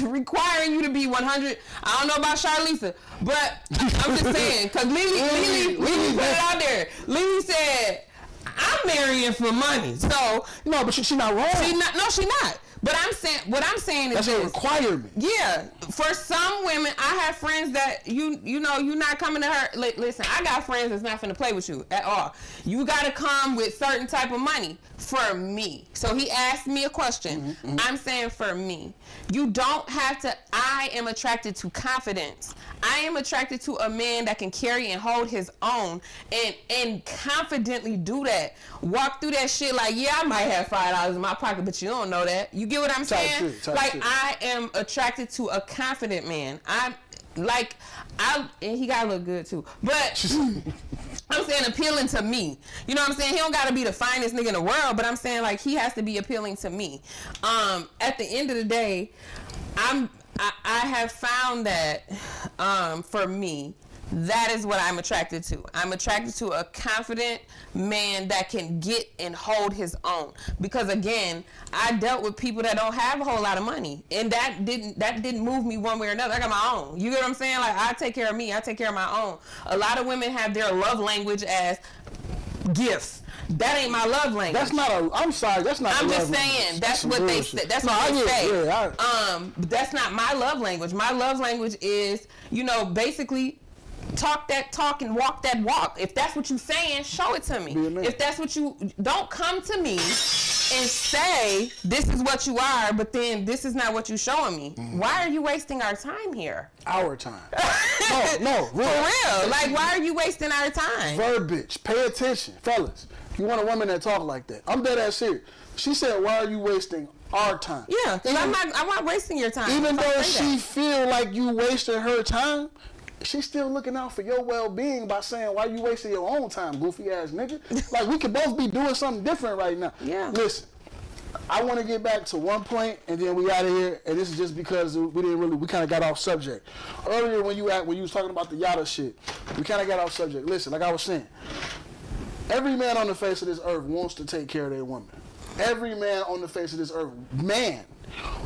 requiring you to be 100. I don't know about Charlisa, but I'm just saying, because Lily put it out there. Lily said, I'm marrying for money. So no, but she not wrong. She not. But what I'm saying is that's a requirement. Yeah, for some women, I have friends that you're not coming to her. Listen, I got friends that's not finna play with you at all. You gotta come with certain type of money for me. So he asked me a question. Mm-hmm. I'm saying for me, you don't have to. I am attracted to confidence. I am attracted to a man that can carry and hold his own and confidently do that. Walk through that shit like, yeah, I might have $5 in my pocket, but you don't know that. You get what I'm saying? I am attracted to a confident man. And he gotta look good too. But I'm saying appealing to me. You know what I'm saying? He don't gotta be the finest nigga in the world, but I'm saying like he has to be appealing to me. At the end of the day, I have found that for me, that is what I'm attracted to. I'm attracted to a confident man that can get and hold his own. Because again, I dealt with people that don't have a whole lot of money, and that didn't move me one way or another. I got my own. You get what I'm saying? Like, I take care of me. I take care of my own. A lot of women have their love language as gifts. That ain't my love language. That's not a. I'm sorry. That's not. I'm just saying. That's what they say. That's what they say. But that's not my love language. My love language is, basically, talk that talk and walk that walk. If that's what you're saying, show it to me. If that's what you, don't come to me and say this is what you are, but then this is not what you're showing me. Mm-hmm. Why are you wasting our time here? Our time. No, real. For real. Like, why are you wasting our time? Verbiage. Pay attention, fellas. You want a woman that talk like that? I'm dead ass serious. She said, "Why are you wasting our time?" Yeah, because I'm not wasting your time. Even though she feel like you wasted her time, she's still looking out for your well-being by saying, "Why you wasting your own time, goofy ass nigga?" Like, we could both be doing something different right now. Yeah. Listen, I want to get back to one point, and then we out of here. And this is just because we kind of got off subject earlier when you was talking about the yada shit. We kind of got off subject. Listen, like I was saying, every man on the face of this earth wants to take care of their woman. Every man on the face of this earth,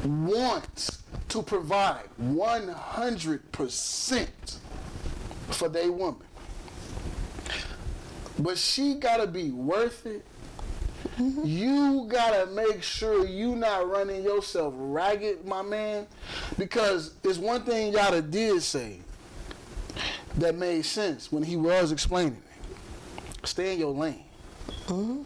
wants to provide 100% for their woman. but she gotta be worth it. You gotta make sure you not running yourself ragged, my man, because it's one thing Yada did say that made sense when he was explaining it. Stay in your lane. Mm-hmm.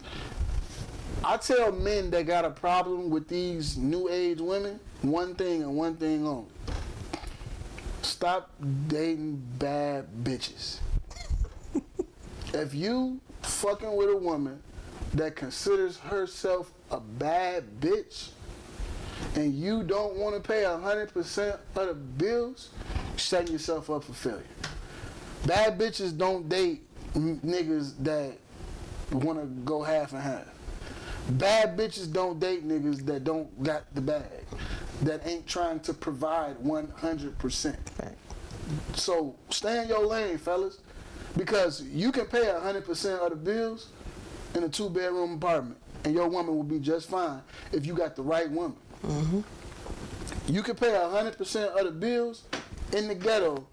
I tell men that got a problem with these new age women, one thing and one thing only. Stop dating bad bitches. If you fucking with a woman that considers herself a bad bitch and you don't want to pay 100% of the bills, setting yourself up for failure. Bad bitches don't date niggas that want to go half and half. Bad bitches don't date niggas that don't got the bag, that ain't trying to provide 100%. So stay in your lane, fellas, because you can pay 100% of the bills in a 2-bedroom apartment, and your woman will be just fine if you got the right woman. Mm-hmm. You can pay 100% of the bills in the ghetto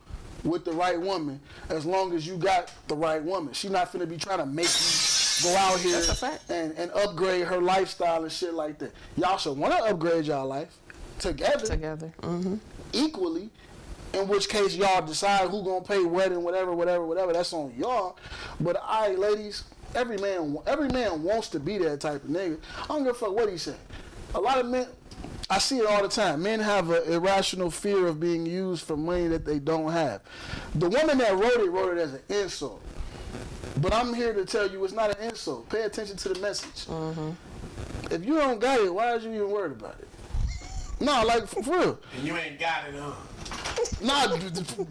with the right woman, as long as you got the right woman. She not finna be trying to make you go out here and upgrade her lifestyle and shit like that. Y'all should want to upgrade y'all life together. Mm-hmm. Equally, in which case y'all decide who gonna pay what and whatever. That's on y'all. But all right, ladies, every man wants to be that type of nigga. I don't give a fuck what he said. A lot of men, I see it all the time. Men have an irrational fear of being used for money that they don't have. The woman that wrote it as an insult. But I'm here to tell you it's not an insult. Pay attention to the message. Mm-hmm. If you don't got it, why are you even worried about it? No, like, for real. And you ain't got it, huh? Nah,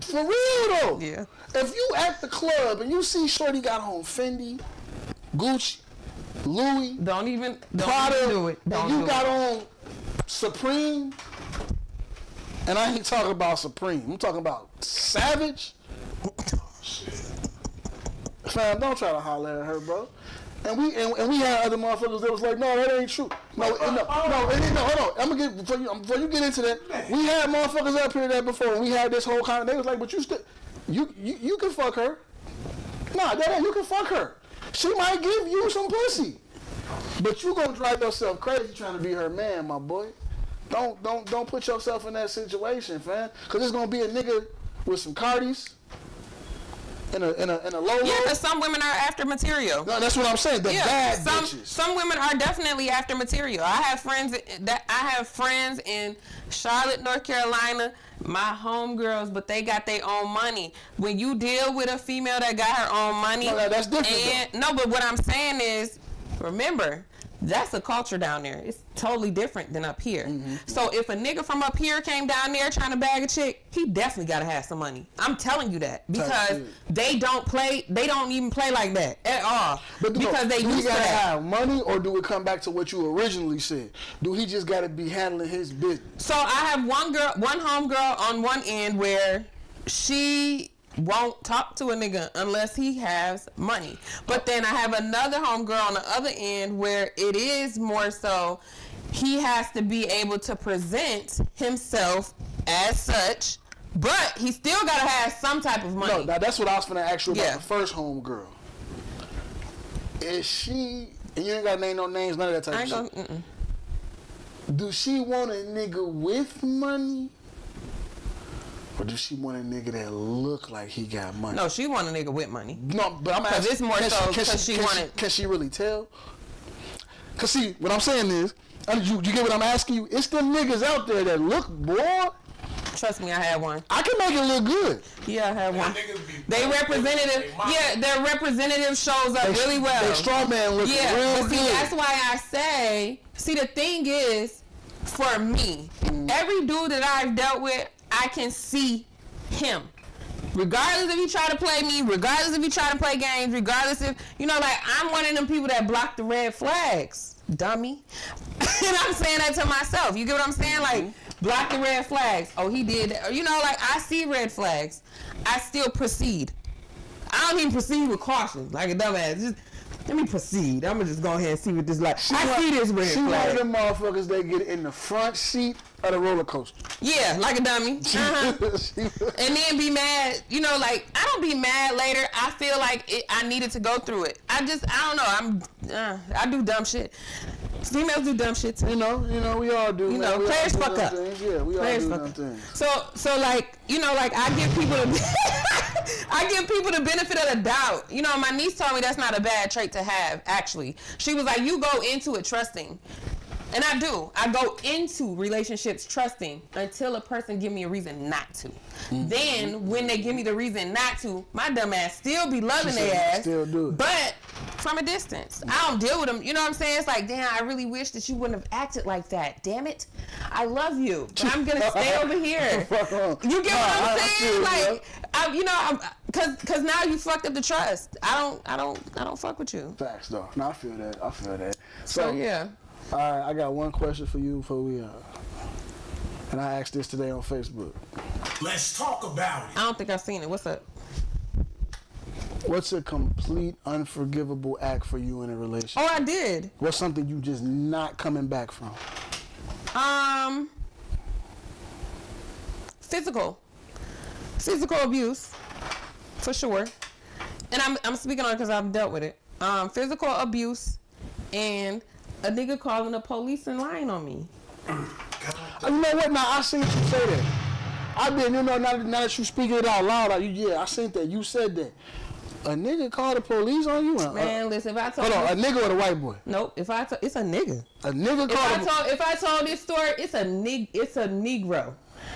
for real though. Yeah. If you at the club and you see Shorty got on Fendi, Gucci, Louis, Prada, do it. And you got on Supreme, and I ain't talking about Supreme. I'm talking about Savage. Fam, don't try to holler at her, bro. And we had other motherfuckers that was like, no, that ain't true. No, hold on. I'm gonna get before you get into that. We had motherfuckers up here that before, and we had this whole kind of. They was like, but you can fuck her. Nah, that ain't. You can fuck her. She might give you some pussy, but you gonna drive yourself crazy trying to be her man, my boy. Don't put yourself in that situation, fam. Cause it's gonna be a nigga with some Cardis. In a low. Yeah, because some women are after material. No, that's what I'm saying. The bad bitches. Some women are definitely after material. I have friends in Charlotte, North Carolina, my homegirls, but they got their own money. When you deal with a female that got her own money, no, that's different. But what I'm saying is, remember, that's a culture down there. It's totally different than up here. Mm-hmm. So if a nigga from up here came down there trying to bag a chick, he definitely gotta have some money. I'm telling you that because they don't even play like that at all. But do he gotta have money, or do it come back to what you originally said? Do he just gotta be handling his business? So I have one homegirl on one end where she won't talk to a nigga unless he has money. But then I have another homegirl on the other end where it is more so he has to be able to present himself as such, but he still gotta have some type of money. No, now that's what I was gonna ask you about the first homegirl. Is she, and you ain't gotta name no names, none of that type of shit. Do she want a nigga with money? Or does she want a nigga that look like he got money? No, she want a nigga with money. No, but I'm asking. It's more so because she wanted. Can she really tell? Cause see, what I'm saying is, you get what I'm asking you? It's them niggas out there that look, boy. Trust me, I had one. I can make it look good. Yeah, I had one. They representative. Yeah, their representative shows up really well. They straw man looking real good. See, that's why I say. See, the thing is, for me, every dude that I've dealt with, I can see him. Regardless if he try to play me, regardless if he try to play games, regardless if, I'm one of them people that block the red flags. Dummy. And I'm saying that to myself. You get what I'm saying? Like, block the red flags. Oh, he did that. I see red flags. I still proceed. I don't even proceed with caution, like a dumbass. Let me proceed. I'm gonna just go ahead and see what this like. I see this red She flag. like them motherfuckers that get in the front seat of the roller coaster. Yeah, like a dummy. And then be mad. You know, like, I don't be mad later. I feel like I needed to go through it. I don't know. I do dumb shit. Females do dumb shit too. You know, we all do. You know, players fuck up. Yeah, we all do dumb things. So like, you know, like I give people the benefit of the doubt. You know, my niece told me that's not a bad trait to have, actually. She was like, you go into it trusting. And I do. I go into relationships trusting until a person give me a reason not to. Then, when they give me the reason not to, my dumb ass still be loving their ass. Still do it. But from a distance. I don't deal with them. You know what I'm saying? It's like, damn, I really wish that you wouldn't have acted like that. Damn it. I love you. But I'm going to stay over here. You get what I'm saying? Like, cause now you fucked up the trust. I don't fuck with you. Facts though. No, I feel that. So yeah. All right, I got one question for you before we and I asked this today on Facebook. Let's talk about it. I don't think I've seen it. What's up? What's a complete unforgivable act for you in a relationship? Oh, I did. What's something you just not coming back from? Physical abuse, for sure. And I'm speaking on it because I've dealt with it. Physical abuse and a nigga calling the police and lying on me. You know what? Now I seen you say that. I been, now that you speaking it out loud, I seen that. You said that. A nigga called the police on you? Man, listen, if I told hold on, a nigga or a white boy? Nope, it's a nigga. A nigga called If I told this story, it's a Negro.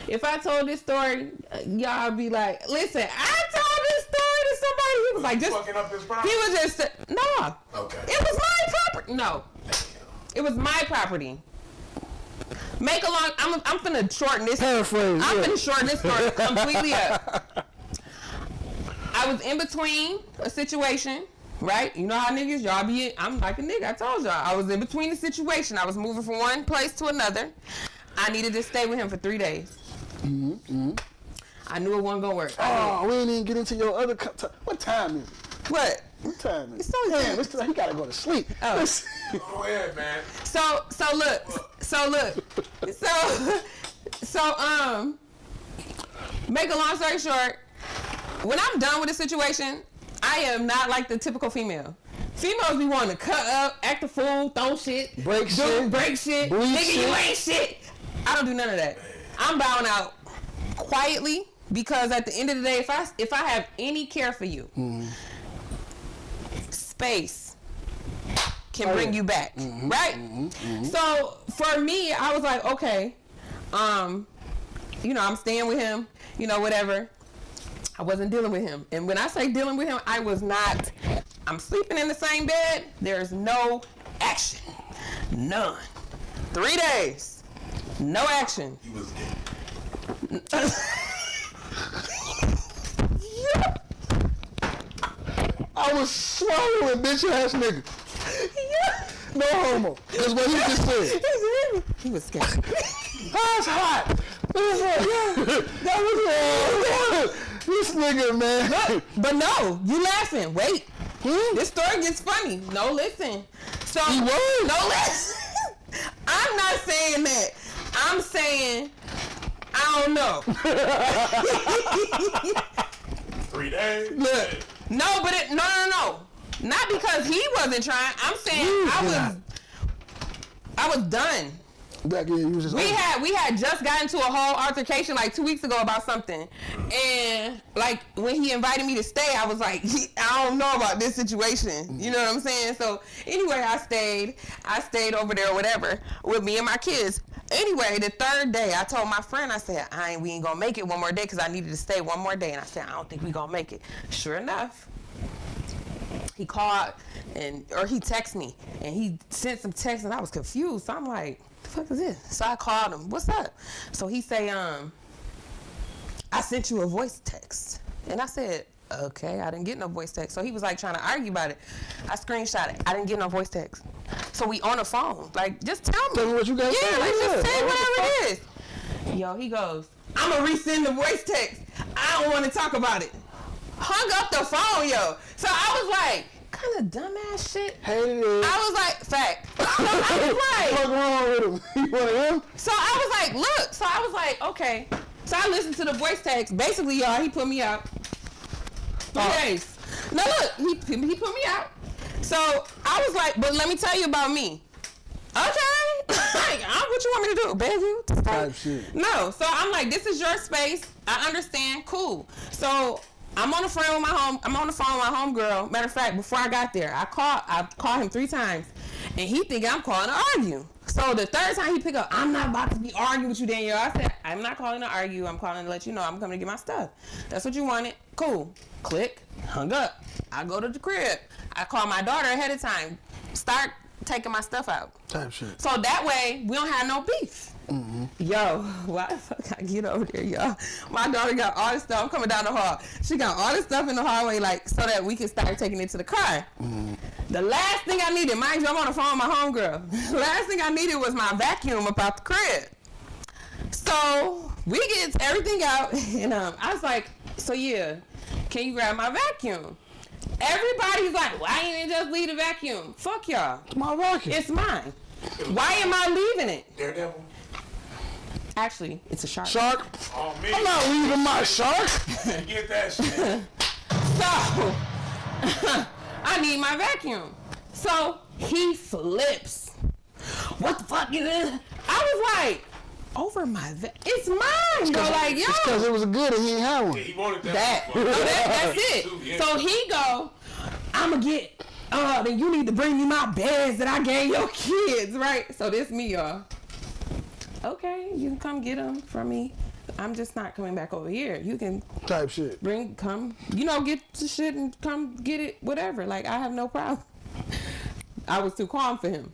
If I told this story, y'all be like, listen, I told this story to somebody. He was like, just fucking up his property? He was just, no. Okay. It was my property. No. It was my property. I'm finna shorten this. Paraphrase. I'm finna shorten this story completely up. I was in between a situation, right? You know how niggas, y'all be, I'm like a nigga, I told y'all. I was in between the situation. I was moving from one place to another. I needed to stay with him for 3 days. I knew it wasn't gonna work. Oh, we ain't even get into your other, what time is it? What? What time is it? It's only Damn, he gotta go to sleep. Oh. Go ahead, man. So make a long story short, when I'm done with the situation, I am not like the typical female. Females be wanting to cut up, act a fool, throw shit, break shit, nigga, shit. You ain't shit. I don't do none of that. I'm bowing out quietly because at the end of the day, if I have any care for you, space can bring you back, right? So for me, I was like, okay, I'm staying with him, whatever. I wasn't dealing with him. And when I say dealing with him, I'm sleeping in the same bed. There's no action. None. 3 days. No action. He was gay. I was swallowing bitch ass nigga. No homo. That's what he just said. He was scared. That's hot. That was this nigga, man. But no, you laughing. Wait. This story gets funny. No, listen. So He was. No, listen. I'm not saying that. I'm saying I don't know. 3 days. Look. No, but no. Not because he wasn't trying. I'm saying I was done. Back in, you was just We had just gotten into a whole altercation like 2 weeks ago about something, and like when he invited me to stay, I was like, I don't know about this situation. You know what I'm saying? So anyway, I stayed over there or whatever with me and my kids. Anyway, the 3rd day, I told my friend, I said, we ain't gonna make it one more day because I needed to stay one more day, and I said, I don't think we gonna make it. Sure enough, he called or he texted me, and he sent some texts, and I was confused. So I'm like, the fuck is this? So I called him. What's up? So he say, I sent you a voice text. And I said, okay, I didn't get no voice text. So he was like trying to argue about it. I screenshot it. I didn't get no voice text. So we on the phone. Like, just tell me. Tell me what you got to say. Yeah, like, just say whatever it is. Yo, he goes, I'm going to resend the voice text. I don't want to talk about it. Hung up the phone, yo. So I was like, kind of dumbass shit. Hated it. I was like, fact. So I was like, what's wrong with him? You one of him? So I was like, look. So I was like, okay. So I listened to the voice text. Basically, y'all, he put me out 3 days. No, look, he put me out. So I was like, but let me tell you about me. Okay. Like, what you want me to do? Beg you? Type shit. No. So I'm like, this is your space. I understand. Cool. So I'm on the phone with my homegirl. Matter of fact, before I got there, I called him 3 times, and he think I'm calling to argue. So the 3rd time he pick up, I'm not about to be arguing with you, Danielle. I said, I'm not calling to argue. I'm calling to let you know I'm coming to get my stuff. That's what you wanted. Cool. Click. Hung up. I go to the crib. I call my daughter ahead of time. Start taking my stuff out. Type shit. So that way we don't have no beef. Mm-hmm. Yo, why the fuck I get over there, y'all? My daughter got all this stuff. I'm coming down the hall. She got all this stuff in the hallway, like, so that we can start taking it to the car. Mm-hmm. The last thing I needed, mind you, I'm on the phone with my homegirl. The last thing I needed was my vacuum about the crib. So we get everything out, and I was like, so yeah, can you grab my vacuum? Everybody's like, why you didn't just leave the vacuum? Fuck y'all. It's my vacuum. It's mine. Why am I leaving it? Daredevil. Actually, it's a shark. Shark? Oh, man. I'm not leaving my shark. Get that shit. So, I need my vacuum. So, he flips. What the fuck is this? I was like, over my it's mine, bro. Like, yo. It's because it was good and he ain't had one. Yeah, he wanted that. No, that's it. So he go, I'ma get, then you need to bring me my beds that I gave your kids, right? So this me, y'all. Okay, you can come get them from me. I'm just not coming back over here. You can type shit. Come, get the shit and come get it, whatever. Like, I have no problem. I was too calm for him.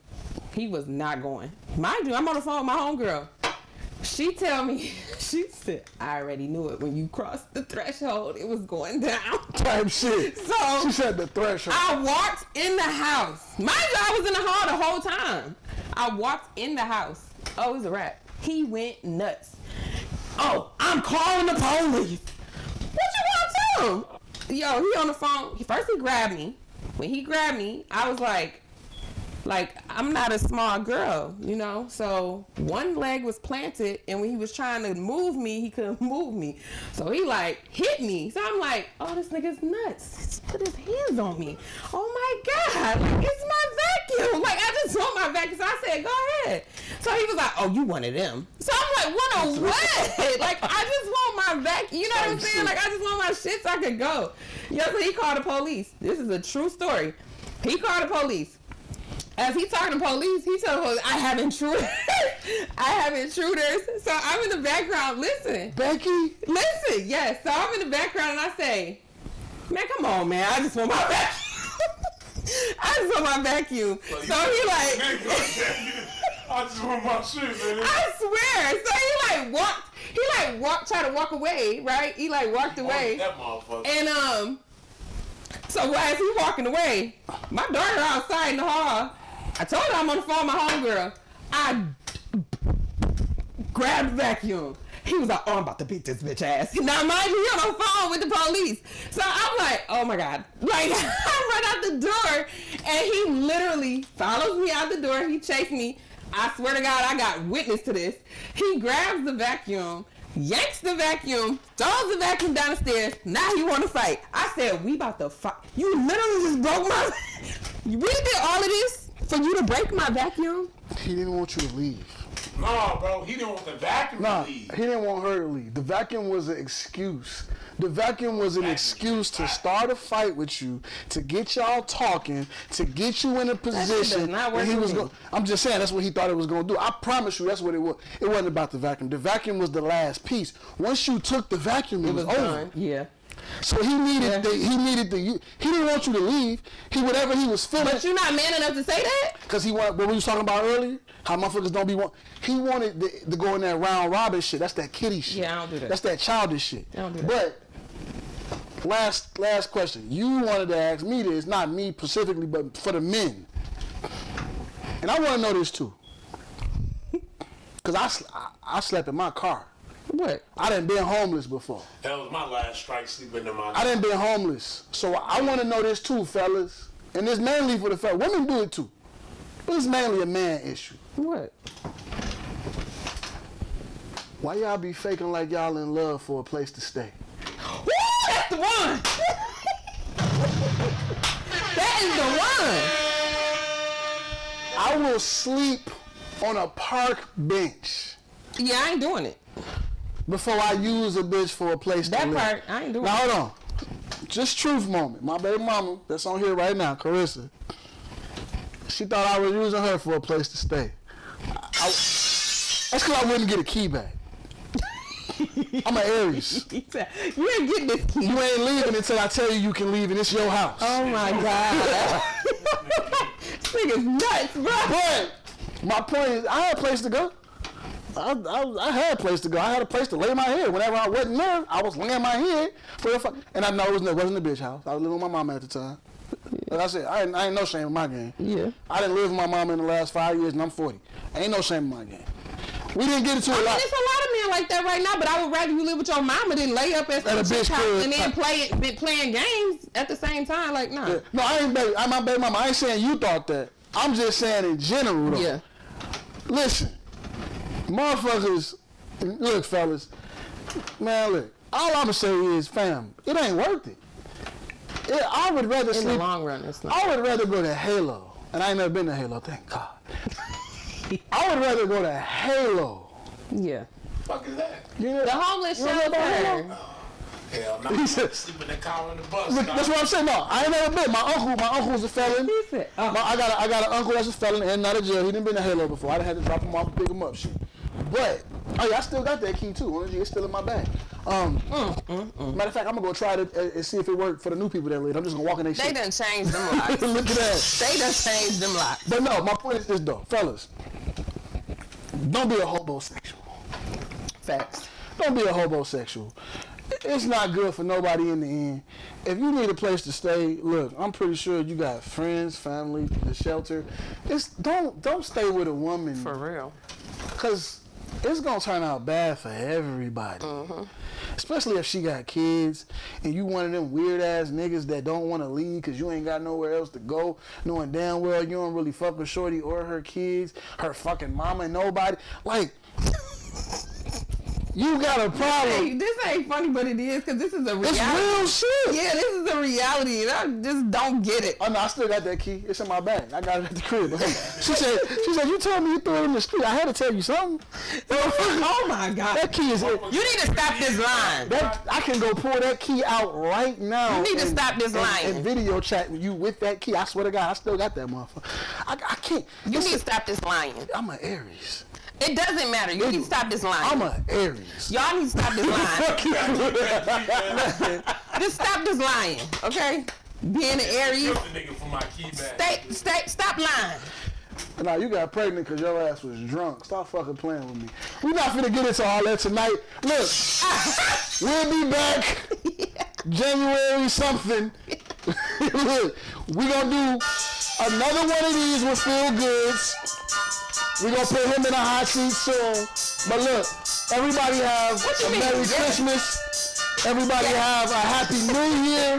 He was not going. Mind you, I'm on the phone with my homegirl. She tell me, she said, I already knew it when you crossed the threshold. It was going down. Type shit. So she said the threshold. I walked in the house. Mind you, I was in the hall the whole time. I walked in the house. Oh, it was a wrap. He went nuts. Oh, I'm calling the police. What you want to? Yo, he on the phone. First he grabbed me. When he grabbed me, I was like, I'm not a small girl, so one leg was planted, and when he was trying to move me, he couldn't move me. So he hit me. So I'm like, oh, this nigga's nuts. He put his hands on me. Oh my God, it's my vacuum. I just want my vacuum. So I said, go ahead. So he was like, oh, you wanted them. So I'm like, what a what? I just want my vacuum. You know what I'm saying? I just want my shit so I could go. Yo, so he called the police. This is a true story. He called the police. As he talking to police, he told the police, I have intruders. I have intruders. So I'm in the background. Listen. Becky? Listen, yes. So I'm in the background and I say, man, come on, man. I just want my vacuum. I just want my vacuum. So he I just want my shit, man. I swear. So he tried to walk away, right? He walked away. That motherfucker. And so as he walking away, my daughter outside in the hall, I told her I'm on the phone with my homegirl. I grabbed the vacuum. He was like, oh, I'm about to beat this bitch ass. Now, mind you, he on the phone with the police. So I'm like, oh my God. I run out the door, and he literally follows me out the door. He chased me. I swear to God, I got witness to this. He grabs the vacuum, yanks the vacuum, throws the vacuum down the stairs. Now he want to fight. I said, we about to fight. You literally just broke my... You really did all of this for you to break my vacuum? He didn't want you to leave. No, bro. He didn't want the vacuum to leave. He didn't want her to leave. The vacuum was an excuse. The vacuum was an excuse to start a fight with you, to get y'all talking, to get you in a position. I'm just saying that's what he thought it was going to do. I promise you that's what it was. It wasn't about the vacuum. The vacuum was the last piece. Once you took the vacuum, it was over. Done. Yeah. So he needed he didn't want you to leave. Whatever he was feeling. But you're not man enough to say that? Because what we was talking about earlier, how motherfuckers don't be he wanted to go in that round robin shit. That's that kitty shit. Yeah, I don't do that. That's that childish shit. I don't do that. But last question. You wanted to ask me this, not me specifically, but for the men. And I want to know this too. Because I slept in my car. What? I done been homeless before. That was my last strike sleeping in my car. I done been homeless. So I want to know this too, fellas. And it's mainly for the fact, women do it too. But it's mainly a man issue. What? Why y'all be faking like y'all in love for a place to stay? Woo, that's the one! That is the one! I will sleep on a park bench. Yeah, I ain't doing it. Before I use a bitch for a place to live. That part, I ain't doing it. Now hold on. Just truth moment. My baby mama that's on here right now, Carissa, she thought I was using her for a place to stay. That's because I wouldn't get a key back. I'm an Aries. You ain't getting this key. You ain't leaving until I tell you can leave and it's your house. Oh my God. This nigga's nuts, bro. But my point is, I had a place to go. I had a place to go. I had a place to lay my head. Whenever I wasn't there, I was laying my head for the fuck. And I know it wasn't a bitch house. I was living with my mama at the time. Like I said, I ain't no shame in my game. Yeah. I didn't live with my mama in the last 5 years, and I'm 40. Ain't no shame in my game. We didn't get into a lot. There's a lot of men like that right now, but I would rather you live with your mama than lay up at some chick's house and then playing games at the same time. Like, nah. Yeah. No, I ain't my baby mama. I ain't saying you thought that. I'm just saying in general, though. Yeah. Listen, motherfuckers, look, fellas, man, look. All I'm gonna say is, fam, it ain't worth it. I would rather sleep. In the long run, it's not. I would rather go to Halo, and I ain't never been to Halo, thank God. I would rather go to Halo. Yeah. What the fuck is that? You know, the homeless shelter. Hell no. Sleep in the car on the bus. That's what I'm saying. No, I ain't never been. My uncle's a felon. He said, oh. I got an uncle that's a felon and not a jail. He didn't been to Halo before. I had to drop him off and pick him up. Shit. But I still got that key too. It's still in my bag. Matter of fact, I'm gonna go try it and see if it worked for the new people that live. I'm just gonna walk in their shit. They done changed them locks. Look at that. They done changed them locks. But no, my point is this though, fellas. Don't be a homosexual. Facts. Don't be a homosexual. It's not good for nobody in the end. If you need a place to stay, look, I'm pretty sure you got friends, family, the shelter. Don't stay with a woman. For real. Because it's going to turn out bad for everybody. Mm-hmm. Especially if she got kids and you one of them weird ass niggas that don't want to leave because you ain't got nowhere else to go, knowing damn well you don't really fuck with shorty or her kids, her fucking mama and nobody. Like, you got a problem. Hey, this ain't funny, but it is, because this is a reality. It's real shit. Yeah, this is a reality, and I just don't get it. Oh, no, I still got that key. It's in my bag. I got it at the crib. She said, you told me you threw it in the street. I had to tell you something. Oh, my God. That key is it. You need to stop this line. I can go pull that key out right now. You need to stop this line. And video chat with you with that key. I swear to God, I still got that motherfucker. I can't. You need to stop this lying. I'm an Aries. It doesn't matter. You need to stop this lying. I'm an Aries. Y'all need to stop this lying. Just stop this lying, okay? Being an Aries. Stop lying. Nah, you got pregnant because your ass was drunk. Stop fucking playing with me. We're not finna get into all that tonight. Look, we'll be back January something. Look, we gonna do another one of these with Feel Goods. We gonna put him in a hot seat soon. But look, everybody have a Merry Christmas. Everybody have a Happy New Year.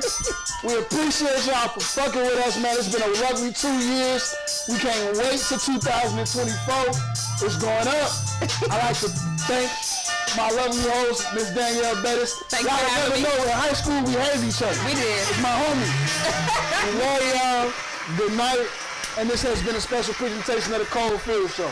We appreciate y'all for fucking with us, man. It's been a lovely 2 years. We can't wait till 2024. It's going up. I like to thank my lovely host, Miss Danielle Bettis. Y'all never know, in high school we hated each other. We did. It's my homie. We love y'all. Good night. And this has been a special presentation of the Cold Field Show.